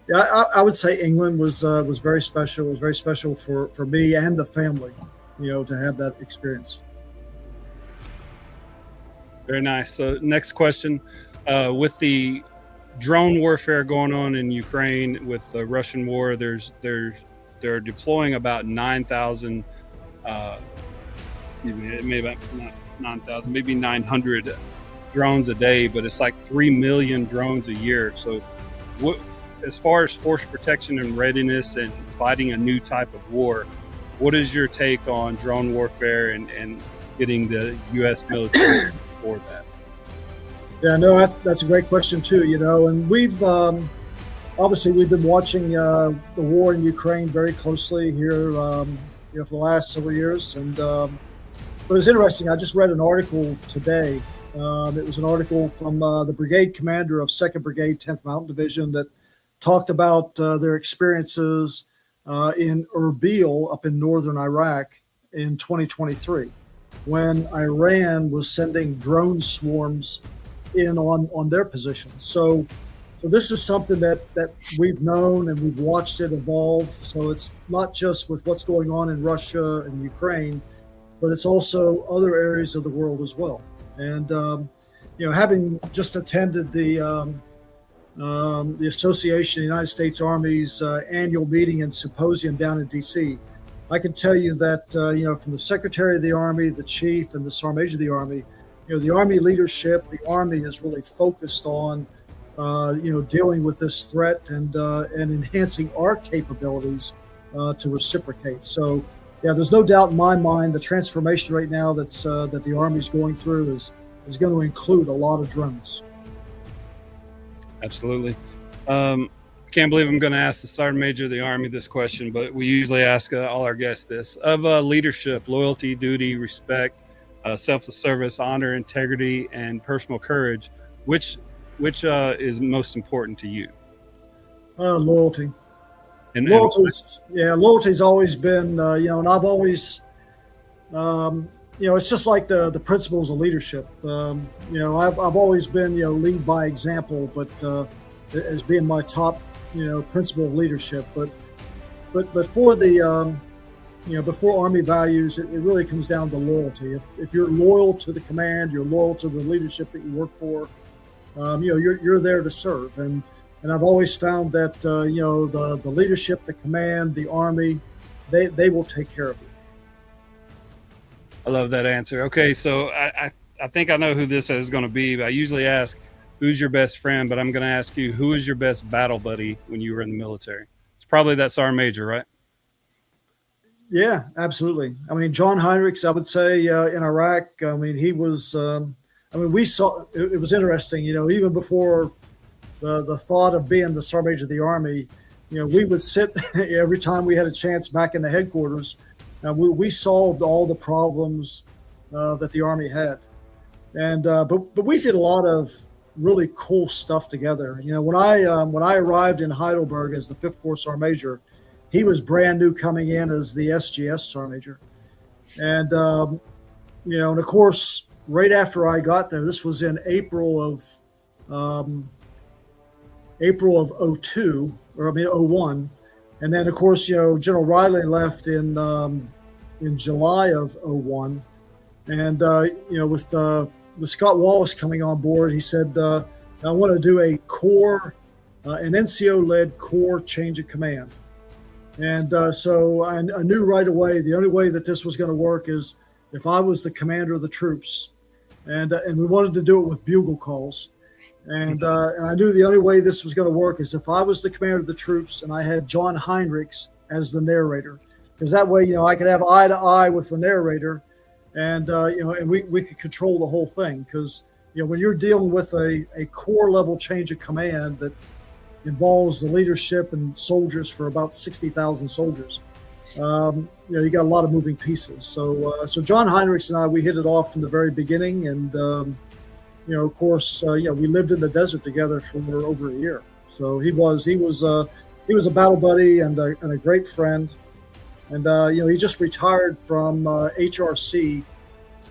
yeah, I would say England was very special. It was very special for me and the family, to have that experience. Very nice. So, next question: with the drone warfare going on in Ukraine with the Russian war, they're deploying about 9,000. Maybe not 9,000, maybe 900 drones a day, but it's like 3 million drones a year. So what, as far as force protection and readiness and fighting a new type of war, what is your take on drone warfare and getting the U.S. military to support that? Yeah, no, that's a great question too, and we've obviously we've been watching the war in Ukraine very closely here, for the last several years. And but it was interesting. I just read an article today. It was an article from the brigade commander of 2nd Brigade, 10th Mountain Division, that talked about their experiences in Erbil up in northern Iraq in 2023, when Iran was sending drone swarms in on their positions. So this is something that we've known and we've watched it evolve. So it's not just with what's going on in Russia and Ukraine, but it's also other areas of the world as well. And having just attended the Association of the United States Army's annual meeting and symposium down in D.C., I can tell you that from the Secretary of the Army, the Chief, and the Sergeant Major of the Army, the Army leadership, the Army is really focused on dealing with this threat and enhancing our capabilities to reciprocate. So, yeah, there's no doubt in my mind the transformation right now that the Army's going through is going to include a lot of drones. Absolutely. Can't believe I'm going to ask the Sergeant Major of the Army this question, but we usually ask all our guests this. Of leadership, loyalty, duty, respect, selfless service, honor, integrity, and personal courage, which is most important to you? Loyalty. Loyalty's always been, and I've always, it's just like the principles of leadership. I've always been, lead by example, but as being my top, principle of leadership. But for the, before Army values, it really comes down to loyalty. If you're loyal to the command, you're loyal to the leadership that you work for, you're there to serve. And I've always found that, the leadership, the command, the Army, they will take care of you. I love that answer. Okay, so I think I know who this is going to be. I usually ask, who's your best friend? But I'm going to ask you, who is your best battle buddy when you were in the military? It's probably that Sergeant Major, right? Yeah, absolutely. I mean, John Heinrichs, I would say in Iraq, he was, we saw, it was interesting, even before the thought of being the Sergeant Major of the Army, we would sit every time we had a chance back in the headquarters. We solved all the problems that the Army had. And but we did a lot of really cool stuff together. When I arrived in Heidelberg as the 5th Corps Sergeant Major, he was brand new coming in as the SGS Sergeant Major. And and of course, right after I got there, this was in April of 01, and then of course General Riley left in July of 01, and with Scott Wallace coming on board, he said, I want to do a corps, an NCO-led corps change of command. And so I knew right away the only way that this was going to work is if I was the commander of the troops, and we wanted to do it with bugle calls. And I knew the only way this was going to work is if I was the commander of the troops and I had John Heinrichs as the narrator, because that way I could have eye to eye with the narrator, and and we could control the whole thing. Because when you're dealing with a corps level change of command that involves the leadership and soldiers for about 60,000 soldiers, you got a lot of moving pieces. So John Heinrichs and I, we hit it off from the very beginning, and of course, we lived in the desert together for over a year. So he was a battle buddy and a great friend. And he just retired from HRC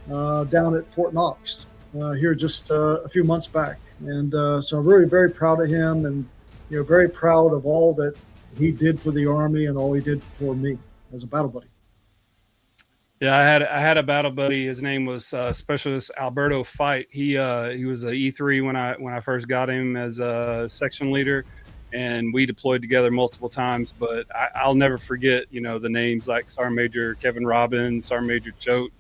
down at Fort Knox here just a few months back. And so I'm really very proud of him, and very proud of all that he did for the Army and all he did for me as a battle buddy. Yeah, I had a battle buddy. His name was Specialist Alberto Fight. He was a E3 when I first got him as a section leader, and we deployed together multiple times. But I'll never forget, the names like Sergeant Major Kevin Robbins, Sergeant Major Choate,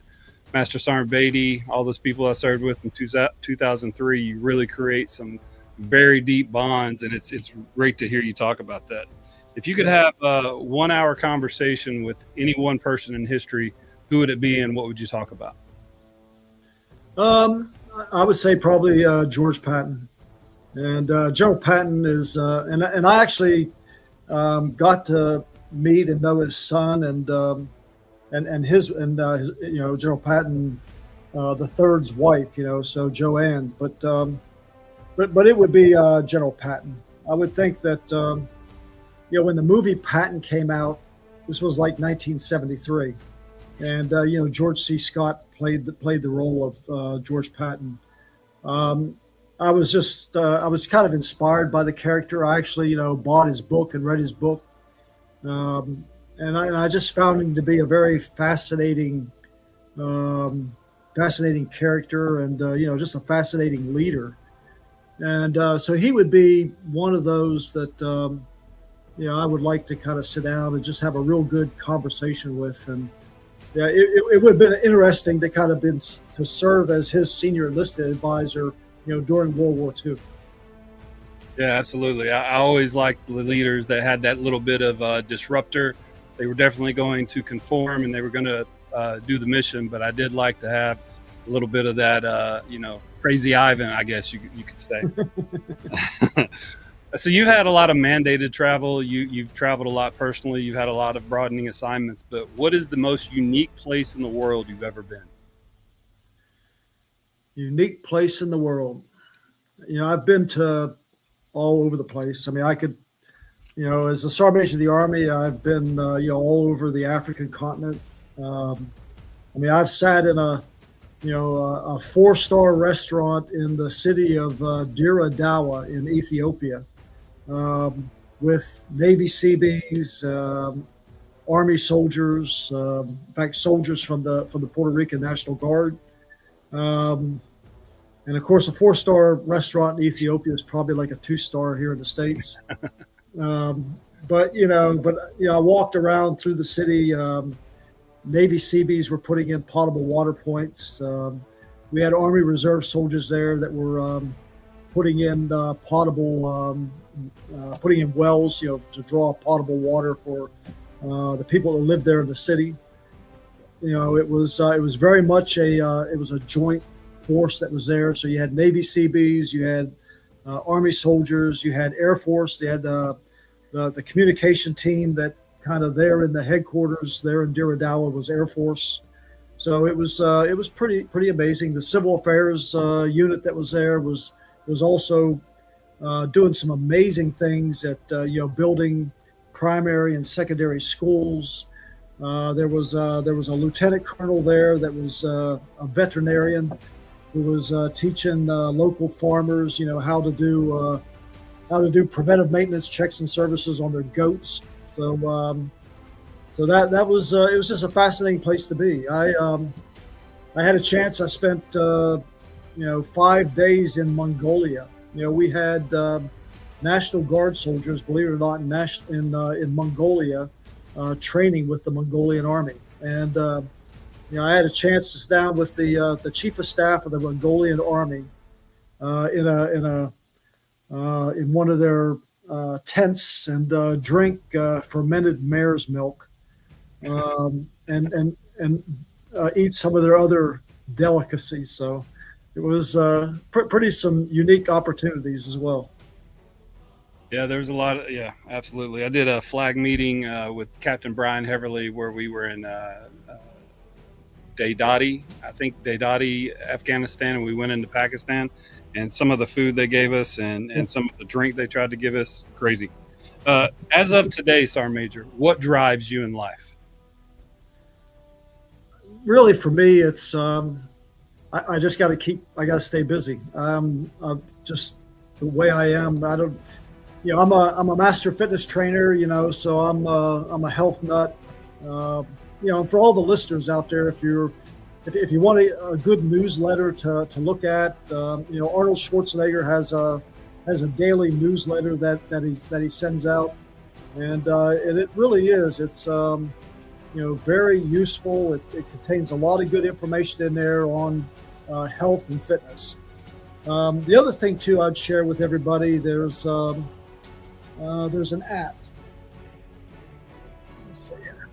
Master Sergeant Beatty, all those people I served with in 2003. You really create some very deep bonds, and it's great to hear you talk about that. If you could have a 1 hour conversation with any one person in history, who would it be, and what would you talk about? I would say probably George Patton. And General Patton is, and I actually got to meet and know his son and his General Patton, the third's wife, so Joanne. But it would be General Patton. I would think that when the movie Patton came out, this was like 1973. And George C. Scott played the role of George Patton. I was kind of inspired by the character. I actually bought his book and read his book, and I just found him to be a very fascinating character, and just a fascinating leader. And so he would be one of those that I would like to kind of sit down and just have a real good conversation with. And yeah, it would have been interesting to kind of to serve as his senior enlisted advisor, during World War II. Yeah, absolutely. I always liked the leaders that had that little bit of disruptor. They were definitely going to conform, and they were going to do the mission. But I did like to have a little bit of that, crazy Ivan, I guess you could say. So you've had a lot of mandated travel. You've traveled a lot personally. You've had a lot of broadening assignments. But what is the most unique place in the world you've ever been? Unique place in the world. I've been to all over the place. I mean, I could, as a Sergeant Major of the Army, I've been, all over the African continent. I've sat in a 4-star restaurant in the city of Dire Dawa in Ethiopia, with Navy Seabees, Army soldiers, in fact, soldiers from the Puerto Rican National Guard. And of course, a 4-star restaurant in Ethiopia is probably like a 2-star here in the States. But I walked around through the city. Navy Seabees were putting in potable water points. We had Army Reserve soldiers there that were putting in putting in wells, to draw potable water for the people that lived there in the city. It was very much a joint force that was there. So you had Navy Seabees, you had Army soldiers, you had Air Force. They had the communication team that kind of there in the headquarters there in Dire Dawa was Air Force. So it was pretty amazing. The civil affairs unit that was there was also doing some amazing things at building primary and secondary schools. There was a lieutenant colonel there that was a veterinarian who was teaching local farmers, how to do preventive maintenance checks and services on their goats. So that was it was just a fascinating place to be. I had a chance. I spent 5 days in Mongolia. We had National Guard soldiers, believe it or not, in Mongolia, training with the Mongolian army. And I had a chance to sit down with the chief of staff of the Mongolian army in one of their tents and drink fermented mare's milk, and eat some of their other delicacies. So it was pretty some unique opportunities as well. Yeah, there was a lot of, yeah, absolutely. I did a flag meeting with Captain Brian Heverly where we were in Deodati, Afghanistan, and we went into Pakistan, and some of the food they gave us and some of the drink they tried to give us, crazy. As of today, Sergeant Major, what drives you in life? Really, for me, it's I just got to stay busy. Just the way I am. I don't, I'm a master fitness trainer, so I'm a health nut. And for all the listeners out there, if you want a good newsletter to look at, Arnold Schwarzenegger has a daily newsletter that he sends out, and it really is. It's very useful. It contains a lot of good information in there on health and fitness. The other thing too, I'd share with everybody, there's an app. Let's see here.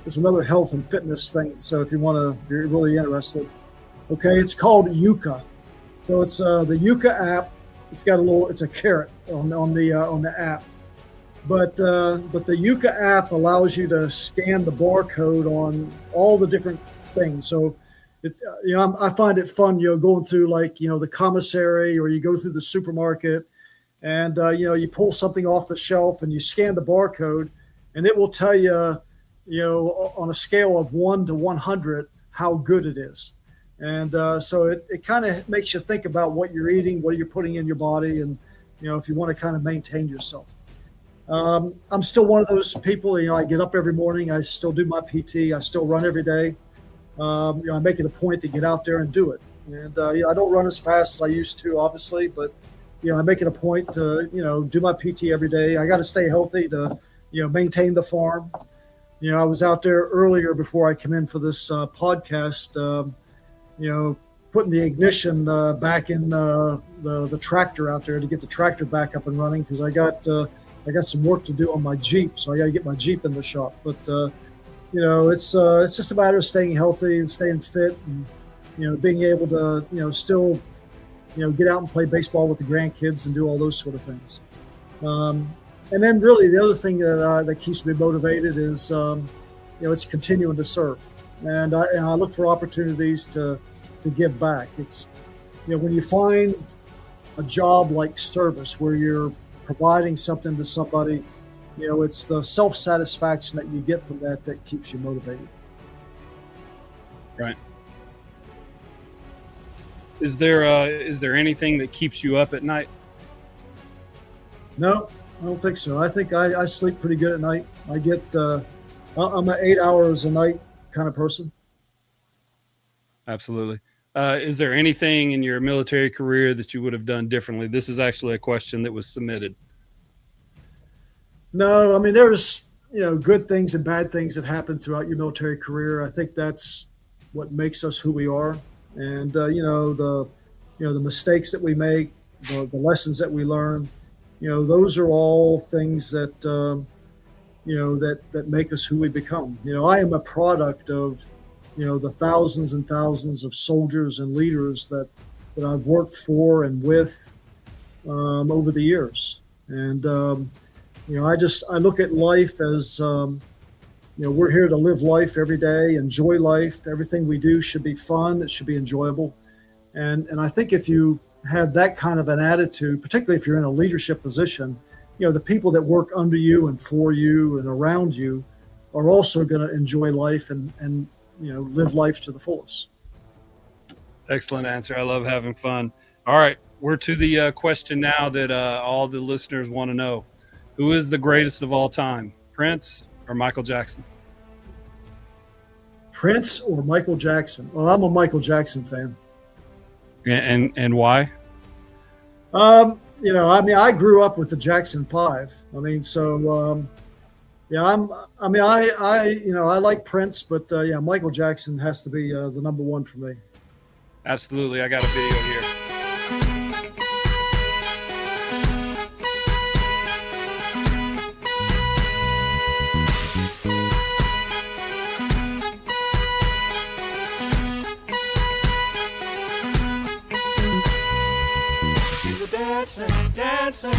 There's another health and fitness thing. So if you're really interested, okay, it's called Yuka. So it's the Yuka app. It's a carrot on the app. But the Yuka app allows you to scan the barcode on all the different things. So it's I find it fun, going through the commissary, or you go through the supermarket, and you pull something off the shelf and you scan the barcode, and it will tell you, on a scale of 1 to 100 how good it is. And so it kind of makes you think about what you're eating, what you're putting in your body, and if you want to kind of maintain yourself. I'm still one of those people, I get up every morning, I still do my PT, I still run every day. I make it a point to get out there and do it. And, I don't run as fast as I used to, obviously, but, I make it a point to, do my PT every day. I got to stay healthy to, maintain the farm. I was out there earlier before I come in for this podcast, putting the ignition back in the tractor out there to get the tractor back up and running, because I got some work to do on my Jeep, so I got to get my Jeep in the shop. But it's just a matter of staying healthy and staying fit, and being able to still get out and play baseball with the grandkids and do all those sort of things. And then really the other thing that keeps me motivated is it's continuing to serve, and I look for opportunities to give back. It's when you find a job like service where you're providing something to somebody, it's the self-satisfaction that you get from that keeps you motivated. Right. Is there anything that keeps you up at night? No, I don't think so. I think I sleep pretty good at night. I get I'm an 8 hours a night kind of person. Absolutely. Is there anything in your military career that you would have done differently? This is actually a question that was submitted. No, I mean, there's, good things and bad things that happen throughout your military career. I think that's what makes us who we are. And, the mistakes that we make, the lessons that we learn, those are all things that, that make us who we become. I am a product of, the thousands and thousands of soldiers and leaders that I've worked for and with over the years. And, I look at life as, we're here to live life every day, enjoy life. Everything we do should be fun. It should be enjoyable. And I think if you have that kind of an attitude, particularly if you're in a leadership position, the people that work under you and for you and around you are also going to enjoy life and live life to the fullest. Excellent answer. I love having fun. All right, we're to the question now that all the listeners want to know. Who is the greatest of all time, Prince or Michael Jackson? Prince or Michael Jackson? Well, I'm a Michael Jackson fan. And why? I grew up with the Jackson 5. I like Prince, but Michael Jackson has to be the number one for me. Absolutely. I got a video here. Dancing.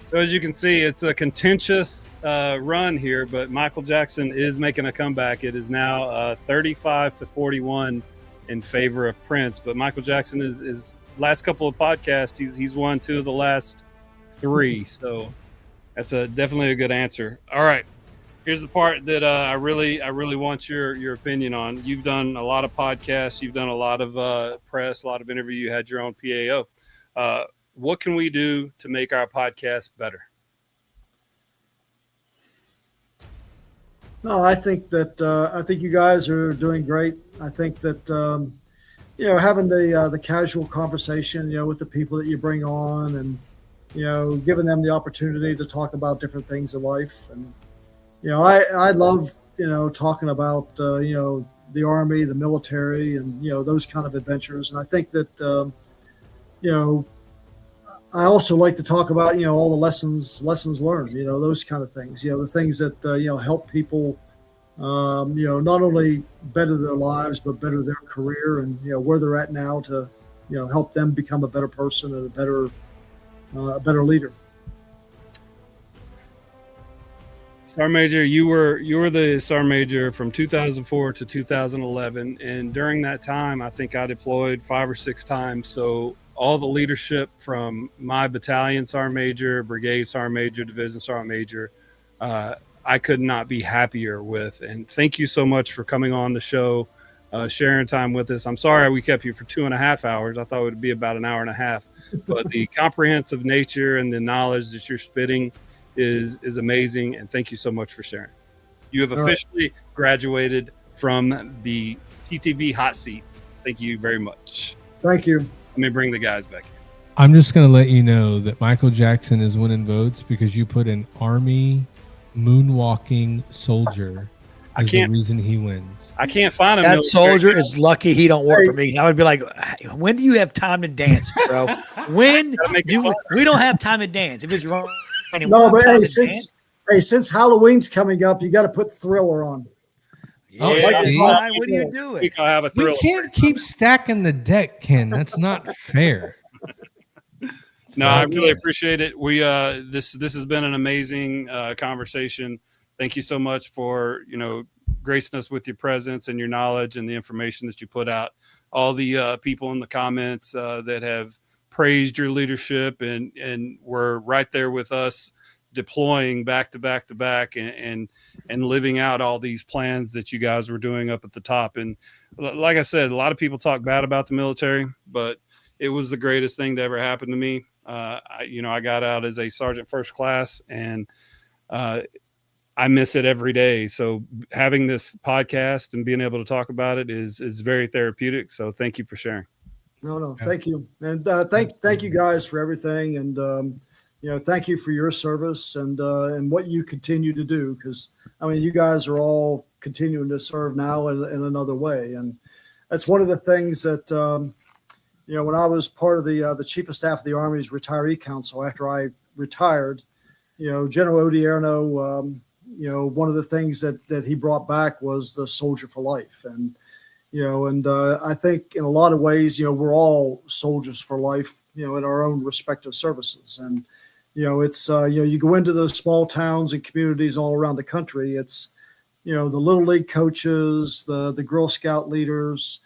So as you can see, it's a contentious run here, but Michael Jackson is making a comeback. It is now 35-41 in favor of Prince. But Michael Jackson is last couple of podcasts, he's won 2 of the last 3. So that's definitely a good answer. All right. Here's the part that I really want your opinion on. You've done a lot of podcasts. You've done a lot of press, a lot of interview. You had your own PAO. What can we do to make our podcast better? No, I think you guys are doing great. I think that having the casual conversation, with the people that you bring on, and giving them the opportunity to talk about different things in life. And I love talking about the Army, the military, and those kind of adventures. And I think that I also like to talk about all the lessons learned, those kind of things, the things that help people not only better their lives but better their career, and where they're at now to help them become a better person and a better leader. Sergeant Major, you were the Sergeant Major from 2004 to 2011, and during that time, I think I deployed 5 or 6 times. So all the leadership from my battalion Sergeant Major, brigade Sergeant Major, division Sergeant Major, I could not be happier with. And thank you so much for coming on the show, sharing time with us. I'm sorry we kept you for 2.5 hours. I thought it would be about an hour and a half, but the comprehensive nature and the knowledge that you're spitting is amazing, and thank you so much for sharing. You have officially graduated from the TTV hot seat. Thank you very much. Thank you. Let me bring the guys back here. I'm just going to let you know that Michael Jackson is winning votes because you put an Army moonwalking soldier as the reason he wins. I can't find him. That soldier is lucky he don't work for me. I would be like, when do you have time to dance, bro? We don't have time to dance. If it's wrong. No, but since Halloween's coming up, you got to put Thriller on. Yeah, what are you doing? We can't keep stacking the deck, Ken. That's not fair. No, I really appreciate it. We this has been an amazing conversation. Thank you so much for gracing us with your presence and your knowledge and the information that you put out. All the people in the comments that have praised your leadership and were right there with us deploying back to back and living out all these plans that you guys were doing up at the top. And like I said, a lot of people talk bad about the military, but it was the greatest thing to ever happen to me. I got out as a sergeant first class, and I miss it every day. So having this podcast and being able to talk about it is very therapeutic. So thank you for sharing. No, thank you. And thank you guys for everything. And, thank you for your service and what you continue to do. Because, you guys are all continuing to serve now in another way. And that's one of the things that, when I was part of the Chief of Staff of the Army's Retiree Council after I retired, General Odierno, one of the things that he brought back was the Soldier for Life. And, And I think in a lot of ways, we're all soldiers for life, in our own respective services. And, it's, you go into those small towns and communities all around the country. It's, the Little League coaches, the Girl Scout leaders,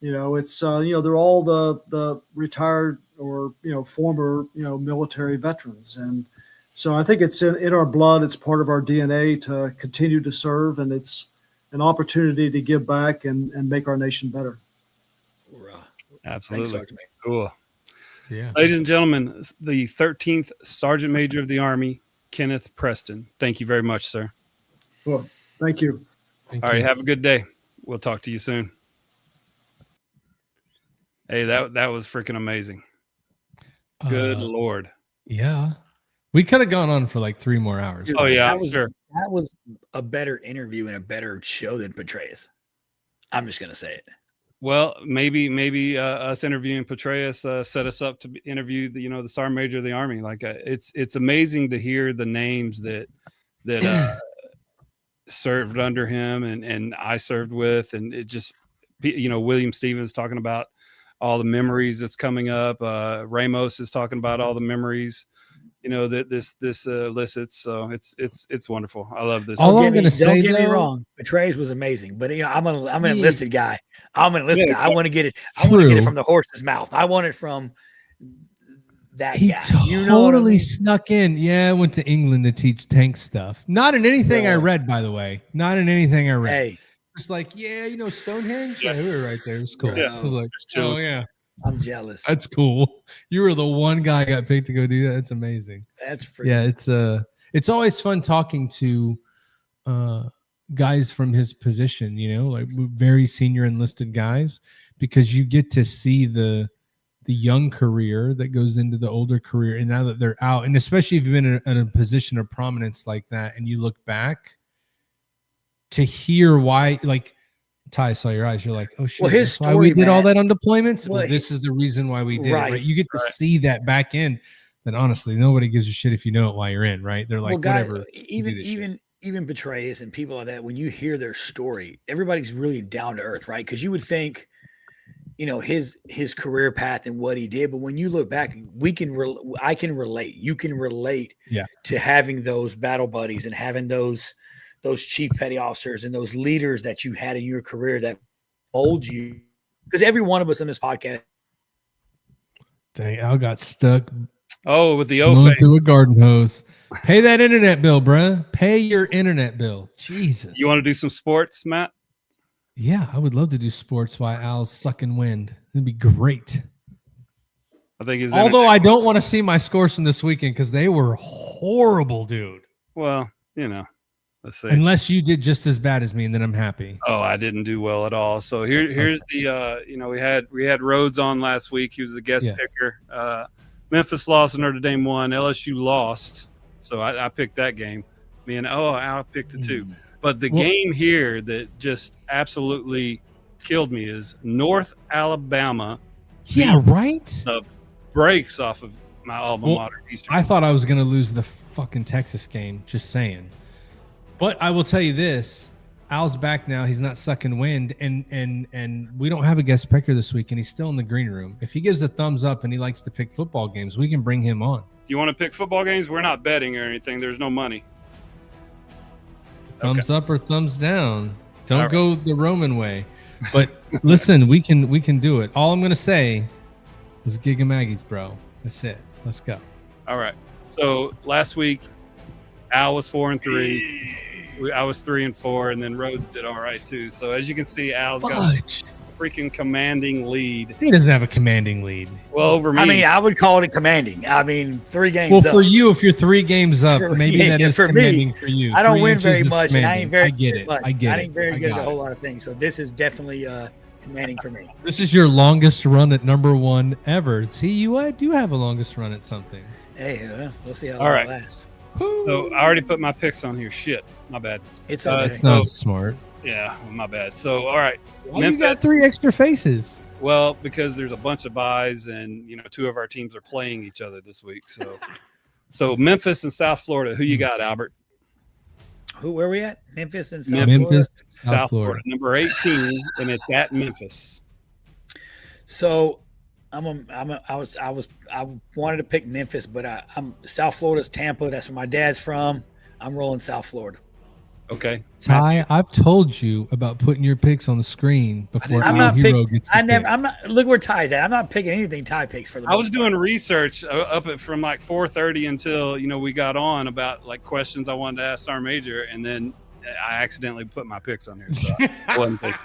it's, they're all the retired or, former, military veterans. And so I think it's in our blood. It's part of our DNA to continue to serve. And it's an opportunity to give back and make our nation better. Absolutely. Thanks, Cool. Yeah. Ladies and gentlemen, the 13th Sergeant Major of the Army, Kenneth Preston. Thank you very much, sir. Well, thank you. All right. Have a good day. We'll talk to you soon. Hey, that was freaking amazing. Good Lord. Yeah. We could have gone on for like 3 more hours. Dude, Oh, yeah, that was a better interview and a better show than Petraeus. I'm just going to say it. Well, maybe us interviewing Petraeus set us up to interview the Sergeant Major of the Army. Like it's amazing to hear the names that served under him and I served with, and it just William Stevens talking about all the memories that's coming up. Ramos is talking about all the memories that this elicits. So it's wonderful. I love this. All I'm going to say, don't get me wrong, Petraeus was amazing, but I'm an enlisted guy. I'm an enlisted guy. I want to get it. I want to get it from the horse's mouth. I want it from that guy. He totally snuck in. Yeah, I went to England to teach tank stuff. Not in anything I read, by the way. Not in anything I read. Hey, it's like, Stonehenge. Yeah, we were right there. It was cool. Yeah. I was like, oh yeah. I'm jealous. That's cool. You were the one guy got picked to go do that. That's amazing. That's freaking. Yeah, it's always fun talking to guys from his position, like very senior enlisted guys, because you get to see the young career that goes into the older career, and now that they're out, and especially if you've been in a position of prominence like that, and you look back to hear why, like. Ty, I saw your eyes. You're like, oh shit. Well, his story, story, why we did all Matt, that on deployments. well, this is the reason why we did it. right, Right? You get to see that back end. Then honestly, nobody gives a shit if you know it while you're in. Right? They're like, whatever. Even Petraeus and people like that. When you hear their story, everybody's really down to earth, right? Because you would think, his career path and what he did, but when you look back, I can relate. You can relate, to having those battle buddies and having those chief petty officers and those leaders that you had in your career that mold you. Because every one of us on this podcast. Dang, Al got stuck. Oh, with the going O-face. through a garden hose. Pay that internet bill, bruh. Pay your internet bill. Jesus. You want to do some sports, Matt? Yeah, I would love to do sports while Al's sucking wind. It'd be great. I think Although I don't want to see my scores from this weekend because they were horrible, dude. Well, let's see. Unless you did just as bad as me, and then I'm happy. Oh, I didn't do well at all. So here's the we had Rhodes on last week. He was the guest picker. Memphis lost and Notre Dame won. LSU lost. So I picked that game. I picked it too. But the game here that just absolutely killed me is North Alabama. Yeah, right? The breaks off of my alma mater, Eastern. I thought I was going to lose the fucking Texas game, just saying. But I will tell you this. Al's back now. He's not sucking wind, and we don't have a guest picker this week, and he's still in the green room. If he gives a thumbs up and he likes to pick football games, we can bring him on. You want to pick football games? We're not betting or anything. There's no money. Thumbs up or thumbs down. Don't go the Roman way. But listen, we can do it. All I'm going to say is Giga Maggie's, bro. That's it. Let's go. All right. So last week, Al was 4-3. I was 3-4, and then Rhodes did all right too. So as you can see, Al's got a freaking commanding lead. He doesn't have a commanding lead. Well, over me. I would call it commanding. 3 games up. Well, for you, if you're 3 games up, maybe that is commanding for you. I don't win very much, and I ain't very good. I get it. I ain't very good at a whole lot of things. So this is definitely commanding for me. This is your longest run at number 1 ever. See, you do have a longest run at something. Hey, we'll see how long it lasts. So I already put my picks on here. Shit, my bad. It's okay. It's not smart. Yeah, my bad. So all right, you got 3 extra faces. Well, because there's a bunch of buys, and 2 of our teams are playing each other this week. So Memphis and South Florida. Who you got, Albert? Where are we at? Memphis and South Memphis. Florida. South Florida. Number 18, and it's at Memphis. So I wanted to pick Memphis, but I'm South Florida's Tampa. That's where my dad's from. I'm rolling South Florida. Okay. Ty, I've told you about putting your picks on the screen before Al Hero gets the pick. I'm not. Look where Ty's at. I'm not picking anything Ty picks for the. I was doing research up at from like 4:30 until we got on about like questions I wanted to ask Sergeant Major, and then I accidentally put my picks on here. So I wasn't picking.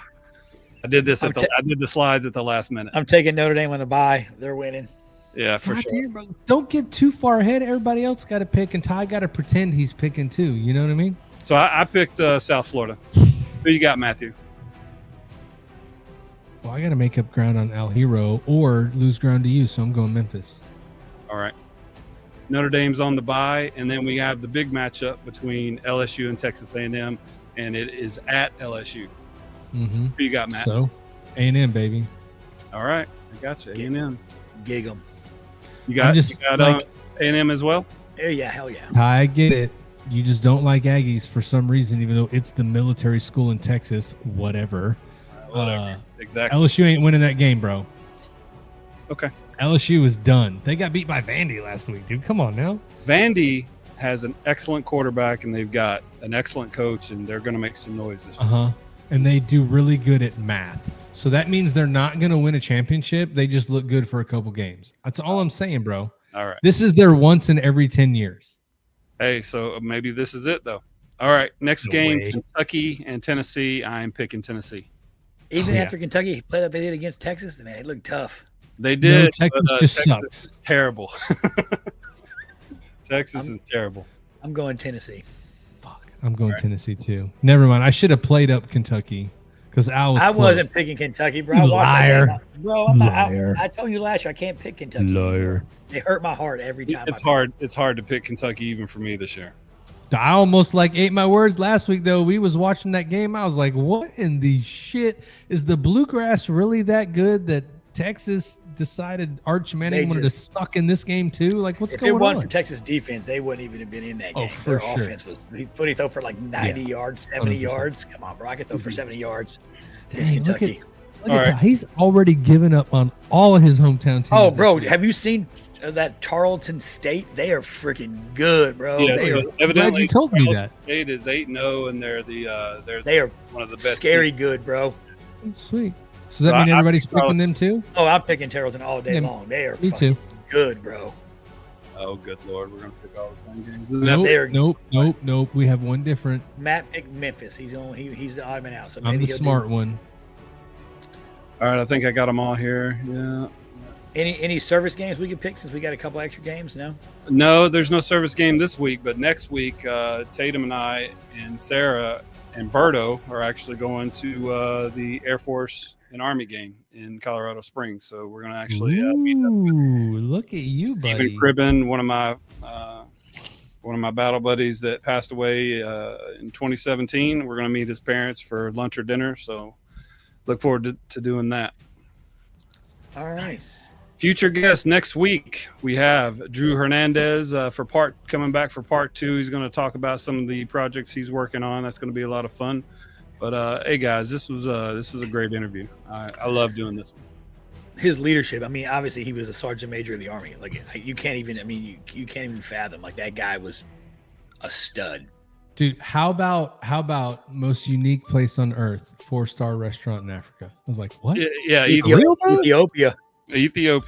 I did this I did the slides at the last minute. I'm taking Notre Dame on the bye. They're winning. Yeah, for sure. Damn, bro. Don't get too far ahead. Everybody else got to pick, and Ty got to pretend he's picking too. You know what I mean? So I picked South Florida. Who you got, Matthew? Well, I got to make up ground on Al Hero or lose ground to you, so I'm going Memphis. All right. Notre Dame's on the bye, and then we have the big matchup between LSU and Texas A&M, and it is at LSU. Mm-hmm. Who you got, Matt? So, A&M, baby. All right. I got you. A&M. Gig 'em. You got A&M as well? Oh, yeah. Hell yeah. I get it. You just don't like Aggies for some reason, even though it's the military school in Texas. Whatever. Exactly. LSU ain't winning that game, bro. Okay. LSU is done. They got beat by Vandy last week, dude. Come on now. Vandy has an excellent quarterback, and they've got an excellent coach, and they're going to make some noise this year. And they do really good at math. So that means they're not going to win a championship. They just look good for a couple games. That's all I'm saying, bro. All right. This is their once in every 10 years. Hey, so maybe this is it, though. All right, next game, Kentucky and Tennessee. I am picking Tennessee. Even after Kentucky played like they did against Texas, man, it looked tough. They did. No, Texas just sucks. Is terrible. Texas is terrible. I'm going Tennessee. Fuck, I'm going Tennessee too. Never mind. I should have played up Kentucky because I wasn't picking Kentucky, bro. I watched liar. That game. Bro, I'm not, I told you last year I can't pick Kentucky. Liar. They hurt my heart every time. It's hard. It's hard to pick Kentucky even for me this year. I almost ate my words last week though. We was watching that game. I was like, "What in the shit is the bluegrass really that good that Texas decided Arch Manning wanted to suck in this game too? Like, what's going on?" If it wasn't for Texas defense, they wouldn't even have been in that game. For Their offense was he throw for like 90 yards, 70 100%. yards. Come on, bro, I could throw for 70 yards. Dang, it's Kentucky. Look at he's already given up on all of his hometown teams. Oh, bro, have you seen that Tarleton State? They are freaking good, bro. Yeah, evidently you told me that. State is 8-0, and they're one of the best. Scary good, bro. Sweet. So does that mean everybody's picking them too? Oh, I'm picking Tarleton all day long. They are fucking good, bro. Oh, good Lord. We're going to pick all the same games. Nope. We have one different. Matt picked Memphis. He's the odd man out. So I'm the smart one. All right. I think I got them all here. Yeah. Any service games we could pick since we got a couple extra games? No, there's no service game this week. But next week, Tatum and I and Sarah and Berto are actually going to the Air Force and Army game in Colorado Springs. So we're going to actually meet up with look at you, Stephen buddy. Cribben, one of my battle buddies that passed away in 2017. We're going to meet his parents for lunch or dinner. So look forward to doing that. All right. Nice. Future guest next week, we have Drew Hernandez coming back for part 2. He's going to talk about some of the projects he's working on. That's going to be a lot of fun. But hey guys, this was a great interview. I love doing this one. His leadership. I mean, obviously he was a sergeant major of the Army. Like you can't even fathom. Like that guy was a stud. Dude, how about most unique place on earth? 4-star restaurant in Africa. I was like, what? Yeah, Ethiopia,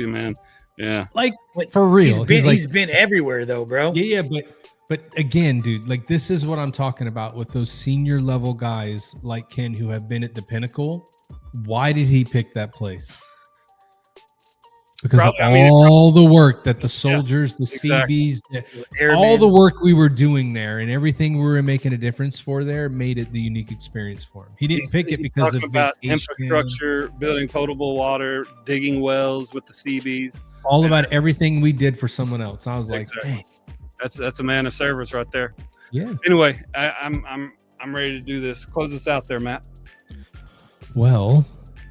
man. Yeah. Like for real. He's been everywhere though, bro. Yeah, but again, dude, like this is what I'm talking about with those senior level guys like Ken who have been at the pinnacle. Why did he pick that place? Because all the work that the soldiers, the CBs, all the work we were doing there and everything we were making a difference for there made it the unique experience for him. He didn't pick it because of about infrastructure, building potable water, digging wells with the CBs. All about everything we did for someone else. I was like, dang. That's a man of service right there. Yeah. Anyway, I'm ready to do this. Close us out there, Matt. Well,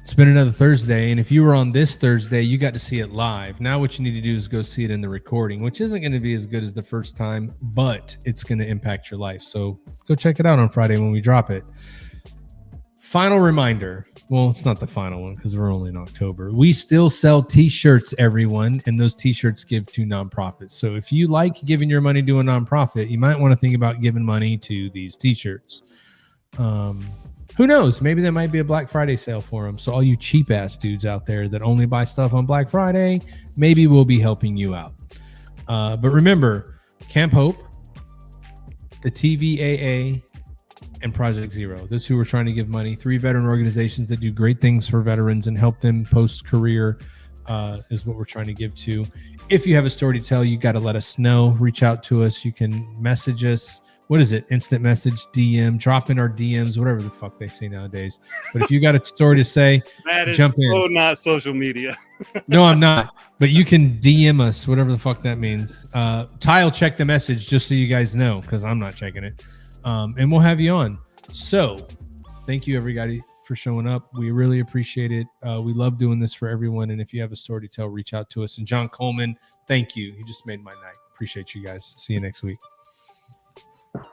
It's been another Thursday, and if you were on this Thursday, you got to see it live. Now what you need to do is go see it in the recording, which isn't going to be as good as the first time, but it's going to impact your life. So go check it out on Friday when we drop it. Final reminder. Well, it's not the final one because we're only in October. We still sell T-shirts, everyone, and those T-shirts give to nonprofits. So if you like giving your money to a nonprofit, you might want to think about giving money to these T-shirts. Who knows? Maybe there might be a Black Friday sale for them. So all you cheap ass dudes out there that only buy stuff on Black Friday, maybe we'll be helping you out. But remember, Camp Hope, the TVAA, and Project Zero. Those who are trying to give money. 3 veteran organizations that do great things for veterans and help them post-career is what we're trying to give to. If you have a story to tell, you got to let us know. Reach out to us. You can message us. What is it? Instant message, DM, drop in our DMs, whatever the fuck they say nowadays. But if you got a story to say, jump in. Oh, not social media. No, I'm not. But you can DM us, whatever the fuck that means. Ty will check the message just so you guys know, because I'm not checking it. And we'll have you on. So thank you, everybody, for showing up. We really appreciate it. We love doing this for everyone. And if you have a story to tell, reach out to us. And John Coleman, thank you. You just made my night. Appreciate you guys. See you next week.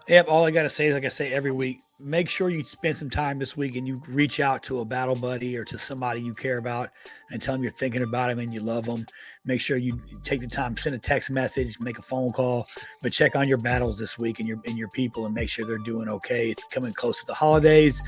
Yep. All I got to say is, like I say every week, make sure you spend some time this week and you reach out to a battle buddy or to somebody you care about and tell them you're thinking about them and you love them. Make sure you take the time, send a text message, make a phone call, but check on your battles this week and your people and make sure they're doing okay. It's coming close to the holidays.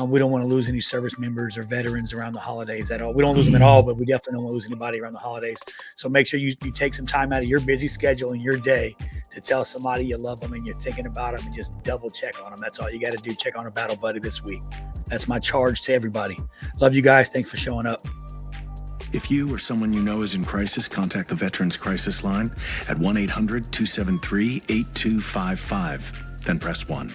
We don't want to lose any service members or veterans around the holidays at all. We don't lose them at all, but we definitely don't want to lose anybody around the holidays. So make sure you take some time out of your busy schedule and your day to tell somebody you love them and you're thinking about them and just double check on them. That's all you got to do. Check on a battle buddy this week. That's my charge to everybody. Love you guys. Thanks for showing up. If you or someone you know is in crisis, contact the Veterans Crisis Line at 1-800-273-8255. Then press 1.